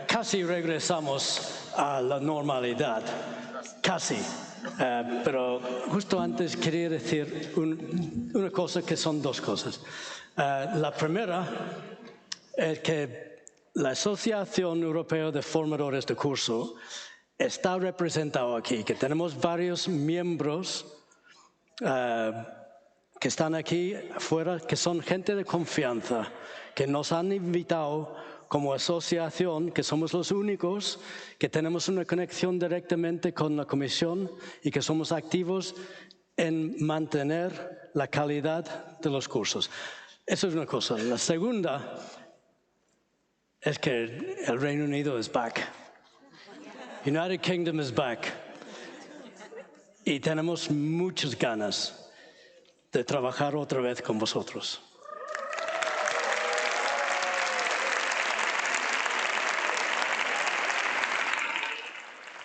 casi regresamos a la normalidad. Casi. Pero justo antes quería decir una cosa que son dos cosas. La primera es que la Asociación Europea de Formadores de Curso está representada aquí, que tenemos varios miembros que están aquí afuera, que son gente de confianza, que nos han invitado como asociación, que somos los únicos que tenemos una conexión directamente con la Comisión y que somos activos en mantener la calidad de los cursos. Eso es una cosa. La segunda es que el Reino Unido es back. United Kingdom is back. Y tenemos muchas ganas de trabajar otra vez con vosotros.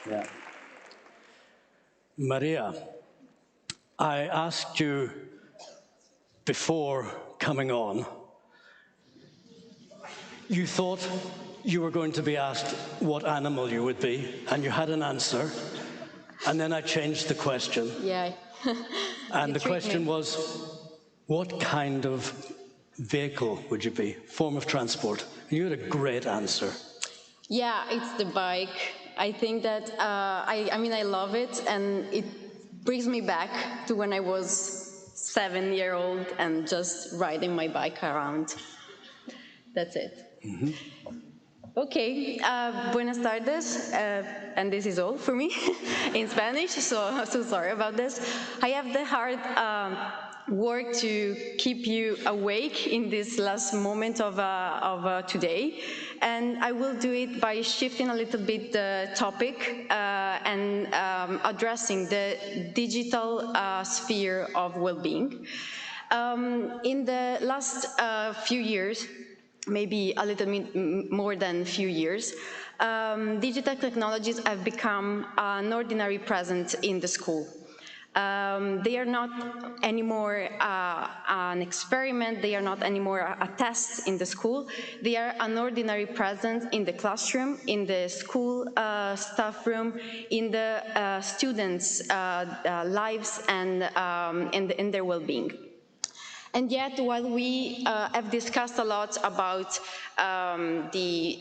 Yeah. Maria, I asked you before coming on, you thought you were going to be asked what animal you would be, and you had an answer, and then I changed the question. Yeah. And the question was, what kind of vehicle would you be, form of transport? And you had a great answer. Yeah, it's the bike. I think that, I mean, I love it, and it brings me back to when I was 7-year-old and just riding my bike around. That's it. Mm-hmm. Okay, buenas tardes, and this is all for me in Spanish, so sorry about this. I have the hard work to keep you awake in this last moment of today, and I will do it by shifting a little bit the topic and addressing the digital sphere of well-being. In the last few years, maybe a little bit more than a few years, digital technologies have become an ordinary presence in the school. They are not anymore an experiment, they are not anymore a test in the school, they are an ordinary presence in the classroom, in the school staff room, in the students' lives and in their well-being. And yet, while we have discussed a lot about the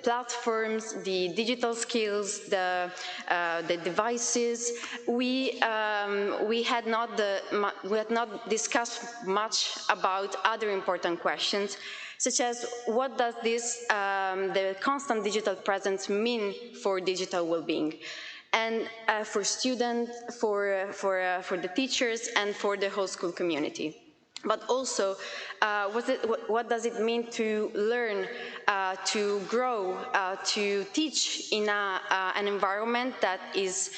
platforms, the digital skills, the devices, we had not discussed much about other important questions, such as what does this the constant digital presence mean for digital well-being? and for students, for the teachers, and for the whole school community. But also, what does it mean to learn, to grow, to teach in an environment that is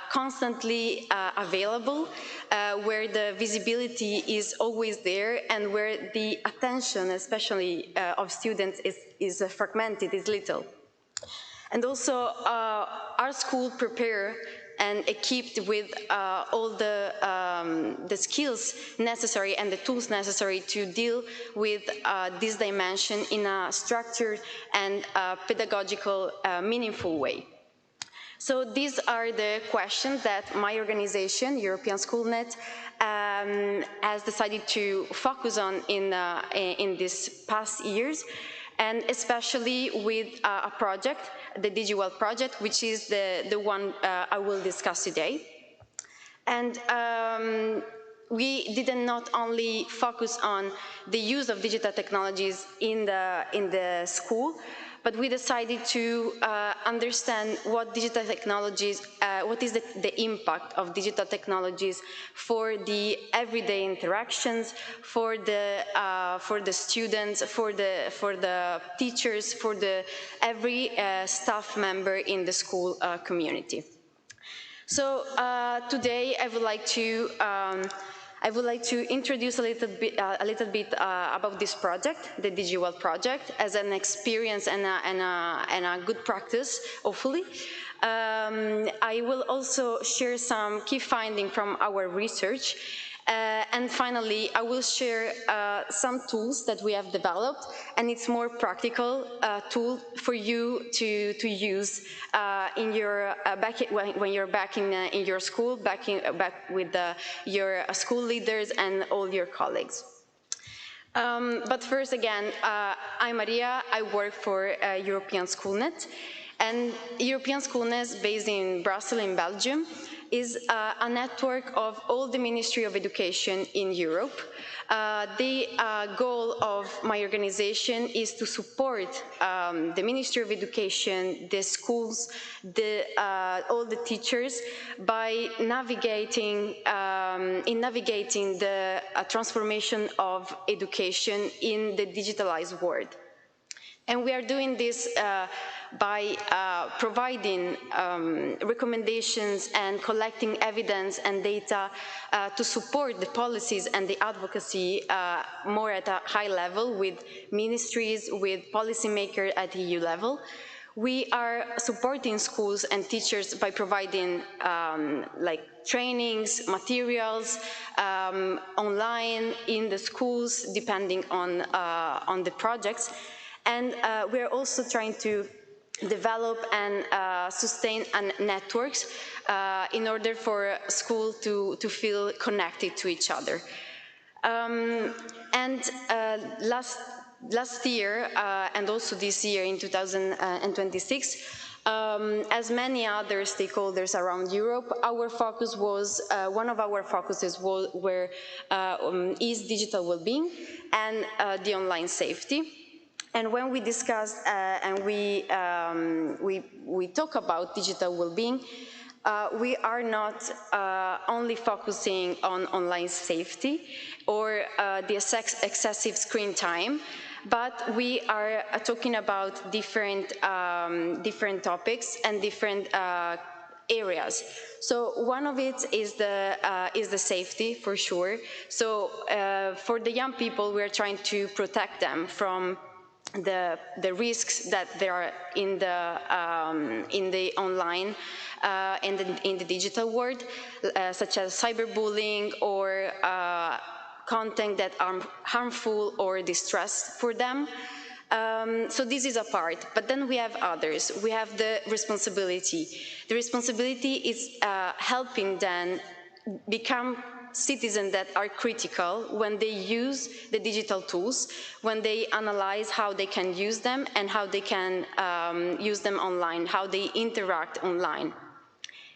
constantly available, where the visibility is always there, and where the attention, especially of students, is fragmented, is little. And also, our school prepare and equipped with all the skills necessary and the tools necessary to deal with this dimension in a structured and pedagogical, meaningful way. So these are the questions that my organization, European Schoolnet, has decided to focus on in these past years, and especially with a project, the Digital project, which is the one I will discuss today. And we did not only focus on the use of digital technologies in the school, but we decided to understand what digital technologies, what is the impact of digital technologies for the everyday interactions, for the students, for the teachers, for every staff member in the school community. So today I would like to introduce a little bit about this project, the Digital project, as an experience and a good practice, hopefully. I will also share some key findings from our research. And finally, I will share some tools that we have developed, and it's more practical tool for you to use in your when you're back in your school, back with your school leaders and all your colleagues. But first, again, I'm Maria. I work for European Schoolnet, and European Schoolnet, based in Brussels, in Belgium, is a network of all the Ministry of Education in Europe. The goal of my organization is to support the Ministry of Education, the schools, all the teachers by navigating the transformation of education in the digitalized world. And we are doing this by providing recommendations and collecting evidence and data to support the policies and the advocacy more at a high level with ministries, with policymakers at EU level. We are supporting schools and teachers by providing like trainings, materials, online, in the schools, depending on the projects. And we're also trying to develop and sustain networks in order for schools to feel connected to each other. Last year, and also this year in 2026, as many other stakeholders around Europe, our focus was, one of our focuses is digital well-being and the online safety. And when we discussed and we talk about digital well-being, we are not only focusing on online safety or the excessive screen time, but we are talking about different topics and different areas. So one of it is the safety, for sure. So for the young people, we are trying to protect them from the risks that there are in the online in the digital world, such as cyberbullying or content that are harmful or distress for them. So this is a part, but then we have others. We have the responsibility. The responsibility is helping them become citizens that are critical when they use the digital tools, when they analyze how they can use them and how they can use them online, how they interact online.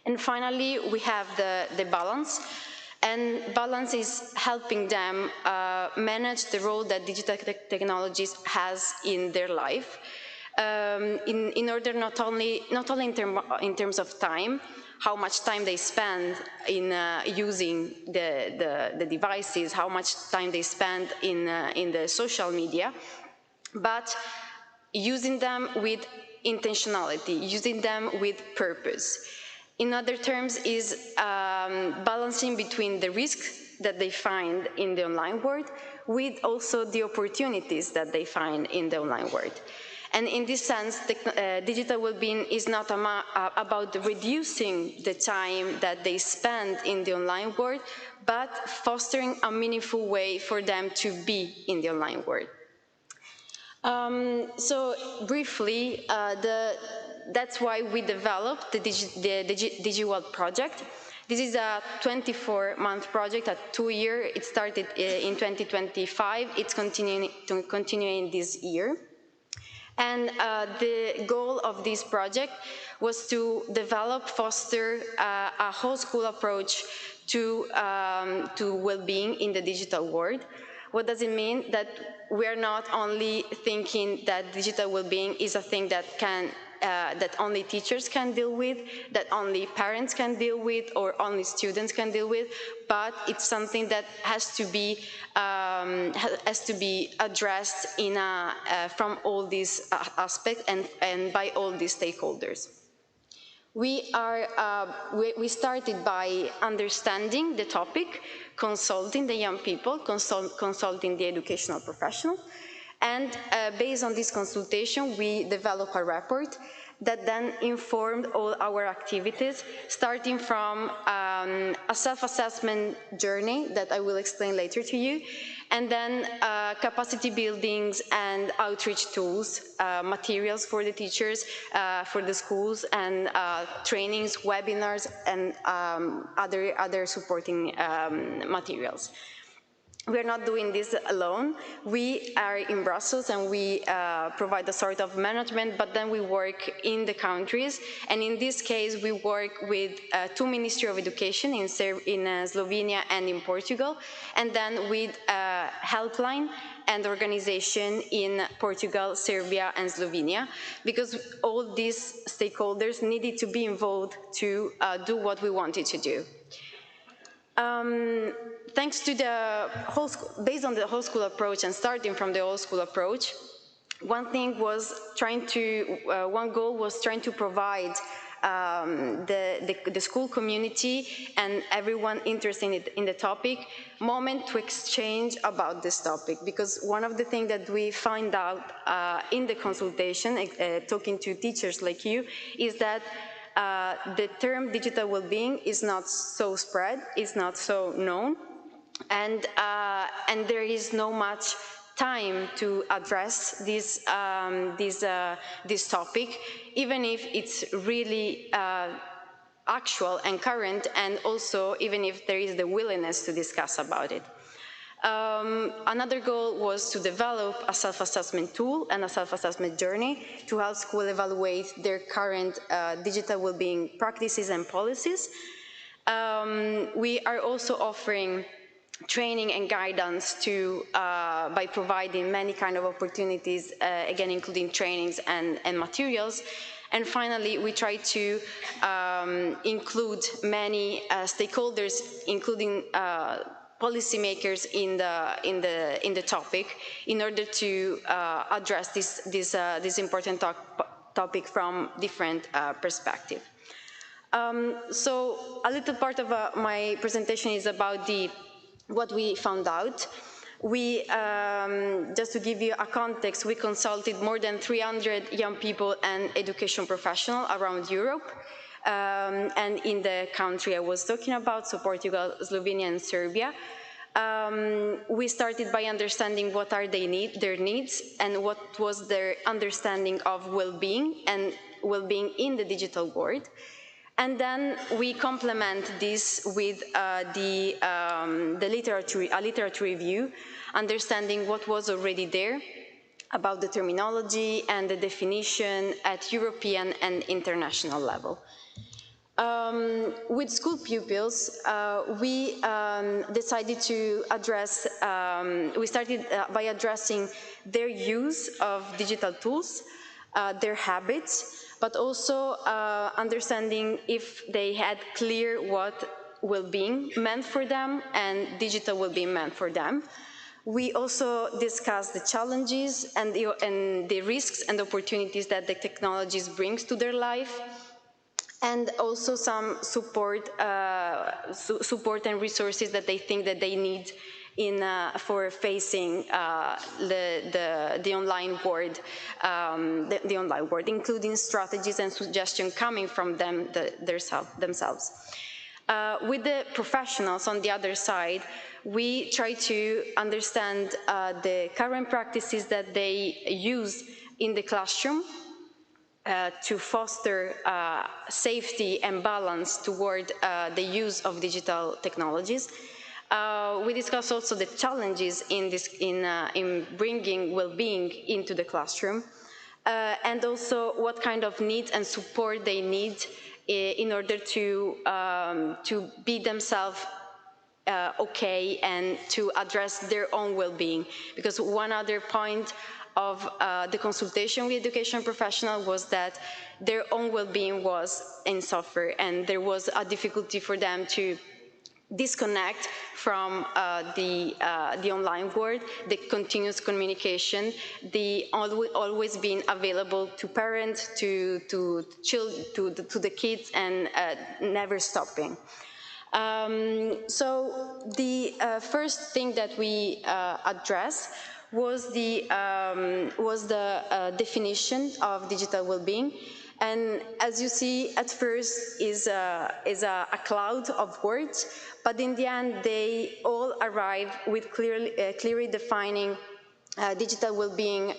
And finally, we have the balance. And balance is helping them manage the role that digital technologies has in their life. in order not only in terms of time, how much time they spend in using the devices, how much time they spend in the social media, but using them with intentionality, using them with purpose. In other terms, is balancing between the risks that they find in the online world with also the opportunities that they find in the online world. And in this sense, digital well-being is not about reducing the time that they spend in the online world, but fostering a meaningful way for them to be in the online world. So briefly, that's why we developed the DigiWorld project. This is a 24-month project, a 2-year. It started in 2025. It's continuing this year. And the goal of this project was to develop, foster a whole school approach to well-being in the digital world. What does it mean? That we are not only thinking that digital well-being is a thing that that only teachers can deal with, that only parents can deal with, or only students can deal with, but it's something that has to be addressed in from all these aspects and by all these stakeholders. We started by understanding the topic, consulting the young people, consulting the educational professionals, and based on this consultation, we developed a report that then informed all our activities, starting from a self-assessment journey that I will explain later to you, and then capacity buildings and outreach tools, materials for the teachers, for the schools, and trainings, webinars, and other supporting materials. We're not doing this alone. We are in Brussels and we provide a sort of management, but then we work in the countries. And in this case, we work with 2 Ministries of Education in Slovenia and in Portugal, and then with helpline and organization in Portugal, Serbia, and Slovenia, because all these stakeholders needed to be involved to do what we wanted to do. Thanks to the whole school, based on the whole school approach and starting from the whole school approach, one goal was trying to provide the school community and everyone interested in the topic moment to exchange about this topic, because one of the things that we find out in the consultation, talking to teachers like you, is that the term digital well-being is not so spread, is not so known, and there is no much time to address this topic, even if it's really actual and current, and also even if there is the willingness to discuss about it. Another goal was to develop a self-assessment tool and a self-assessment journey to help schools evaluate their current digital well-being practices and policies. We are also offering training and guidance by providing many kind of opportunities, again including trainings and materials. And finally, we try to include many stakeholders, including policymakers in the topic, in order to address this important topic from different perspectives. So a little part of my presentation is about what we found out. We, just to give you a context, we consulted more than 300 young people and education professionals around Europe, and in the country I was talking about, so Portugal, Slovenia, and Serbia. We started by understanding what are their needs, and what was their understanding of well-being and well-being in the digital world. And then we complement this with a literature review, understanding what was already there about the terminology and the definition at European and international level. With school pupils, we decided to address, we started by addressing their use of digital tools, their habits, but also understanding if they had clear what well-being meant for them and digital well-being meant for them. We also discussed the challenges and the risks and opportunities that the technologies brings to their life, and also some support and resources that they think that they need for facing the online world, including strategies and suggestions coming from them themselves. With the professionals on the other side, we try to understand the current practices that they use in the classroom to foster safety and balance toward the use of digital technologies. We discuss also the challenges in bringing well-being into the classroom, and also what kind of needs and support they need in order to be themselves okay and to address their own well-being. Because one other point of the consultation with education professionals was that their own well-being was in suffer, and there was a difficulty for them to disconnect from the online world, the continuous communication, the always being available to parents, to the kids, and never stopping. So the first thing that we addressed was the definition of digital well-being. And as you see, at first is a cloud of words, but in the end, they all arrive with clearly defining digital well-being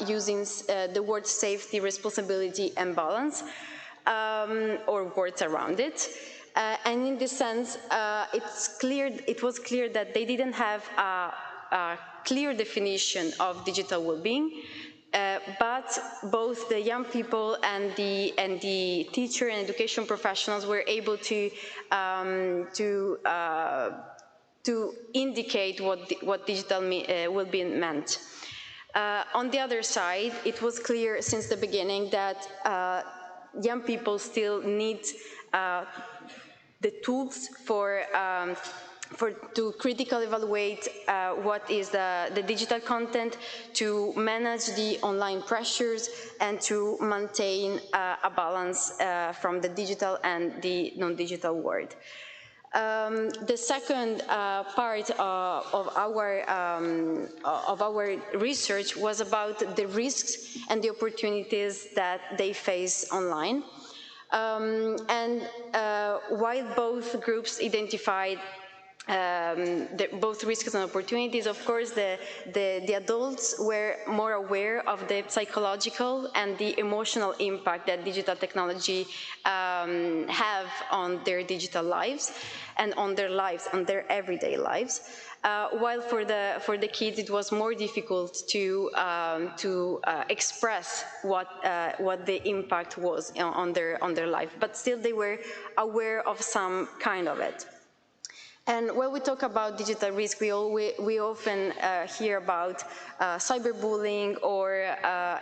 using the words safety, responsibility, and balance, or words around it. And in this sense, it was clear that they didn't have a clear definition of digital well-being. But both the young people and the teacher and education professionals were able to indicate what digital well-being meant. On the other side, it was clear since the beginning that young people still need the tools to critically evaluate what is the digital content, to manage the online pressures, and to maintain a balance from the digital and the non-digital world. The second part of our research was about the risks and the opportunities that they face online. And while both groups identified both risks and opportunities, of course, the adults were more aware of the psychological and the emotional impact that digital technology have on their digital lives and on their lives, on their everyday lives. While for the kids, it was more difficult to express what the impact was on their life, but still they were aware of some kind of it. And when we talk about digital risk, we often hear about cyberbullying or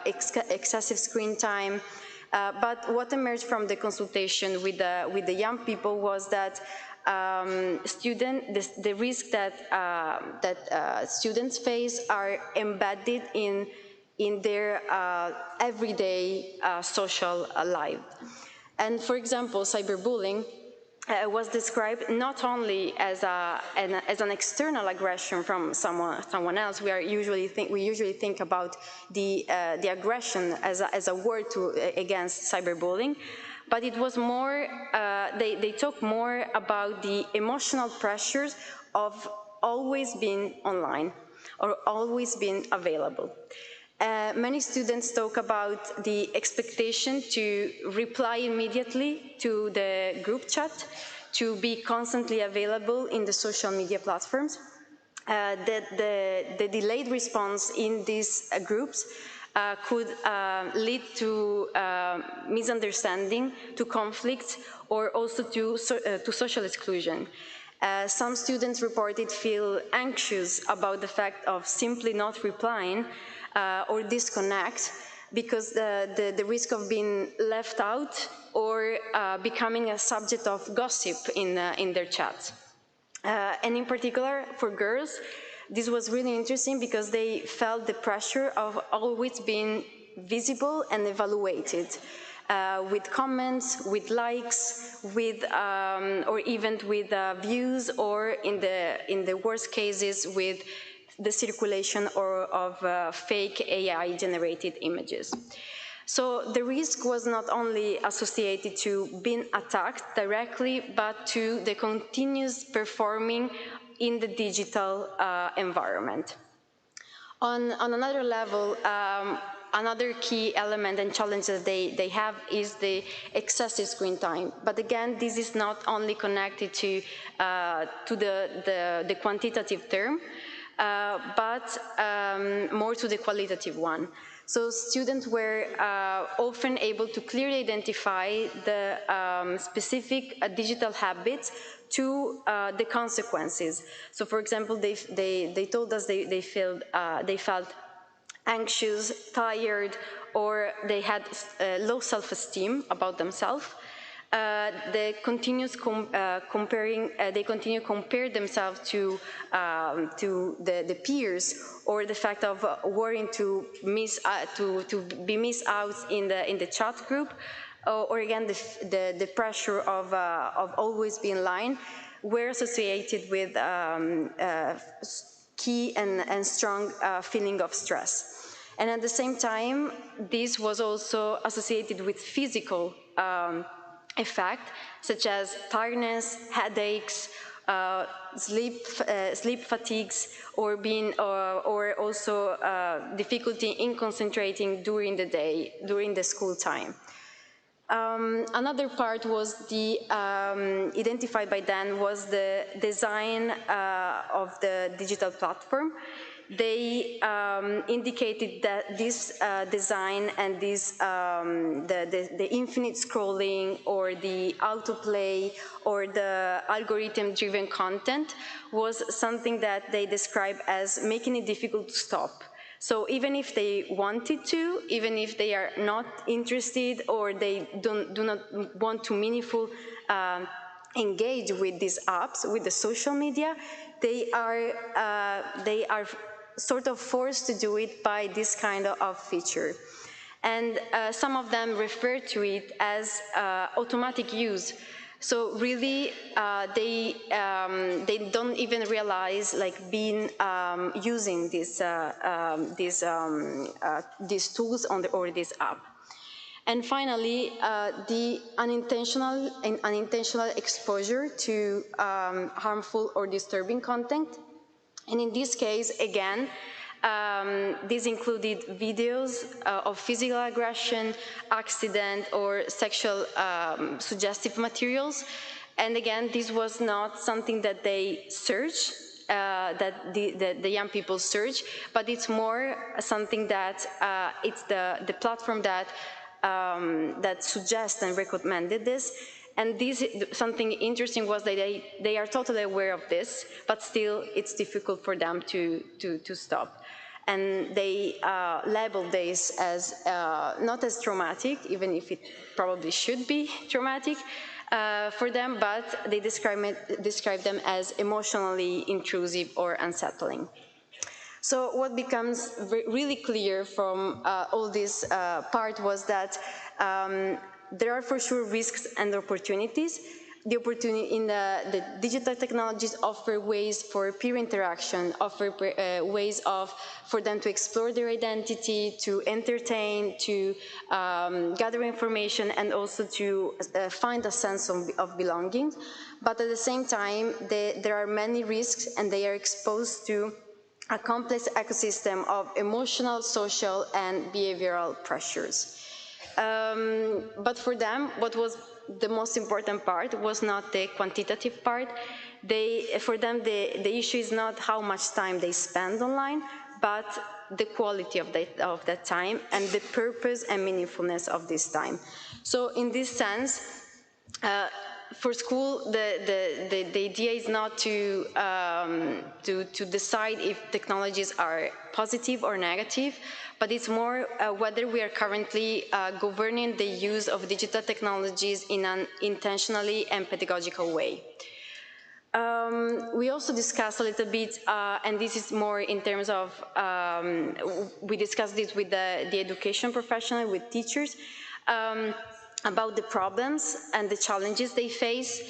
excessive screen time. But what emerged from the consultation with the young people was that the risk that students face are embedded in their everyday social life. And for example, cyberbullying was described not only as an external aggression from someone else. We usually think about the aggression as a word against cyberbullying, but it was more. They talk more about the emotional pressures of always being online or always being available. Many students talk about the expectation to reply immediately to the group chat, to be constantly available in the social media platforms. The delayed response in these groups could lead to misunderstanding, to conflict, or also to social exclusion. Some students reported feel anxious about the fact of simply not replying or disconnect because the risk of being left out or becoming a subject of gossip in their chats. And in particular, for girls, this was really interesting because they felt the pressure of always being visible and evaluated, with comments, with likes, with or even with views, or in the worst cases with the circulation of fake AI-generated images. So the risk was not only associated to being attacked directly, but to the continuous performing in the digital environment. On another level, another key element and challenge that they have is the excessive screen time. But again, this is not only connected to the quantitative term, but more to the qualitative one. So students were often able to clearly identify the specific digital habits to the consequences. So, for example, they told us they felt anxious, tired, or they had low self-esteem about themselves. They continue compare themselves to the peers, or the fact of worrying to be missed out in the chat group, or again the pressure of always being in line, were associated with key and strong feeling of stress. And at the same time, this was also associated with physical effect, such as tiredness, headaches, sleep fatigues, or also difficulty in concentrating during the day, during the school time. Another part was identified by Dan was the design of the digital platform. They indicated that this design and this the infinite scrolling, or the autoplay, or the algorithm-driven content was something that they describe as making it difficult to stop. So even if they wanted to, even if they are not interested, or they do not want to meaningful engage with these apps, with the social media, they are sort of forced to do it by this kind of feature. And some of them refer to it as automatic use. So really, they don't even realize being using these tools or this app. And finally, the unintentional exposure to harmful or disturbing content. And in this case, again, these included videos of physical aggression, accident, or sexual suggestive materials. And again, this was not something that they search, that the young people search, but it's more something that it's the platform that suggests and recommended this. And something interesting was that they are totally aware of this, but still it's difficult for them to stop. And they label this as not as traumatic, even if it probably should be traumatic for them, but they describe them as emotionally intrusive or unsettling. So what becomes really clear from all this part was that there are for sure risks and opportunities. The opportunity in the digital technologies offer ways for peer interaction, offer ways for them to explore their identity, to entertain, to gather information, and also to find a sense of belonging. But at the same time, there are many risks, and they are exposed to a complex ecosystem of emotional, social, and behavioral pressures. But for them, what was the most important part was not the quantitative part. For them, the issue is not how much time they spend online, but the quality of that time and the purpose and meaningfulness of this time. So in this sense, for school, the idea is not to decide if technologies are positive or negative, but it's more whether we are currently governing the use of digital technologies in an intentionally and pedagogical way. We also discussed a little bit, and this is more in terms of, we discussed this with the education professional, with teachers, about the problems and the challenges they face.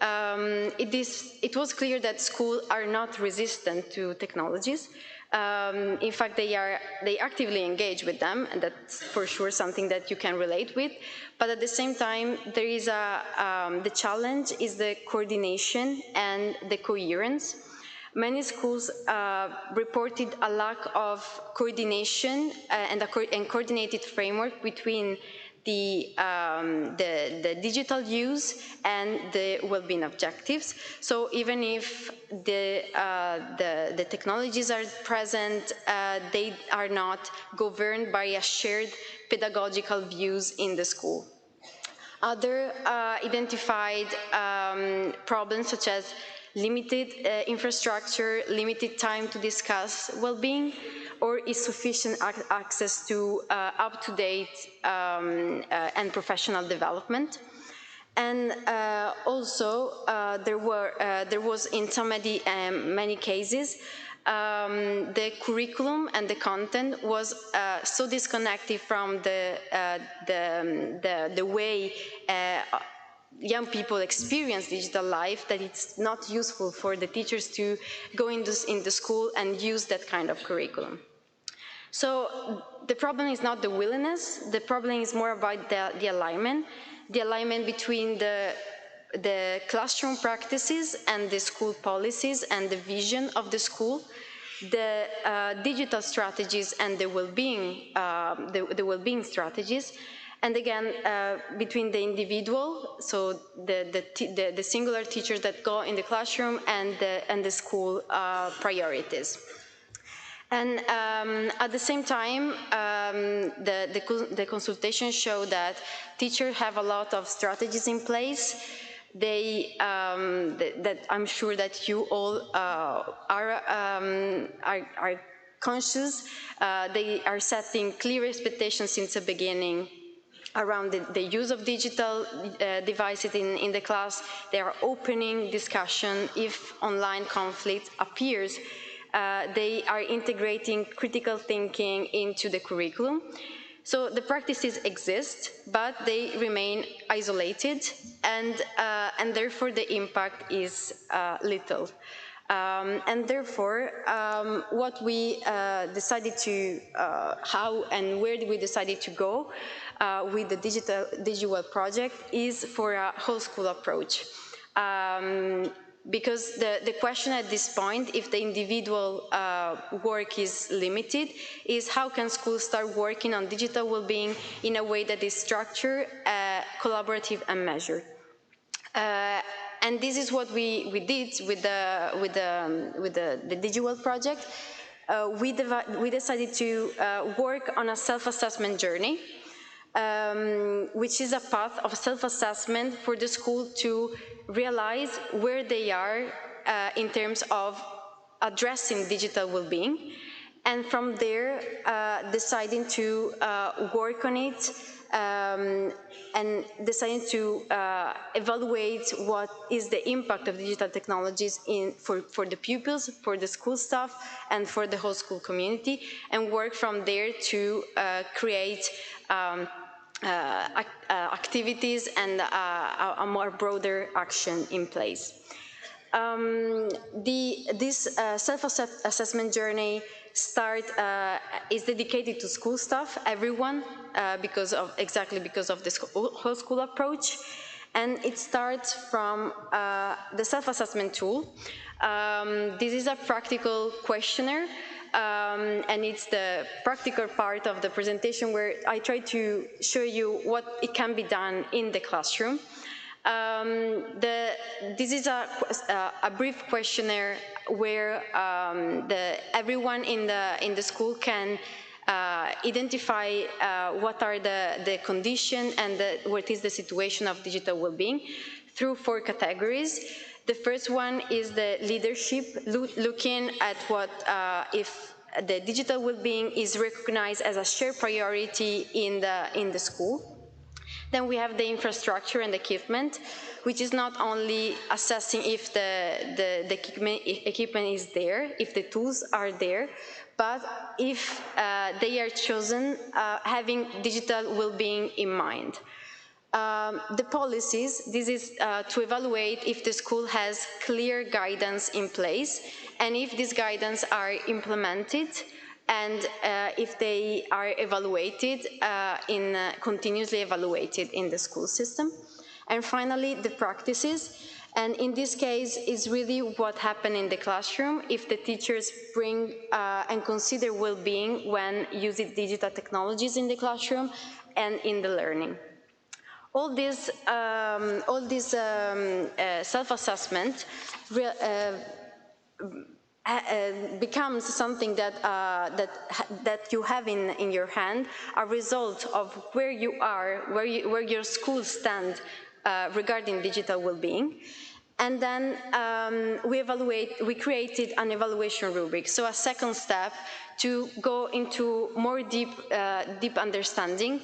It was clear that schools are not resistant to technologies. In fact, they actively engage with them, and that's for sure something that you can relate with. But at the same time, there is the challenge is the coordination and the coherence. Many schools reported a lack of coordination and coordinated framework between the digital use and the well-being objectives. So even if the technologies are present, they are not governed by a shared pedagogical views in the school. Other identified problems such as limited infrastructure, limited time to discuss well-being, or insufficient access to up-to-date and professional development. And also, there was in so many cases, the curriculum and the content was so disconnected from the way young people experience digital life that it's not useful for the teachers to go in the school and use that kind of curriculum. So the problem is not the willingness, the problem is more about the alignment between the classroom practices and the school policies and the vision of the school, the digital strategies and the well-being strategies, and again, between the individual, so the singular teachers that go in the classroom and the school priorities. And at the same time, the consultation showed that teachers have a lot of strategies in place. They, that I'm sure that you all are conscious. They are setting clear expectations since the beginning around the use of digital devices in the class. They are opening discussion if online conflict appears. They are integrating critical thinking into the curriculum. So the practices exist, but they remain isolated, and therefore the impact is little. And therefore, what we decided to, how and where we decided to go with the digital project is for a whole school approach. Because the question at this point, if the individual work is limited, is how can schools start working on digital well-being in a way that is structured, collaborative, and measured. And this is what we did with the digital project. We decided to work on a self-assessment journey, which is a path of self-assessment for the school to realize where they are in terms of addressing digital well-being, and from there deciding to work on it and deciding to evaluate what is the impact of digital technologies for the pupils, for the school staff, and for the whole school community, and work from there to create activities and a more broader action in place. This self-assessment journey is dedicated to school staff, everyone, because of the whole school approach, and it starts from the self-assessment tool. This is a practical questionnaire. And it's the practical part of the presentation where I try to show you what it can be done in the classroom. This is a brief questionnaire where everyone in the school can identify what are the conditions and what is the situation of digital well-being through 4 categories. The first one is the leadership, looking at what if the digital well-being is recognized as a shared priority in the school. Then we have the infrastructure and equipment, which is not only assessing if the equipment is there, if the tools are there, but if they are chosen having digital well-being in mind. The policies, this is to evaluate if the school has clear guidance in place and if these guidance are implemented and if they are evaluated, continuously evaluated in the school system. And finally, the practices. And in this case, it's really what happened in the classroom if the teachers bring and consider well-being when using digital technologies in the classroom and in the learning. All this self-assessment becomes something that you have in your hand, a result of where you are, where your school stands regarding digital well-being. And then we created an evaluation rubric, so a second step to go into more deep understanding,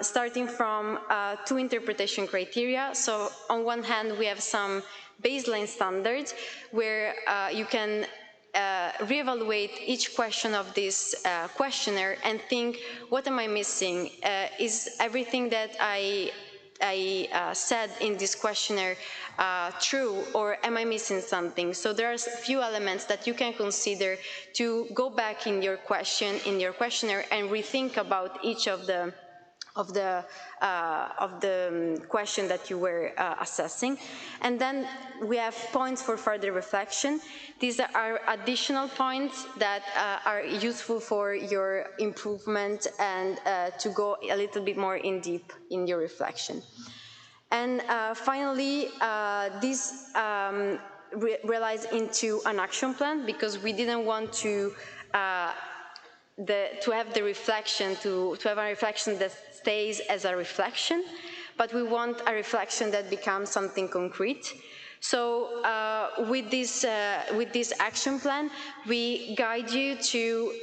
starting from 2 interpretation criteria. So on one hand, we have some baseline standards where you can reevaluate each question of this questionnaire and think, what am I missing? Is everything that I said in this questionnaire true, or am I missing something? So there are a few elements that you can consider to go back in your questionnaire and rethink about each of the question that you were assessing. And then we have points for further reflection. These are additional points that are useful for your improvement and to go a little bit more in deep in your reflection. And finally, this realized into an action plan, because we didn't want to have a reflection that stays as a reflection, but we want a reflection that becomes something concrete. So with this action plan, we guide you to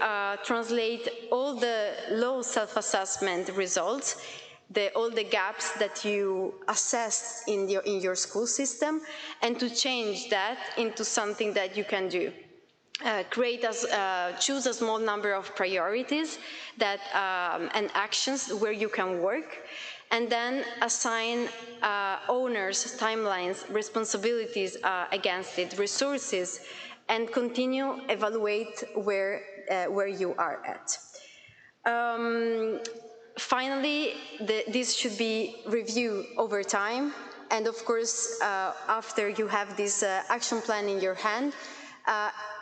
translate all the low self-assessment results, all the gaps that you assessed in your school system, and to change that into something that you can do. Choose a small number of priorities and actions where you can work, and then assign owners, timelines, responsibilities against it, resources, and continue evaluate where you are at. Finally, this should be reviewed over time, and of course, after you have this action plan in your hand,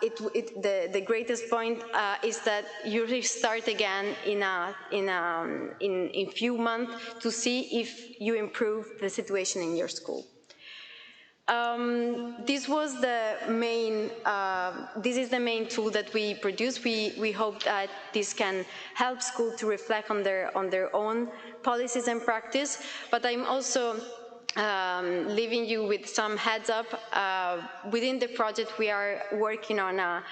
the greatest point is that you restart again in few months to see if you improve the situation in your school. This was the main. This is the main tool that we produce. We hope that this can help schools to reflect on their own policies and practice. But I'm also leaving you with some heads up. Within the project, we are working on a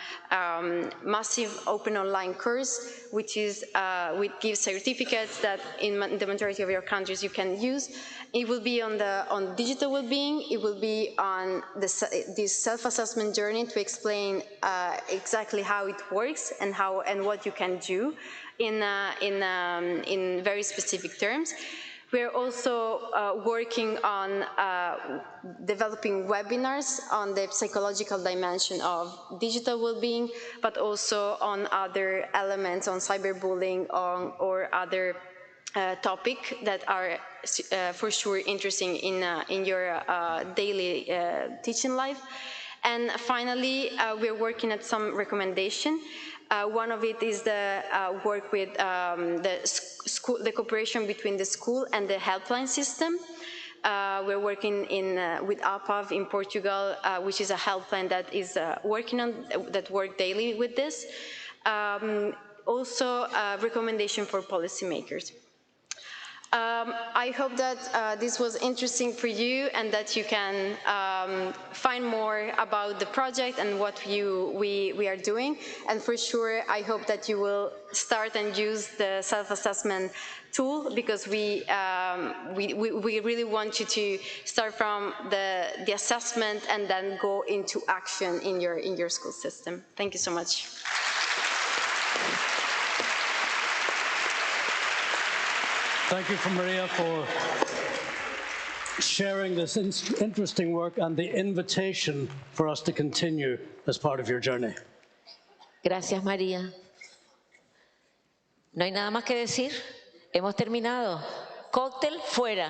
massive open online course, which gives certificates that in the majority of your countries you can use. It will be on digital well-being. It will be on this self-assessment journey to explain exactly how it works and what you can do in very specific terms. We're also working on developing webinars on the psychological dimension of digital well-being, but also on other elements, on cyberbullying or other topics that are for sure interesting in your daily teaching life. And finally, we're working at some recommendation. One of it is the work with the cooperation between the school and the helpline system. We're working with APAV in Portugal, which is a helpline that is that work daily with this. Also, a recommendation for policymakers. I hope that this was interesting for you and that you can find more about the project and what we are doing. And for sure, I hope that you will start and use the self-assessment tool, because we really want you to start from the assessment and then go into action in your school system. Thank you so much. Thank you, Maria, for sharing this interesting work and the invitation for us to continue as part of your journey. Gracias, María. ¿No hay nada más que decir? Hemos terminado. Cóctel fuera.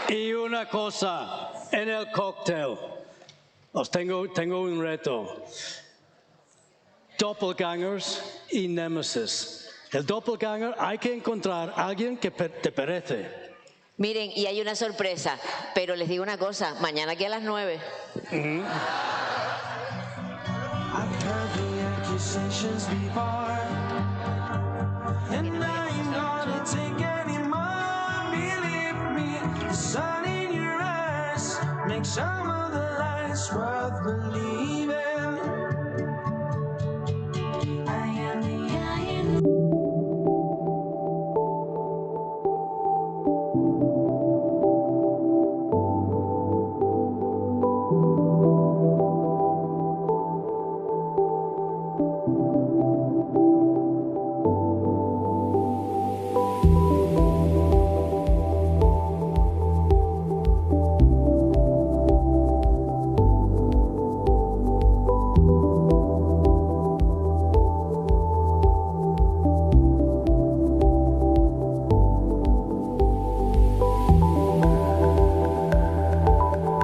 Y una cosa, en el cóctel, tengo un reto. Doppelgangers y némesis. El doppelganger, hay que encontrar a alguien que te parece. Miren, y hay una sorpresa, pero les digo una cosa, mañana aquí a las 9. Some of the lies worth believing.